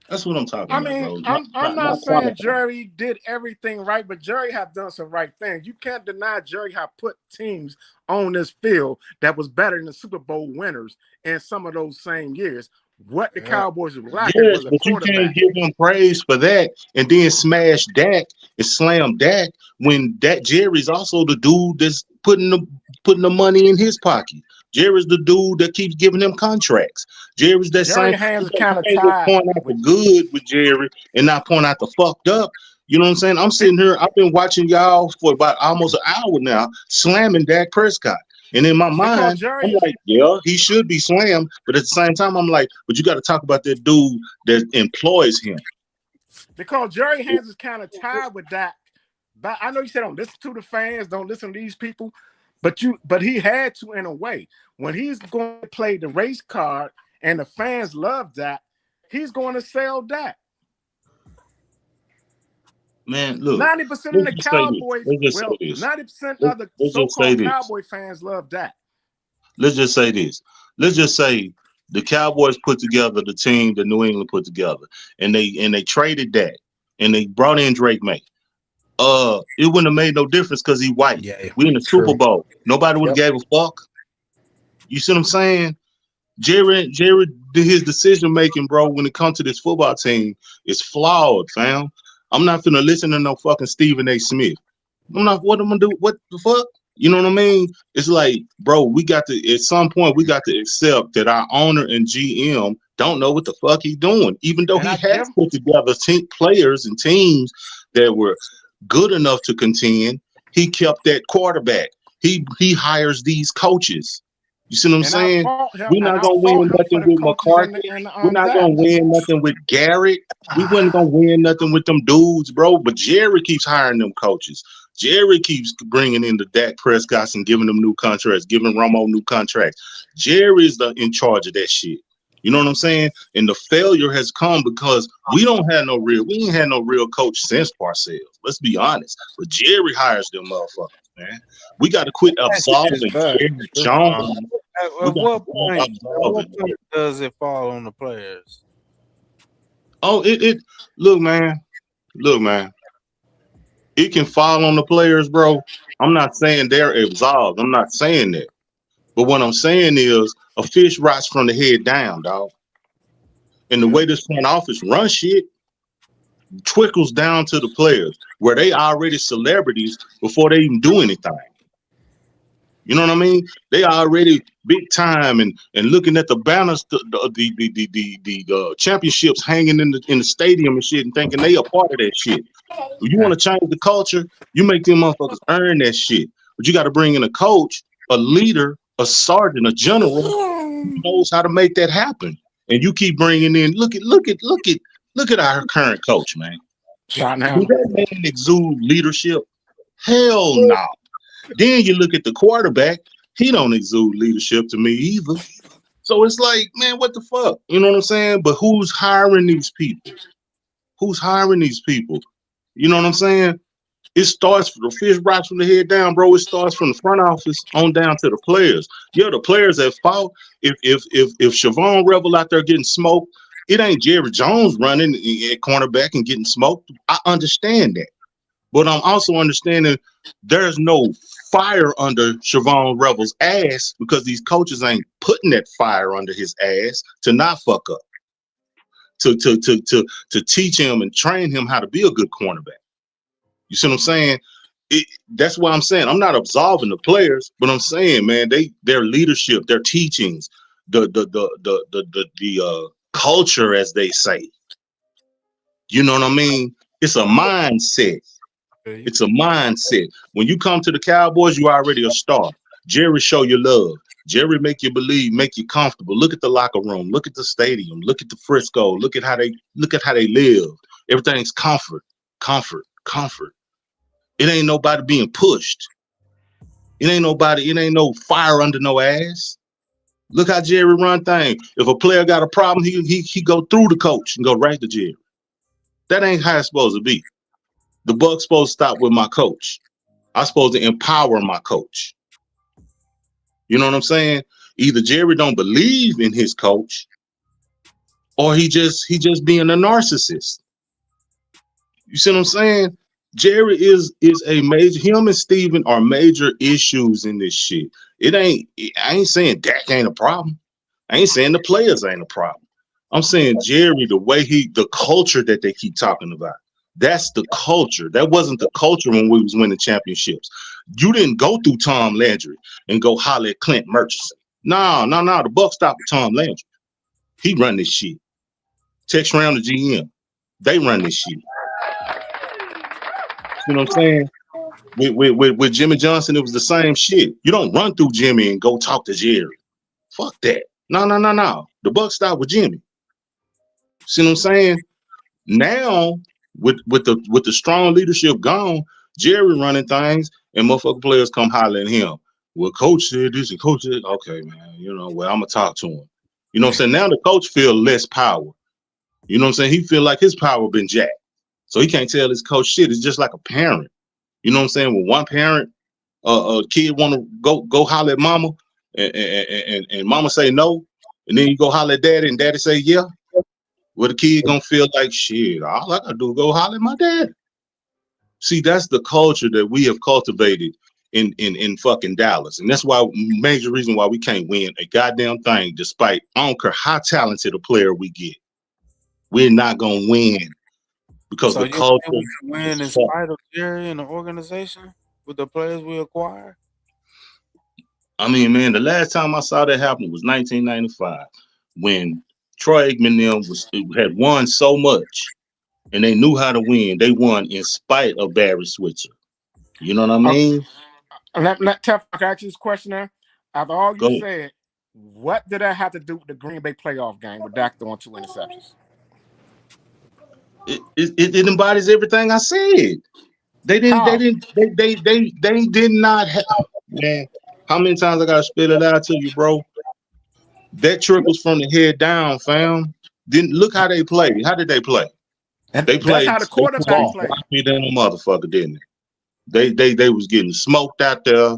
That's what I'm talking about. I mean, I'm not saying Jerry did everything right, but Jerry have done some right things. You can't deny Jerry have put teams on this field that was better than the Super Bowl winners in some of those same years. What the Cowboys were lacking was a but you quarterback. can't give him praise for that and then smash Dak and slam Dak when Jerry's also the dude that's putting the money in his pocket. Jerry's the dude that keeps giving him contracts. Jerry's that Jerry same hands kind of tied. Point out the good with Jerry and not point out the fucked up. You know what I'm saying? I'm sitting here. I've been watching y'all for about almost an hour now, slamming Dak Prescott. And in my mind, I'm like, yeah, he should be slammed. But at the same time, I'm like, but you got to talk about that dude that employs him. Because Jerry hands is kind of tied with that. But I know you said don't listen to the fans, don't listen to these people. But he had to in a way. When he's going to play the race card and the fans love that, he's going to sell that. Man, look, 90% of the Cowboys, 90% of the so-called Cowboy fans love that. Let's just say this. Let's just say the Cowboys put together the team that New England put together, and they traded that, and they brought in Drake May. It wouldn't have made no difference because he's white. Yeah, we in the Super Bowl. Nobody would have gave a fuck. You see what I'm saying? Jerry did his decision making, bro, when it comes to this football team, is flawed, fam. I'm not finna listen to no fucking Stephen A. Smith. I'm not. What am I gonna do? What the fuck? You know what I mean? It's like, bro, we got to, at some point, we got to accept that our owner and GM don't know what the fuck he's doing, even though he has put together players and teams that were good enough to contend. He kept that quarterback. He hires these coaches. You see what I'm saying? We're not gonna win nothing with McCarthy. We're not gonna win nothing with Garrett. We wasn't gonna win nothing with them dudes, bro. But Jerry keeps hiring them coaches. Jerry keeps bringing in the Dak Prescott and giving them new contracts, giving Romo new contracts. Jerry's in charge of that shit. You know what I'm saying? And the failure has come because we ain't had no real coach since Parcells. Let's be honest. But Jerry hires them motherfuckers, man. We got to quit absolving Jerry Jones. At what point does it fall on the players? Oh, look, man. It can fall on the players, bro. I'm not saying they're absolved. I'm not saying that. But what I'm saying is a fish rots from the head down, dog. And the way this front office runs shit trickles down to the players where they already celebrities before they even do anything. You know what I mean? They already big time and looking at the banners, the championships hanging in the stadium and shit, and thinking they a part of that shit. If you want to change the culture, you make them motherfuckers earn that shit. But you got to bring in a coach, a leader, a sergeant, a general who knows how to make that happen. And you keep bringing in. Look at our current coach, man. Does that man exude leadership? Hell no. Then you look at the quarterback, he don't exude leadership to me either. So it's like, man, what the fuck? You know what I'm saying? But who's hiring these people? You know what I'm saying? It starts from the fish rots from the head down, bro. It starts from the front office on down to the players. Yeah, the players at fault. If Siobhan Revel out there getting smoked, it ain't Jerry Jones running at cornerback and getting smoked. I understand that. But I'm also understanding there's no fire under Siobhan Revel's ass because these coaches ain't putting that fire under his ass to not fuck up, to teach him and train him how to be a good cornerback. You see what I'm saying? that's what I'm saying. I'm not absolving the players, but I'm saying, man, their leadership, their teachings, the culture, as they say. You know what I mean? It's a mindset. It's a mindset. When you come to the Cowboys, you already a star. Jerry show you love. Jerry make you believe, make you comfortable. Look at the locker room. Look at the stadium. Look at the Frisco. Look at how they live. Everything's comfort. It ain't nobody being pushed. It ain't no fire under no ass. Look how Jerry run things. If a player got a problem, he go through the coach and go right to Jerry. That ain't how it's supposed to be. The buck's supposed to stop with my coach. I'm supposed to empower my coach. You know what I'm saying? Either Jerry don't believe in his coach, or he just being a narcissist. You see what I'm saying? Jerry is a major. Him and Steven are major issues in this shit. I ain't saying Dak ain't a problem. I ain't saying the players ain't a problem. I'm saying Jerry, the culture that they keep talking about. That's the culture. That wasn't the culture when we was winning championships. You didn't go through Tom Landry and go holler at Clint Murchison. No. The buck stopped with Tom Landry. He run this shit. Text around the GM. They run this shit. You know what I'm saying? With Jimmy Johnson, it was the same shit. You don't run through Jimmy and go talk to Jerry. Fuck that. No. The buck stopped with Jimmy. See what I'm saying? Now, with the strong leadership gone, Jerry running things, and motherfucking players come hollering at him. Well, coach said this and coach said, okay, man, I'm gonna talk to him. You know what I'm saying? Now the coach feel less power. You know what I'm saying? He feel like his power been jacked. So he can't tell his coach shit. It's just like a parent. You know what I'm saying? When one parent, a kid want to go holler at mama, and mama say no, and then you go holler at daddy, and daddy say yeah. Well, the kid gonna feel like shit. All I gotta do is go holler at my dad. See, that's the culture that we have cultivated in fucking Dallas, and that's why major reason why we can't win a goddamn thing. Despite I don't care how talented a player we get, we're not gonna win because the culture. We can win in spite of Jerry and the organization with the players we acquired. I mean, man, the last time I saw that happen was 1995 when Troy Aikman had won so much, and they knew how to win. They won in spite of Barry Switzer. You know what I mean? Let Tef ask you this question now. After all you said, what did that have to do with the Green Bay playoff game with Dak throwing 2 interceptions? It embodies everything I said. They did not have. Man, how many times I gotta spit it out to you, bro? That trickles from the head down, fam. Didn't look how they played. How did they play? They played. That's how the quarterback played. Them motherfucker, didn't they? They was getting smoked out there.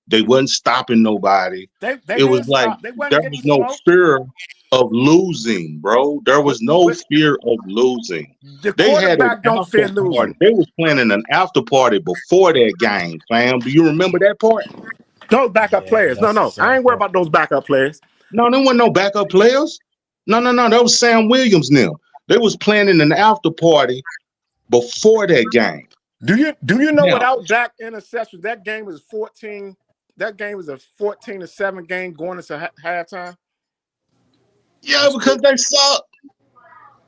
They wasn't stopping nobody. It was like there was no fear of losing, bro. There was no fear of losing. They had an after party. They was planning an after party before that game, fam. Do you remember that part? Those backup players. No. I ain't worried about those backup players. No, there wasn't no backup players. No. That was Sam Williams now. They was planning an after party before that game. Do you know without Dak interceptions, that game was 14. That game was a 14-7 game going into halftime. Yeah, because they suck.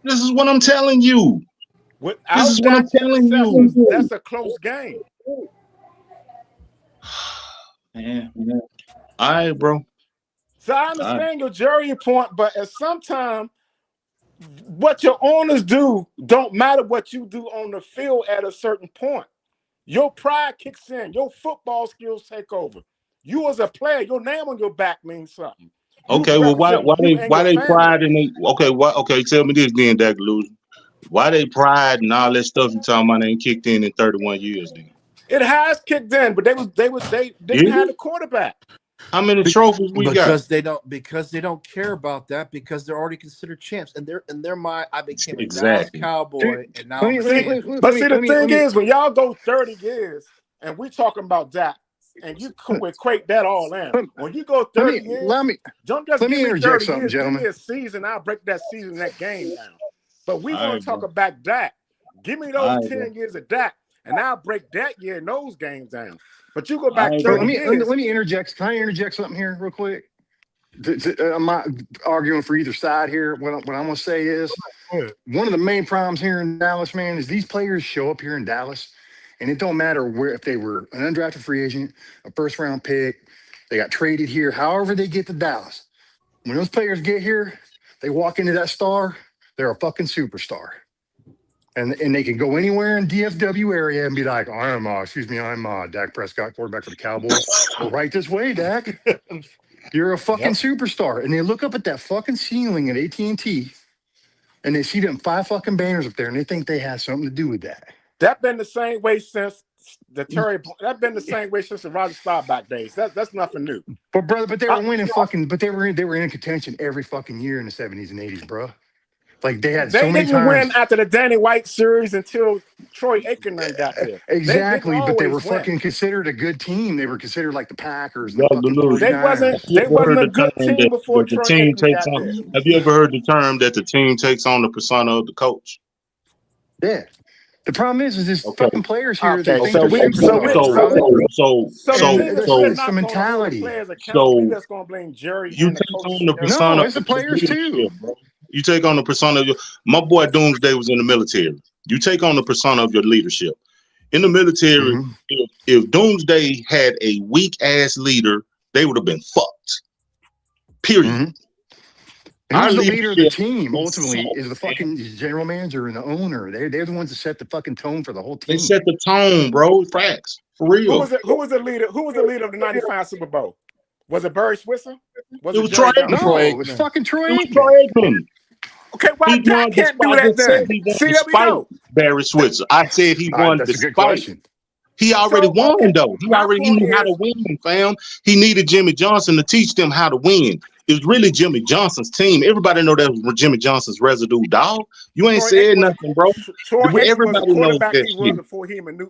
This is what I'm telling you. This is what I'm telling you. That's a close game. Man. All right, bro. So I understand your jury point, but at some time, what your owners do don't matter what you do on the field at a certain point. Your pride kicks in. Your football skills take over. You as a player, your name on your back means something. Okay, well, why they pride in it? Okay, tell me this then, Dak Delusion. Why they pride and all that stuff you talking about ain't kicked in 31 years then? It has kicked in, but they didn't have the quarterback. How many trophies we got? Because they don't care about that because they're already considered champs. And in their mind, I became a Dallas Cowboy, and now but the thing is, when y'all go 30 years and we talking about Dak, and you equate that all in. When you go 30 years, don't just give me 30 years, give me a season. I'll break that season, that game down. But we want to talk about Dak. Give me those 10 years of Dak. and I'll break that year and those games down. But you go back I 30 Let years. me interject. Can I interject something here real quick? I'm not arguing for either side here. What I'm going to say is one of the main problems here in Dallas, man, is these players show up here in Dallas, and it don't matter where, if they were an undrafted free agent, a first-round pick, they got traded here, however they get to Dallas. When those players get here, they walk into that star, they're a fucking superstar. And they can go anywhere in DFW area and be like, I'm Dak Prescott, quarterback for the Cowboys. Well, right this way, Dak. You're a fucking superstar. And they look up at that fucking ceiling at AT&T and they see them 5 fucking banners up there and they think they have something to do with that. That's been the same way since the Roger Staubach days. That's nothing new. But brother, they were winning they were in contention every fucking year in the 70s and 80s, bro. Like they had so many times. They didn't win after the Danny White series until Troy Aikman got there. Exactly, but they were fucking considered a good team. They were considered like the Packers. And they wasn't a good team before Troy Aikman got there. Have you ever heard the term that the team takes on the persona of the coach? Yeah. The problem is this fucking players here. So mentality. So that's gonna blame Jerry. You take on the persona. No, it's the players too. You take on the persona of my boy Doomsday was in the military. You take on the persona of your leadership. In the military, if Doomsday had a weak ass leader, they would have been fucked. Period. Who's the leader of the team? Ultimately, is the fucking general manager and the owner. They're the ones that set the fucking tone for the whole team. They set the tone, bro. Facts. For real. Who was the leader? Who was the leader of the '95 Super Bowl? Was it Barry Switzer? It was Troy Aikman. No, it was fucking Troy Aikman. Okay, why Dak can't do that then? See, there we go. Barry Switzer. I said he won that's a good question. He already won, though. He already knew how to win, fam. He needed Jimmy Johnson to teach them how to win. It was really Jimmy Johnson's team. Everybody know that was Jimmy Johnson's residue, dog. You ain't said nothing, bro. Everybody knows that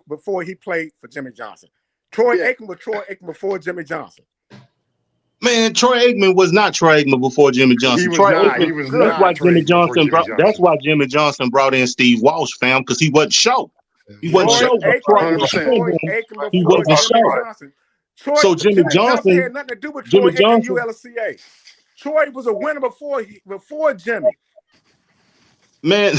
before he played for Jimmy Johnson. Troy Aikman was Troy Aikman before Jimmy Johnson. Man, Troy Aikman was not Troy Aikman before Jimmy Johnson. That's why Jimmy Johnson brought in Steve Walsh, fam, because he wasn't show. He wasn't show. He wasn't show. So Jimmy Johnson had nothing to do with Troy Aikman ULCA. Troy was a winner before Jimmy. Man,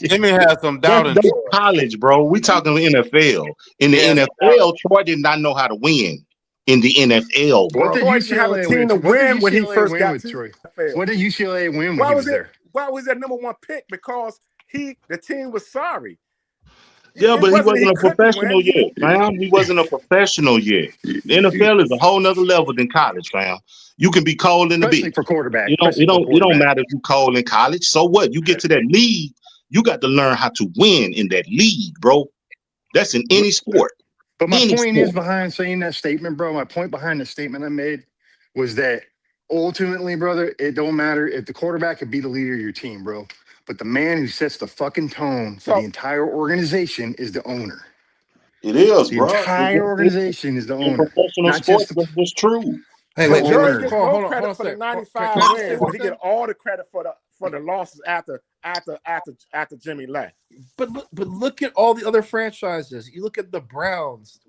Jimmy had some doubt in college, bro. We talking NFL. In the NFL, Troy did not know how to win. In the NFL, bro. What did UCLA win to win when he first got to Troy? What did UCLA win when he was there? Why was that #1 pick? Because the team was sorry. Yeah, but he wasn't a professional yet, fam. He wasn't a professional yet. The NFL is a whole nother level than college, fam. You can be cold in the beat for quarterback. It don't matter if you cold in college. So what? You get to that league, you got to learn how to win in that league, bro. That's in any sport. But my point is behind saying that statement, bro. My point behind the statement I made was that ultimately, brother, it don't matter if the quarterback could be the leader of your team, bro. But the man who sets the fucking tone for the entire organization is the owner. It is, bro. The entire organization is the owner. Professional sports, that's true. Hey, wait, Jerry gets no credit for the '95 wins, but he get all the credit for the losses after Jimmy left. But look at all the other franchises. You look at the Browns.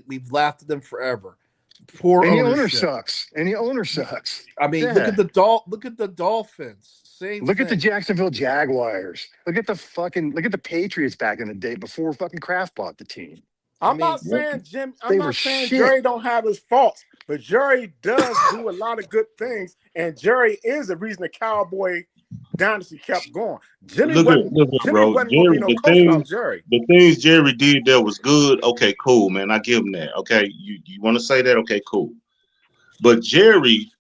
We've laughed at them forever. Poor Any ownership. owner sucks. I mean, look at the Dolphins. Look at the Jacksonville Jaguars. Look at the Patriots back in the day before fucking Kraft bought the team. I'm not saying Jerry don't have his faults, but Jerry does do a lot of good things, and Jerry is the reason the Cowboy dynasty kept going. The things Jerry did that was good. Okay, cool, man. I give him that. Okay, you want to say that? Okay, cool. But Jerry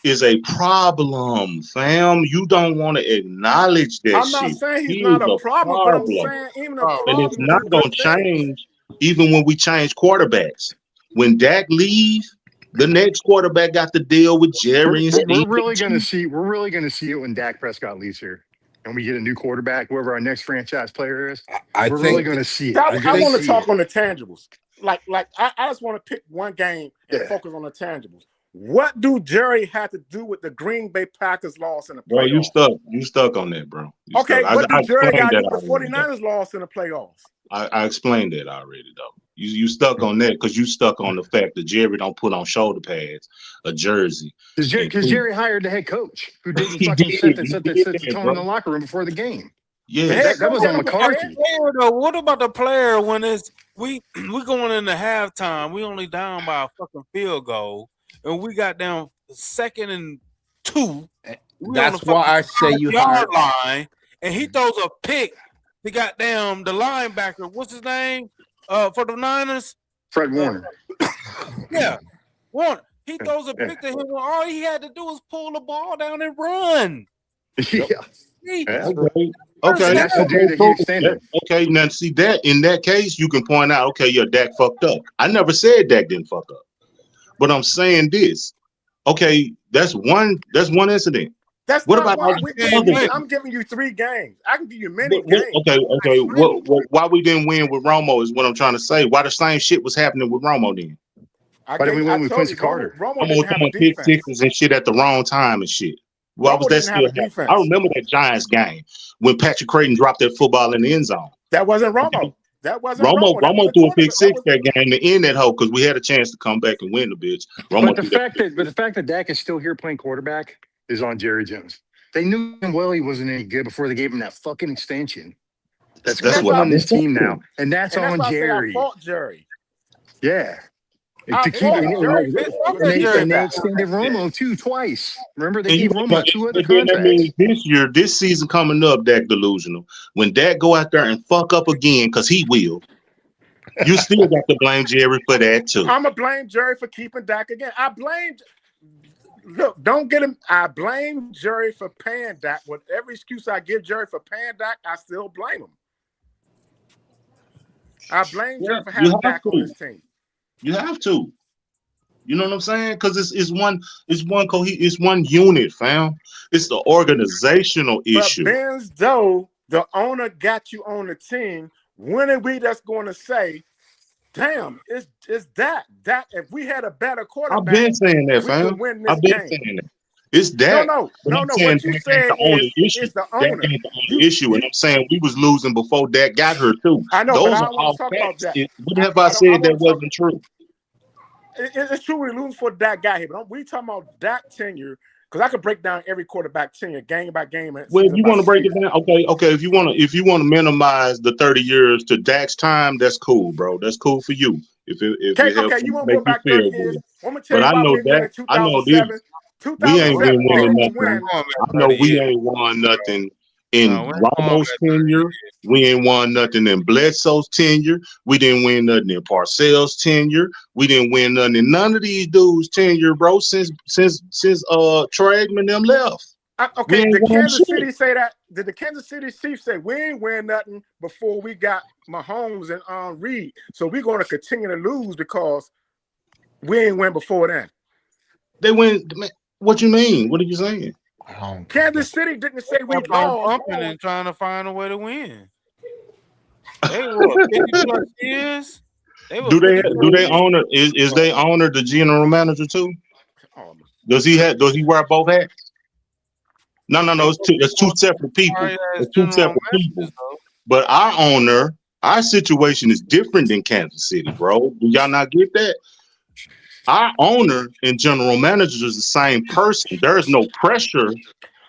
is a problem, fam. You don't want to acknowledge that. I'm not saying he's not a problem, but I'm saying even a problem. And it's not going to change even when we change quarterbacks. When Dak leaves, the next quarterback got to deal with Jerry and Steve. We're really going to see it when Dak Prescott leaves here. And we get a new quarterback, whoever our next franchise player is. We're really going to see it. I want to talk on the tangibles. Like I just want to pick one game and focus on the tangibles. What do Jerry have to do with the Green Bay Packers loss in the playoffs? Bro, you stuck on that, bro. What did Jerry got to do with the 49ers loss in the playoffs? I explained that already, though. You stuck on that because you stuck on the fact that Jerry don't put on shoulder pads, a jersey. Because Jerry hired the head coach who didn't fucking set the tone in the locker room before the game. Yeah, that was on McCarthy. What about the player when it's we going into halftime? We only down by a fucking field goal, and we got down 2nd and 2. That's why I say you yard line, and he throws a pick. The goddamn the linebacker, what's his name? For the Niners, Fred Warner. Yeah, Warner. He throws a pick to him. All he had to do was pull the ball down and run. Yeah. Okay. That's the dude that he extended. Okay, now see that in that case, you can point out, okay, yeah, Dak fucked up. I never said Dak didn't fuck up, but I'm saying this. Okay, that's one incident. That's what about all why I'm giving you 3 games. I can give you many games. Okay. Why we didn't win with Romo is what I'm trying to say. Why the same shit was happening with Romo then? Why didn't we win with Quincy Carter? Romo didn't have a pick sixes and shit at the wrong time and shit. Why was that still happening? I remember that Giants game when Patrick Creighton dropped that football in the end zone. That wasn't Romo. Romo threw a pick six that game to end that hole because we had a chance to come back and win the bitch. But the fact that Dak is still here playing quarterback is on Jerry Jones. They knew him well he wasn't any good before they gave him that fucking extension. That's what on this team now, and that's on Jerry. I fault Jerry. Yeah. To keep and they extended Romo too twice. Remember they gave Romo 2 other contracts. That means this season coming up, Dak delusional. When Dak go out there and fuck up again, because he will, you still got to blame Jerry for that too. I'm gonna blame Jerry for keeping Dak again. Don't get him. I blame Jerry for paying Dak. Whatever excuse I give Jerry for paying Dak, I still blame him. I blame Jerry for having Dak on his team. You have to. You know what I'm saying? Because it's one unit, fam. It's the organizational issue. But Benz, though the owner got you on the team, when are we just going to say, damn, it's that. If we had a better quarterback, I've been saying that, fam. I've been saying that. It's that. No. What you said is the owner. That ain't the only issue. And I'm saying we was losing before Dak got her too. I know, those but I are don't all talk facts. about that. What have I said that wasn't true? It's true we lose for Dak got here, but we talking about Dak tenure because I could break down every quarterback tenure game by game. Well, if you want to break it down, okay. If you want to minimize the 30 years to Dak's time, that's cool, bro. That's cool for you. If you want to go back 30 years, I'm gonna tell you about I know this. We ain't been winning nothing. I know we ain't won nothing in Romo's tenure. We ain't won nothing in Bledsoe's tenure. We didn't win nothing in Parcells' tenure. We didn't win nothing in none of these dudes' tenure, bro. Since Troy Aikman them left. Okay, did Kansas City say that? Did the Kansas City Chiefs say we ain't win nothing before we got Mahomes and Reed? So we're going to continue to lose because we ain't win before then. They win. What you mean? What are you saying? Kansas City didn't say we lost and trying to find a way to win. They were 50+ years. Do they honor? Is they honor the general manager too? Does he wear both hats? No. It's two separate people. It's two separate people. But our situation is different than Kansas City, bro. Do y'all not get that? Our owner and general manager is the same person. There is no pressure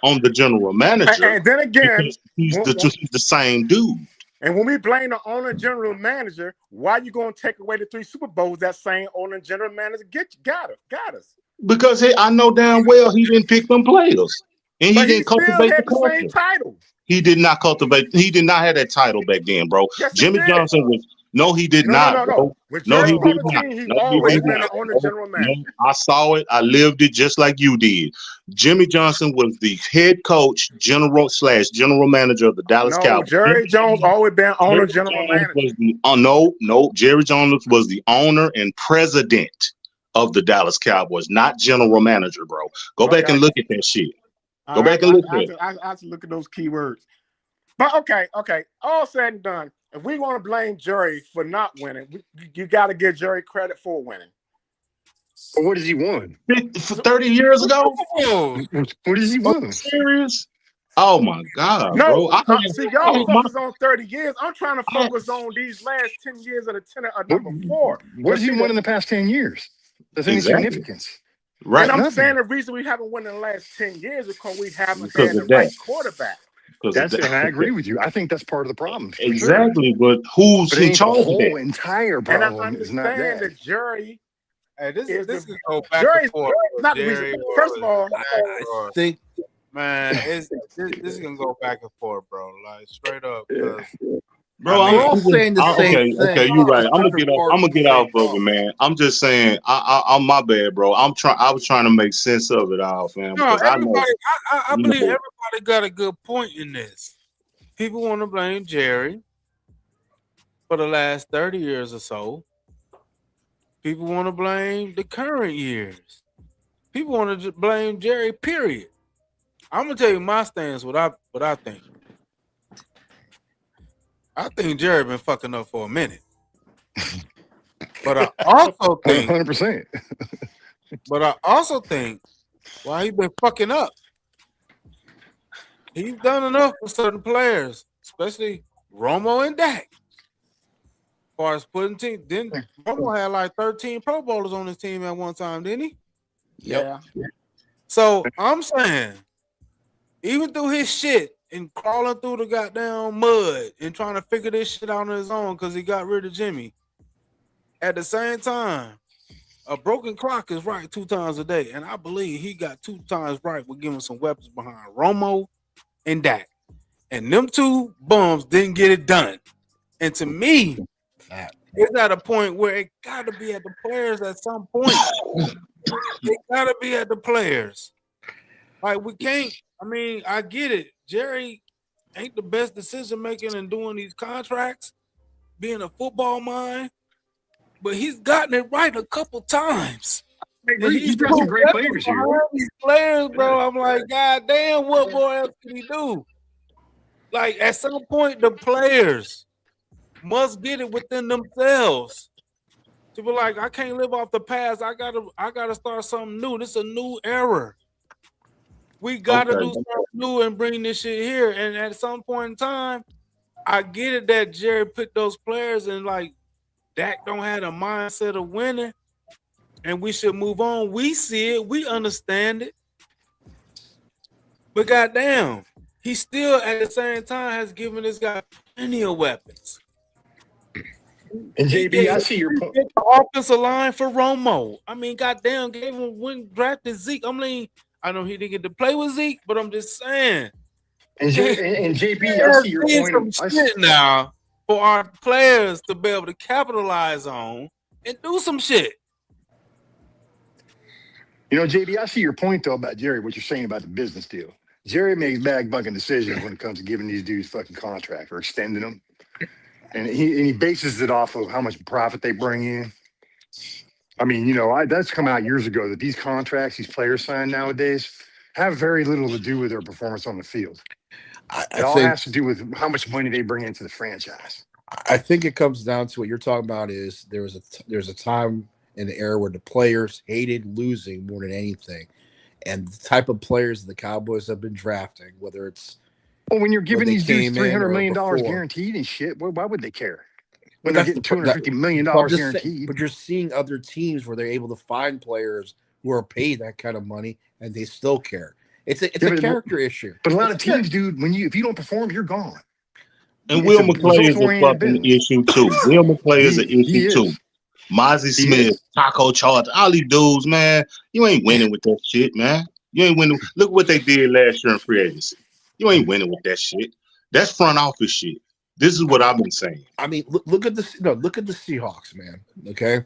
on the general manager. And then again, he's the same dude. And when we blame the owner and general manager, why are you going to take away the 3 Super Bowls that same owner and general manager got us? Because I know damn well he didn't pick them players. And he didn't cultivate the culture. Same title. He did not cultivate. He did not have that title back then, bro. Yes, Jimmy Johnson was. No, he did not. No. No, he did not. He always been an owner general manager. I saw it. I lived it just like you did. Jimmy Johnson was the head coach, general manager of the Dallas Cowboys. Jerry Jones always been owner general manager. No. Jerry Jones was the owner and president of the Dallas Cowboys, not general manager, bro. Go back and look at that shit. Go back and look at it. I have to look at those keywords. But okay. All said and done. If we want to blame Jerry for not winning, you got to give Jerry credit for winning. Well, what does he won? 30 years ago? What does he won? Serious? Oh my God, No, bro! see, y'all focus on 30 years. I'm trying to focus on these last 10 years of the tenure of number 4. What has he won in the past 10 years? That's any significance. Right. And I'm Nothing. saying the reason we haven't won in the last 10 years is because we haven't Because had the of that. right quarterback. And I agree with you. I think that's part of the problem. Exactly, but who's But in the charge of whole that? entire And I problem is not understand that. that Jerry Hey, this is this the can go back Jerry's and forth. not the Jerry reason. or First of all, Zach I or- think man, this can go back and forth, bro. Like straight up, 'cause, Bro, I mean, we're all saying the same thing. Okay, you're right. I'm gonna Different get parts I'm of gonna the get off same of it, man. I'm just saying, I'm my bad, bro. I was trying to make sense of it all, fam. no, Because I know, everybody. I you believe know, everybody got a good point in this. People want to blame Jerry for the last 30 years or so. People want to blame the current years. People want to blame Jerry. Period. I'm gonna tell you my stance. What I think. I think Jerry been fucking up for a minute. But I also think 100%. But I also think while he been fucking up, he's done enough for certain players, especially Romo and Dak. As far as putting team, Romo had like 13 Pro Bowlers on his team at one time, didn't he? yeah. So I'm saying, even through his shit and crawling through the goddamn mud and trying to figure this shit out on his own because he got rid of Jimmy. At the same time, a broken clock is right 2 times a day, and I believe he got 2 times right with giving some weapons behind Romo and Dak. And them two bums didn't get it done. And to me, it's at a point where it got to be at the players at some point. It got to be at the players. Like, we can't, I mean, I get it. Jerry ain't the best decision making in doing these contracts, being a football mind, but he's gotten it right a couple times. He's got some great players here. These players, bro, I'm like, God damn, what more else can he do? Like, at some point, the players must get it within themselves. To be like, I can't live off the past. I gotta start something new. This is a new era. We gotta do something new and bring this shit here. And at some point in time, I get it that Jerry put those players in, like, Dak don't have a mindset of winning, and we should move on. We see it, we understand it. But goddamn, he still at the same time has given this guy plenty of weapons. And JB, I see your point. The offensive line for Romo. I mean, goddamn, gave him when drafted Zeke. I mean, I know he didn't get to play with Zeke, but I'm just saying. And JB, I see your point. Some shit now for our players to be able to capitalize on and do some shit. You know, JB, I see your point though about Jerry. What you're saying about the business deal. Jerry makes bad bucking decisions when it comes to giving these dudes fucking contracts or extending them. And he bases it off of how much profit they bring in. I mean, you know, that's come out years ago that these contracts these players sign nowadays have very little to do with their performance on the field. It all has to do with how much money they bring into the franchise. I think it comes down to what you're talking about is there's a time in the era where the players hated losing more than anything. And the type of players the Cowboys have been drafting, whether it's when you're giving these dudes $300 million guaranteed and shit, why would they care? When they're getting $250 million guaranteed. But you're seeing other teams where they're able to find players who are paid that kind of money and they still care. It's a character issue. But a lot of teams, dude, if you don't perform, you're gone. And Will McClay is a fucking issue too. Will McClay is an issue too. Mozzie Smith, Taco Charge, all these dudes, man. You ain't winning with that shit, man. You ain't winning. Look what they did last year in free agency. You ain't winning with that shit. That's front office shit. This is what I've been saying. I mean, look at the Seahawks, man. Okay,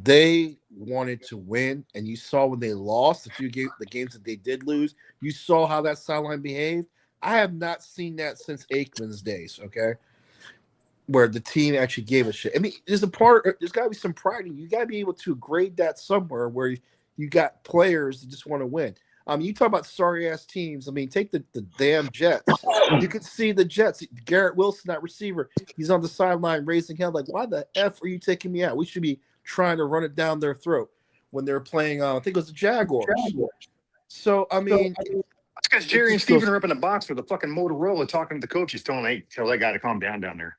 they wanted to win, and you saw when they lost the games that they did lose. You saw how that sideline behaved. I have not seen that since Aikman's days. Okay, where the team actually gave a shit. I mean, there's got to be some pride. You got to be able to grade that somewhere where you got players that just want to win. You talk about sorry ass teams. I mean, take the damn Jets. You can see the Jets. Garrett Wilson, that receiver, he's on the sideline raising hell. Like, why the F are you taking me out? We should be trying to run it down their throat when they're playing. I think it was the Jaguars. So I mean, it's because Jerry and Steven are up in the box with a fucking Motorola talking to the coaches, telling tell that guy to calm down there.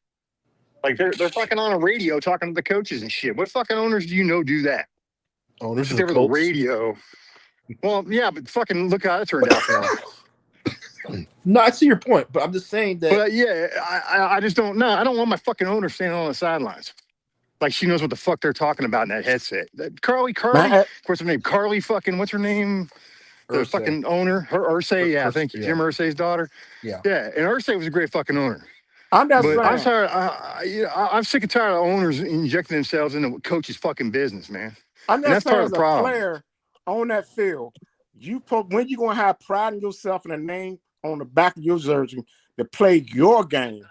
Like they're fucking on a radio talking to the coaches and shit. What fucking owners do you know do that? Owners Sit there with a radio. Well, yeah, but fucking look how it turned out for them. No, I see your point, but I'm just saying that. But yeah, I just don't know. I don't want my fucking owner standing on the sidelines. Like she knows what the fuck they're talking about in that headset. Carly, of course her name, Carly fucking, what's her name? The Ursay. fucking owner, Ursay, yeah, thank you, Jim Ursay's daughter. Yeah, and Ursay was a great fucking owner. I'm sorry, I'm sick and tired of owners injecting themselves into coaches' fucking business, man. I'm And that's part of the problem. Player on that field, when you gonna have pride in yourself and a name on the back of your jersey to play your game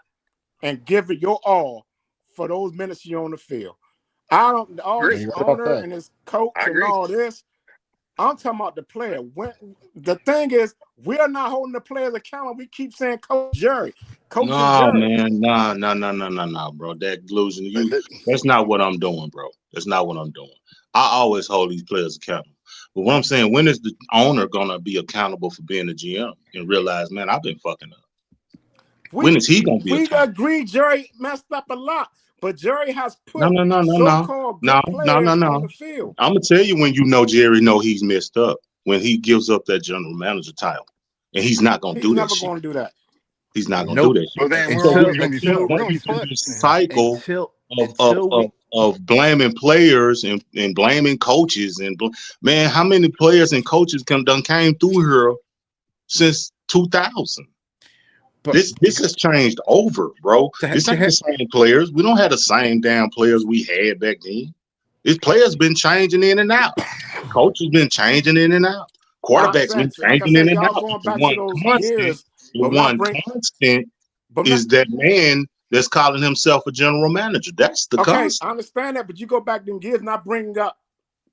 and give it your all for those minutes you're on the field. I don't all this owner and his coach and all this. I'm talking about the player. The thing is, we are not holding the players accountable. We keep saying Coach Jerry. No, man. No, bro. That delusion. That's not what I'm doing, bro. That's not what I'm doing. I always hold these players accountable. But what I'm saying, when is the owner gonna be accountable for being the GM and realize, man, I've been fucking up? When is he gonna be? We agree Jerry messed up a lot. But Jerry has put no. on the field. I'm gonna tell you when you know Jerry he's messed up when he gives up that general manager title, and he's not gonna do that. He's never gonna do that. He's not gonna do that. Well, then we're gonna be cycle of blaming players and blaming coaches and man, how many players and coaches came through here since 2000? But this has changed over, bro. This ain't the same players. We don't have the same damn players we had back then. These players been changing in and out. Coaches been changing in and out. Quarterbacks been changing in and out. The one constant is that man that's calling himself a general manager. That's the constant. I understand that, but you go back them years not bringing up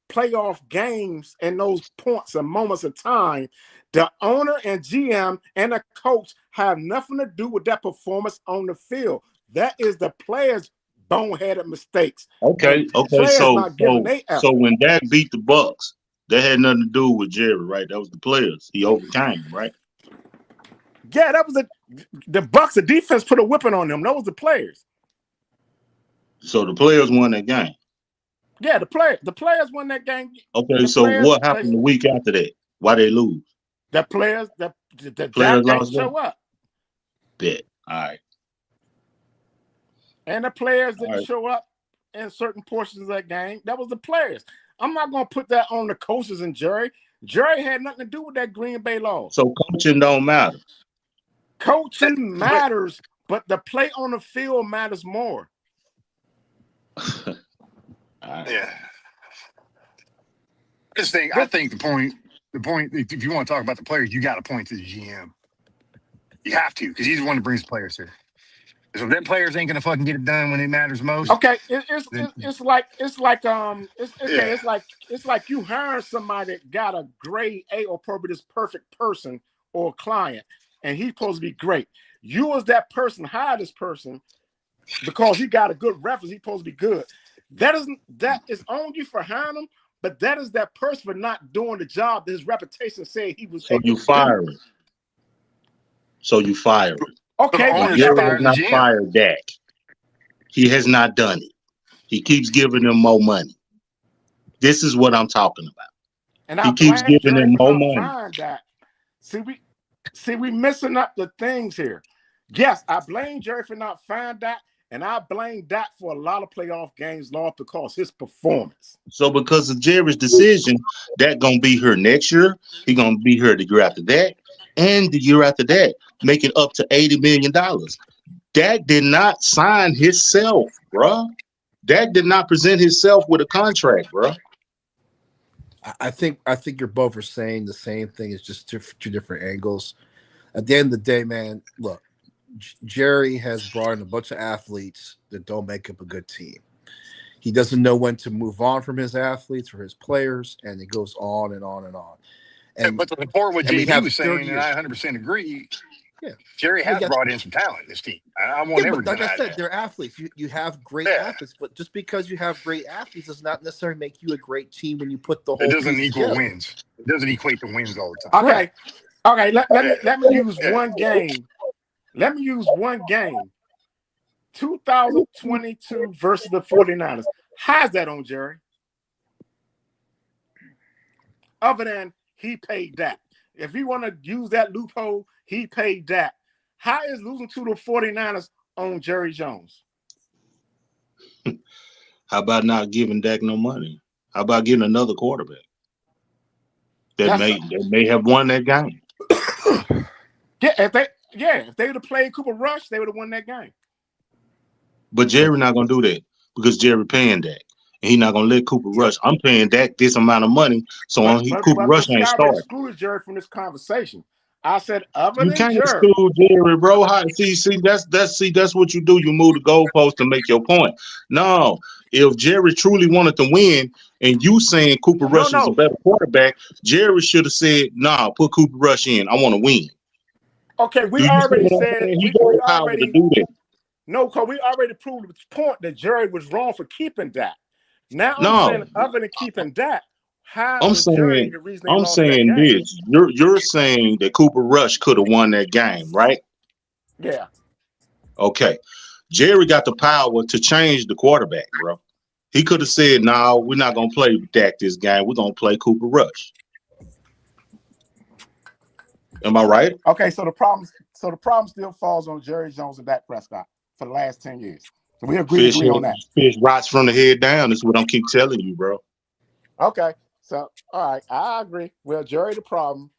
playoff games and those points and moments of time. The owner and GM and the coach have nothing to do with that performance on the field. That is the players' boneheaded mistakes. Okay. So when Dak beat the Bucks, that had nothing to do with Jerry, right? That was the players. He overcame, right? Yeah, that was the Bucks. The defense put a whipping on them. That was the players. So the players won that game. Yeah, the players won that game. Okay, so what happened the week after that? Why they lose? The players lost show up. Bet. All right. And the players didn't show up in certain portions of that game. That was the players. I'm not going to put that on the coaches and Jerry. Jerry had nothing to do with that Green Bay loss. So coaching don't matter. Coaching matters, but the play on the field matters more. Yeah. I think the point, if you want to talk about the players, you got to point to the GM. You have to, because he's the one that brings the players here. So them players ain't gonna fucking get it done when it matters most. Okay, it's like you hiring somebody that got a grade A or probably this perfect person or client, and he's supposed to be great. You as that person hire this person because he got a good reference. He's supposed to be good. That is on you for hiring him. But that is that person for not doing the job that his reputation said he was. So you fire him. Okay, Jerry has not fired Dak. He has not done it. He keeps giving him more money. This is what I'm talking about. And he keeps giving him more money. See, we messing up the things here. Yes, I blame Jerry for not firing that. And I blame that for a lot of playoff games lost because his performance. So because of Jerry's decision, that gonna be here next year. He gonna be here the year after that, and the year after that, making up to $80 million. Dak did not sign himself, bro. Dak did not present himself with a contract, bro. I think you're both are saying the same thing. It's just two different angles. At the end of the day, man, look. Jerry has brought in a bunch of athletes that don't make up a good team. He doesn't know when to move on from his athletes or his players, and it goes on and on and on. But to support what JD was saying, and I 100% agree, Jerry has brought in some talent in this team. I won't ever deny that. Like I said, they're athletes. You have great athletes, but just because you have great athletes does not necessarily make you a great team when you put the whole It doesn't equal wins. It doesn't equate to wins all the time. Okay. Okay, let me use one game. Let me use one game. 2022 versus the 49ers. How's that on, Jerry? Other than he paid that. If you want to use that loophole, he paid that. How is losing to the 49ers on Jerry Jones? How about not giving Dak no money? How about getting another quarterback that may have won that game? If they would have played Cooper Rush, they would have won that game. But Jerry not gonna do that because Jerry paying Dak, and he not gonna let Cooper Rush. I'm paying Dak this amount of money, so Cooper Rush ain't starting. Exclude Jerry from this conversation. I said other You than can't Jerry. exclude Jerry, bro. That's what you do. You move the goalpost to make your point. No, if Jerry truly wanted to win, and you saying Cooper Rush is a better quarterback, Jerry should have said, "Nah, put Cooper Rush in. I want to win." Okay, we already said he already to do that. No, because we already proved the point that Jerry was wrong for keeping that. Now I'm saying other than keeping that, I'm saying this. You're saying that Cooper Rush could have won that game, right? Yeah. Okay. Jerry got the power to change the quarterback, bro. He could have said, "No, we're not gonna play Dak this game. We're gonna play Cooper Rush." Am I right? Okay, so the problem still falls on Jerry Jones and Dak Prescott for the last 10 years. So we agree on that. Fish rots from the head down. That's what I'm keep telling you, bro. Okay, so all right, I agree. Well, Jerry the problem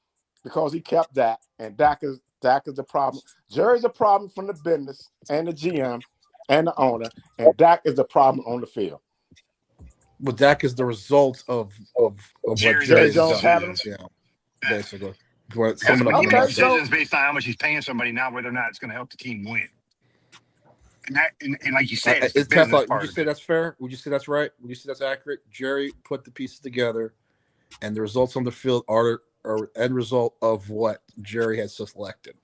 because he kept Dak, and Dak is the problem. Jerry's a problem from the business and the GM and the owner, and Dak is the problem on the field. Well, Dak is the result of what Jerry Jones having. Yeah, basically. Decisions based on how much he's paying somebody now, whether or not it's going to help the team win. And like you said, it's tough. Would you say that's fair? Would you say that's right? Would you say that's accurate? Jerry put the pieces together, and the results on the field are end result of what Jerry has selected.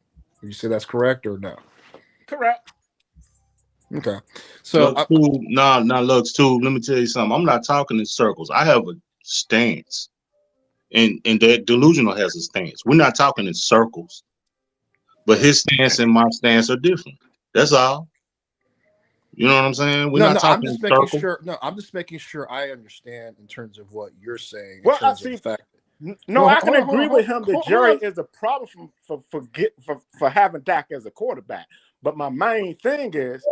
Would you say that's correct or no? Correct. Okay. So look, let me tell you something. I'm not talking in circles. I have a stance. And that Delusional has a stance. We're not talking in circles, but his stance and my stance are different. That's all. You know what I'm saying? We're not talking in circles. I'm just making sure I understand in terms of what you're saying. Well, I see. I can agree with him that Jerry is the problem for having Dak as a quarterback. But my main thing is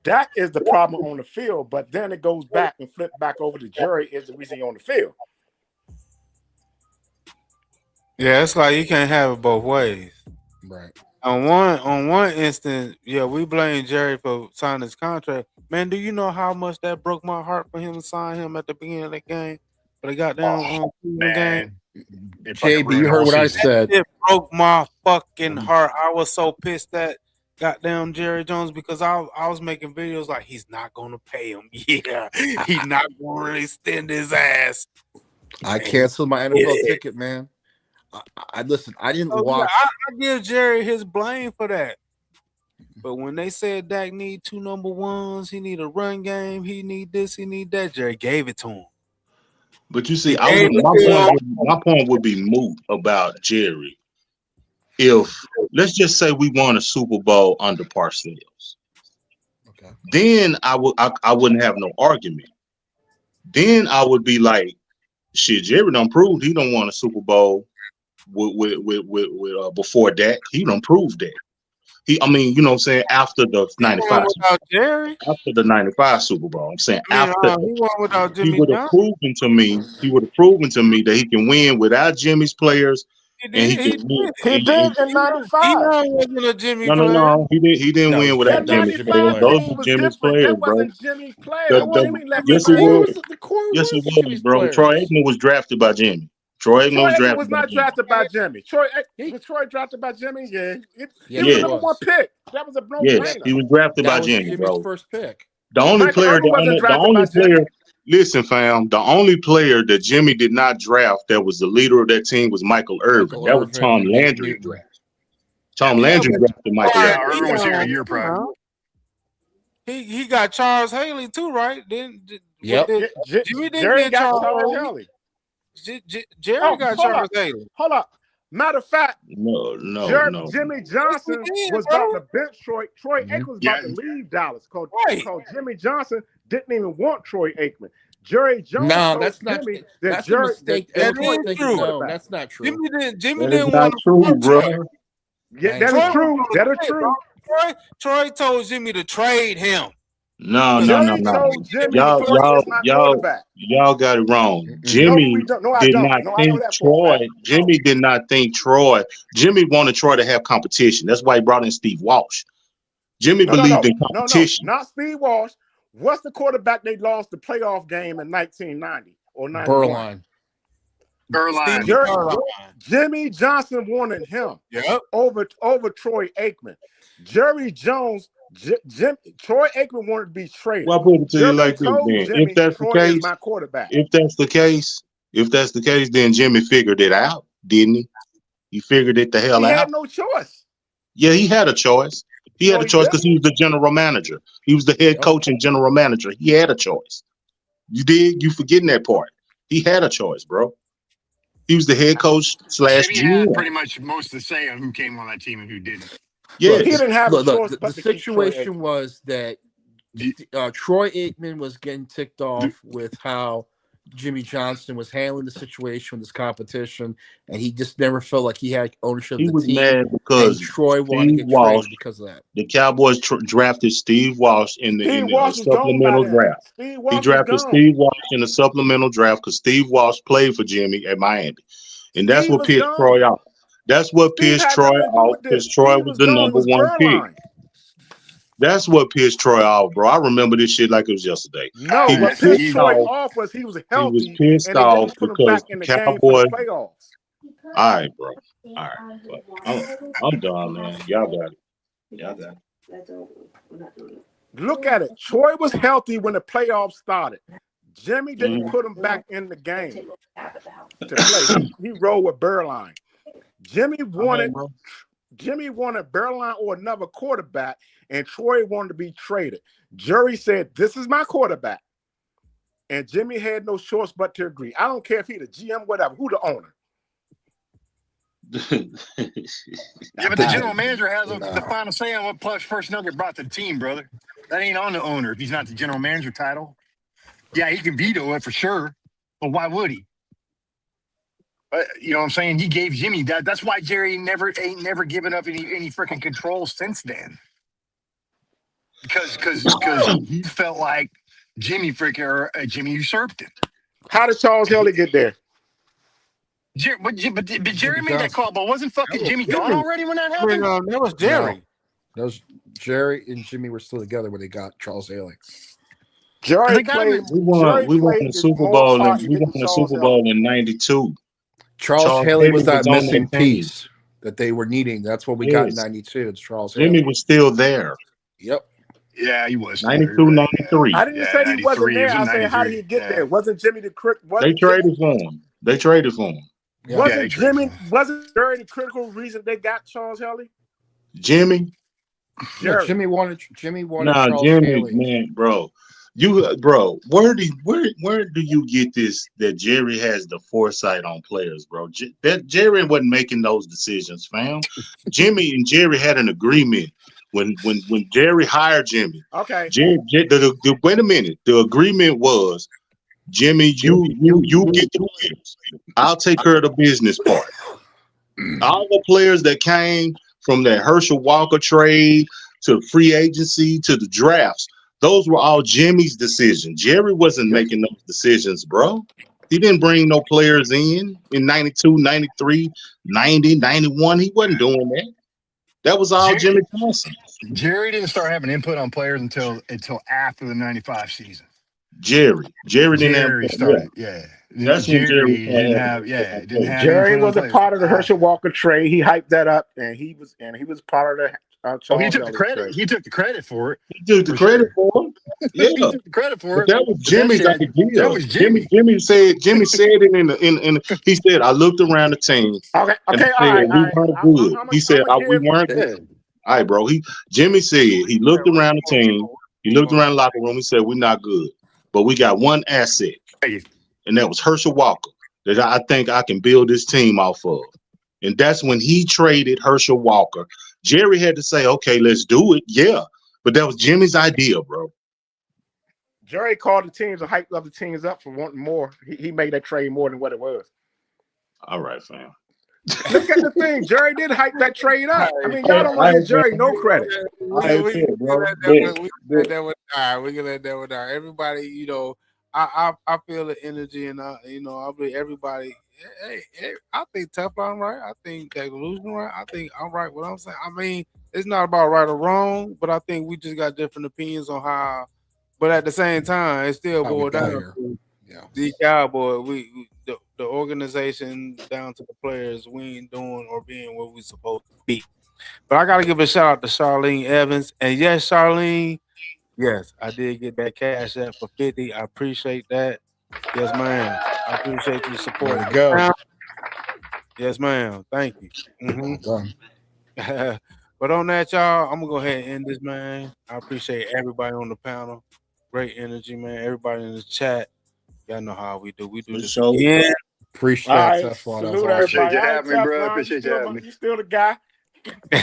Dak is the problem on the field. But then it goes back and flip back over to Jerry is the reason you're on the field. Yeah, it's like you can't have it both ways. Right. On one instance, yeah, we blame Jerry for signing his contract. Man, do you know how much that broke my heart for him to sign him at the beginning of the game? But they got down on the game. JB, you heard what I said. It broke my fucking heart. I was so pissed at goddamn Jerry Jones because I was making videos like he's not gonna pay him. Yeah, he's not gonna extend his ass. I canceled my NFL ticket, man. I listen. I didn't watch. I give Jerry his blame for that. But when they said Dak need 2 number ones, he need a run game, he need this, he need that, Jerry gave it to him. But you see, my point would be moot about Jerry. If let's just say we won a Super Bowl under Parcells, okay, then I wouldn't have no argument. Then I would be like, shit, Jerry done proved he don't want a Super Bowl with before Dak. He done proved that. You know what I'm saying, after the 95 after the 95 Super Bowl. I'm saying he would have proven to me that he can win without Jimmy's players. He did in 95. No. He didn't win without Jimmy's players. Those were Jimmy's players, bro. Yes, it was, bro. Troy Aikman was drafted by Jimmy. Troy Aikman was not drafted by Jimmy. Was Troy drafted by Jimmy? Yeah. He was the number one pick. That was a no-brainer. Yes, he was drafted by Jimmy, bro. First pick. The only player, listen, fam, the only player that Jimmy did not draft that was the leader of that team was Michael Irvin. That was Tom Landry draft. Tom Landry drafted Michael Irvin. Irvin was here a year prior. He got Charles Haley too, right? Jerry got Charles Haley. Jerry got Charles Haley. Hold up. Matter of fact, No. Jimmy Johnson was about to bench Troy. Troy Aikman was about to leave Dallas because Jimmy Johnson didn't even want Troy Aikman. Jerry Jones No, told that's not. Jimmy That's that a mistake. That is true. No, that's not true. Jimmy That is didn't not want true, to bro. Yeah, that is true. That is true. Troy told Jimmy to trade him. No. Jerry told Jimmy Y'all got it wrong. Jimmy did not think Troy. Jimmy did not think Troy. Jimmy wanted Troy to have competition. That's why he brought in Steve Walsh. Jimmy believed in competition. Not Steve Walsh. What's the quarterback they lost the playoff game in 1990 or 91? Berline. Jimmy Johnson wanted him over Troy Aikman. Jerry Jones, Troy Aikman wanted to be traded. Well, I put it to you like this, man. Jimmy, If that's Troy the case, is my quarterback. if that's the case, then Jimmy figured it out, didn't he? He figured it the hell He out. had no choice. Yeah, he had a choice. He had a choice because he was the general manager. He was the head coach and general manager. He had a choice. You forgetting that part. He had a choice, bro. He was the head coach / Jimmy had GM. pretty much most to say on who came on that team and who didn't. Yeah, He didn't have a choice. The situation was that Troy Aikman was getting ticked off with how Jimmy Johnson was handling the situation with this competition, and he just never felt like he had ownership he of the was team. mad because And Troy wanted to Steve get Walsh, traded because of that. the Cowboys drafted Steve Walsh in the Walsh was gone supplemental by then. draft. Steve Walsh He drafted was gone. Steve Walsh in the supplemental draft because Steve Walsh played for Jimmy at Miami, and that's Steve what was pissed gone. Troy off. That's what Steve pissed had Troy nothing to do off with because this. Troy Steve was the gone. It number was one pick. Berline. That's what pissed Troy off, bro. I remember this shit like it was yesterday. No, He what was pissed pissed Troy off. off was he was He healthy was pissed and they off didn't put him because back in the the game for Cowboys. the playoffs. All right, bro. All right, but I'm done, man. Y'all got it. Look at it. Troy was healthy when the playoffs started. Jimmy didn't put him back in the game to play. He rolled with Berline. Jimmy wanted Berline or another quarterback, and Troy wanted to be traded. Jerry said, "This is my quarterback," and Jimmy had no choice but to agree. I don't care if he the GM, whatever. Who the owner? Yeah, but the general manager has the final say on what personnel get brought to the team, brother. That ain't on the owner if he's not the general manager title. Yeah, he can veto it for sure, but why would he? You know what I'm saying? He gave Jimmy that. That's why Jerry ain't never given up any freaking control since then. Because he felt like Jimmy usurped it. How did Charles Haley get there? But Jerry made that call, but wasn't fucking Jimmy gone already when that happened? That was Jerry. No, that was Jerry and Jimmy were still together when they got Charles Haley. Jerry played. We won the Super Bowl. We won the Super Bowl in '92. Charles Haley was that missing piece that they were needing. That's what we got in '92. It's Charles Haley. Jimmy was still there. Yep. Yeah, he was. 92, 93. I didn't say he wasn't there. I said, how did he get there? Wasn't Jimmy the They traded for him. Yeah. Wasn't Jerry the critical reason they got Charles Haley? Jimmy? Yeah, Jimmy wanted Nah, Charles Jimmy, Haley. man, bro. Where do you get this that Jerry has the foresight on players, bro? That Jerry wasn't making those decisions, fam. Jimmy and Jerry had an agreement when Jerry hired Jimmy. Okay. Wait a minute. The agreement was, Jimmy, you get the players. I'll take care of the business part. All the players that came from that Herschel Walker trade to free agency to the drafts, those were all Jimmy's decisions. Jerry wasn't making those decisions, bro. He didn't bring no players in 92, 93, 90, 91. He wasn't doing that. That was all Jimmy Johnson. Jerry didn't start having input on players until after the '95 season. Jerry didn't have started. Yeah. That's when Jerry didn't have. Yeah. Didn't have Jerry was a players. part of the Herschel Walker trade. He hyped that up, and he was part of the. He took the credit. Trade. He took the credit for it. He took the credit for it. Yeah, he took the credit for it. But that was Jimmy's idea. That was Jimmy. Jimmy said it in he said, I looked around the team. Okay, all right. We weren't good. He said, we weren't good. All right, bro. Jimmy said he looked around the team. He looked around the locker room. He said, we're not good, but we got one asset, and that was Herschel Walker that I think I can build this team off of. And that's when he traded Herschel Walker. Jerry had to say, okay, let's do it. Yeah. But that was Jimmy's idea, bro. Jerry called the teams and hyped other teams up for wanting more. He made that trade more than what it was. All right, fam. Look at the thing. Jerry did hype that trade up. I mean, y'all don't want to give Jerry no credit. We can let that one die. We can let that one die. Everybody, you know, I feel the energy, and I believe everybody. Hey, I think Teflon right. I think that Illusion right. I think I'm right. What I'm saying. I mean, it's not about right or wrong, but I think we just got different opinions on how. But at the same time, it still boils down to the Cowboys. The organization down to the players, we ain't doing or being what we supposed to be. But I gotta give a shout out to Charlene Evans. And yes, Charlene, yes, I did get that cash app for 50. I appreciate that. Yes, ma'am. I appreciate you supporting. There you go. Yes, ma'am. Thank you. Mm-hmm. But on that, y'all, I'm gonna go ahead and end this, man. I appreciate everybody on the panel. Great energy, man. Everybody in the chat. Y'all know how we do. We do this again. Appreciate Right. that. Appreciate you having me, bro. Appreciate you having me. You still the guy.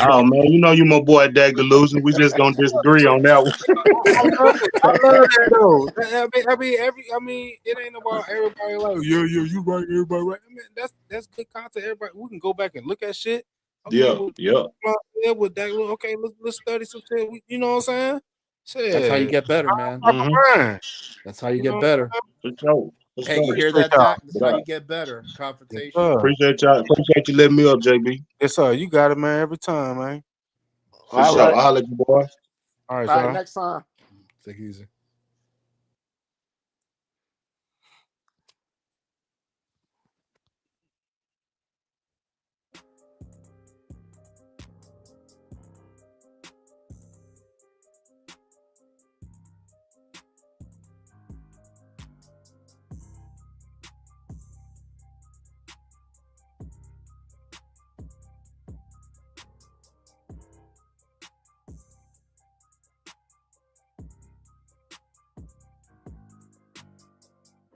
Oh man, you know you my boy Dag Delusion. We just gonna disagree on that one. I love that though. I mean, it ain't about everybody like, yeah, you right, everybody right. I mean, that's good content. Everybody, we can go back and look at shit. Okay, Yeah. With that, okay, let's study some shit. You know what I'm saying? Shit. That's how you get better, man. That's how you get better. For sure. Hey, you hear that, Doc? That's how you get better. Confrontation. Appreciate y'all. Appreciate you letting me up, JB. Yes, sir. You got it, man. Every time, man. For sure. I'll let you, boy. All right, All right, next time. Take it easy.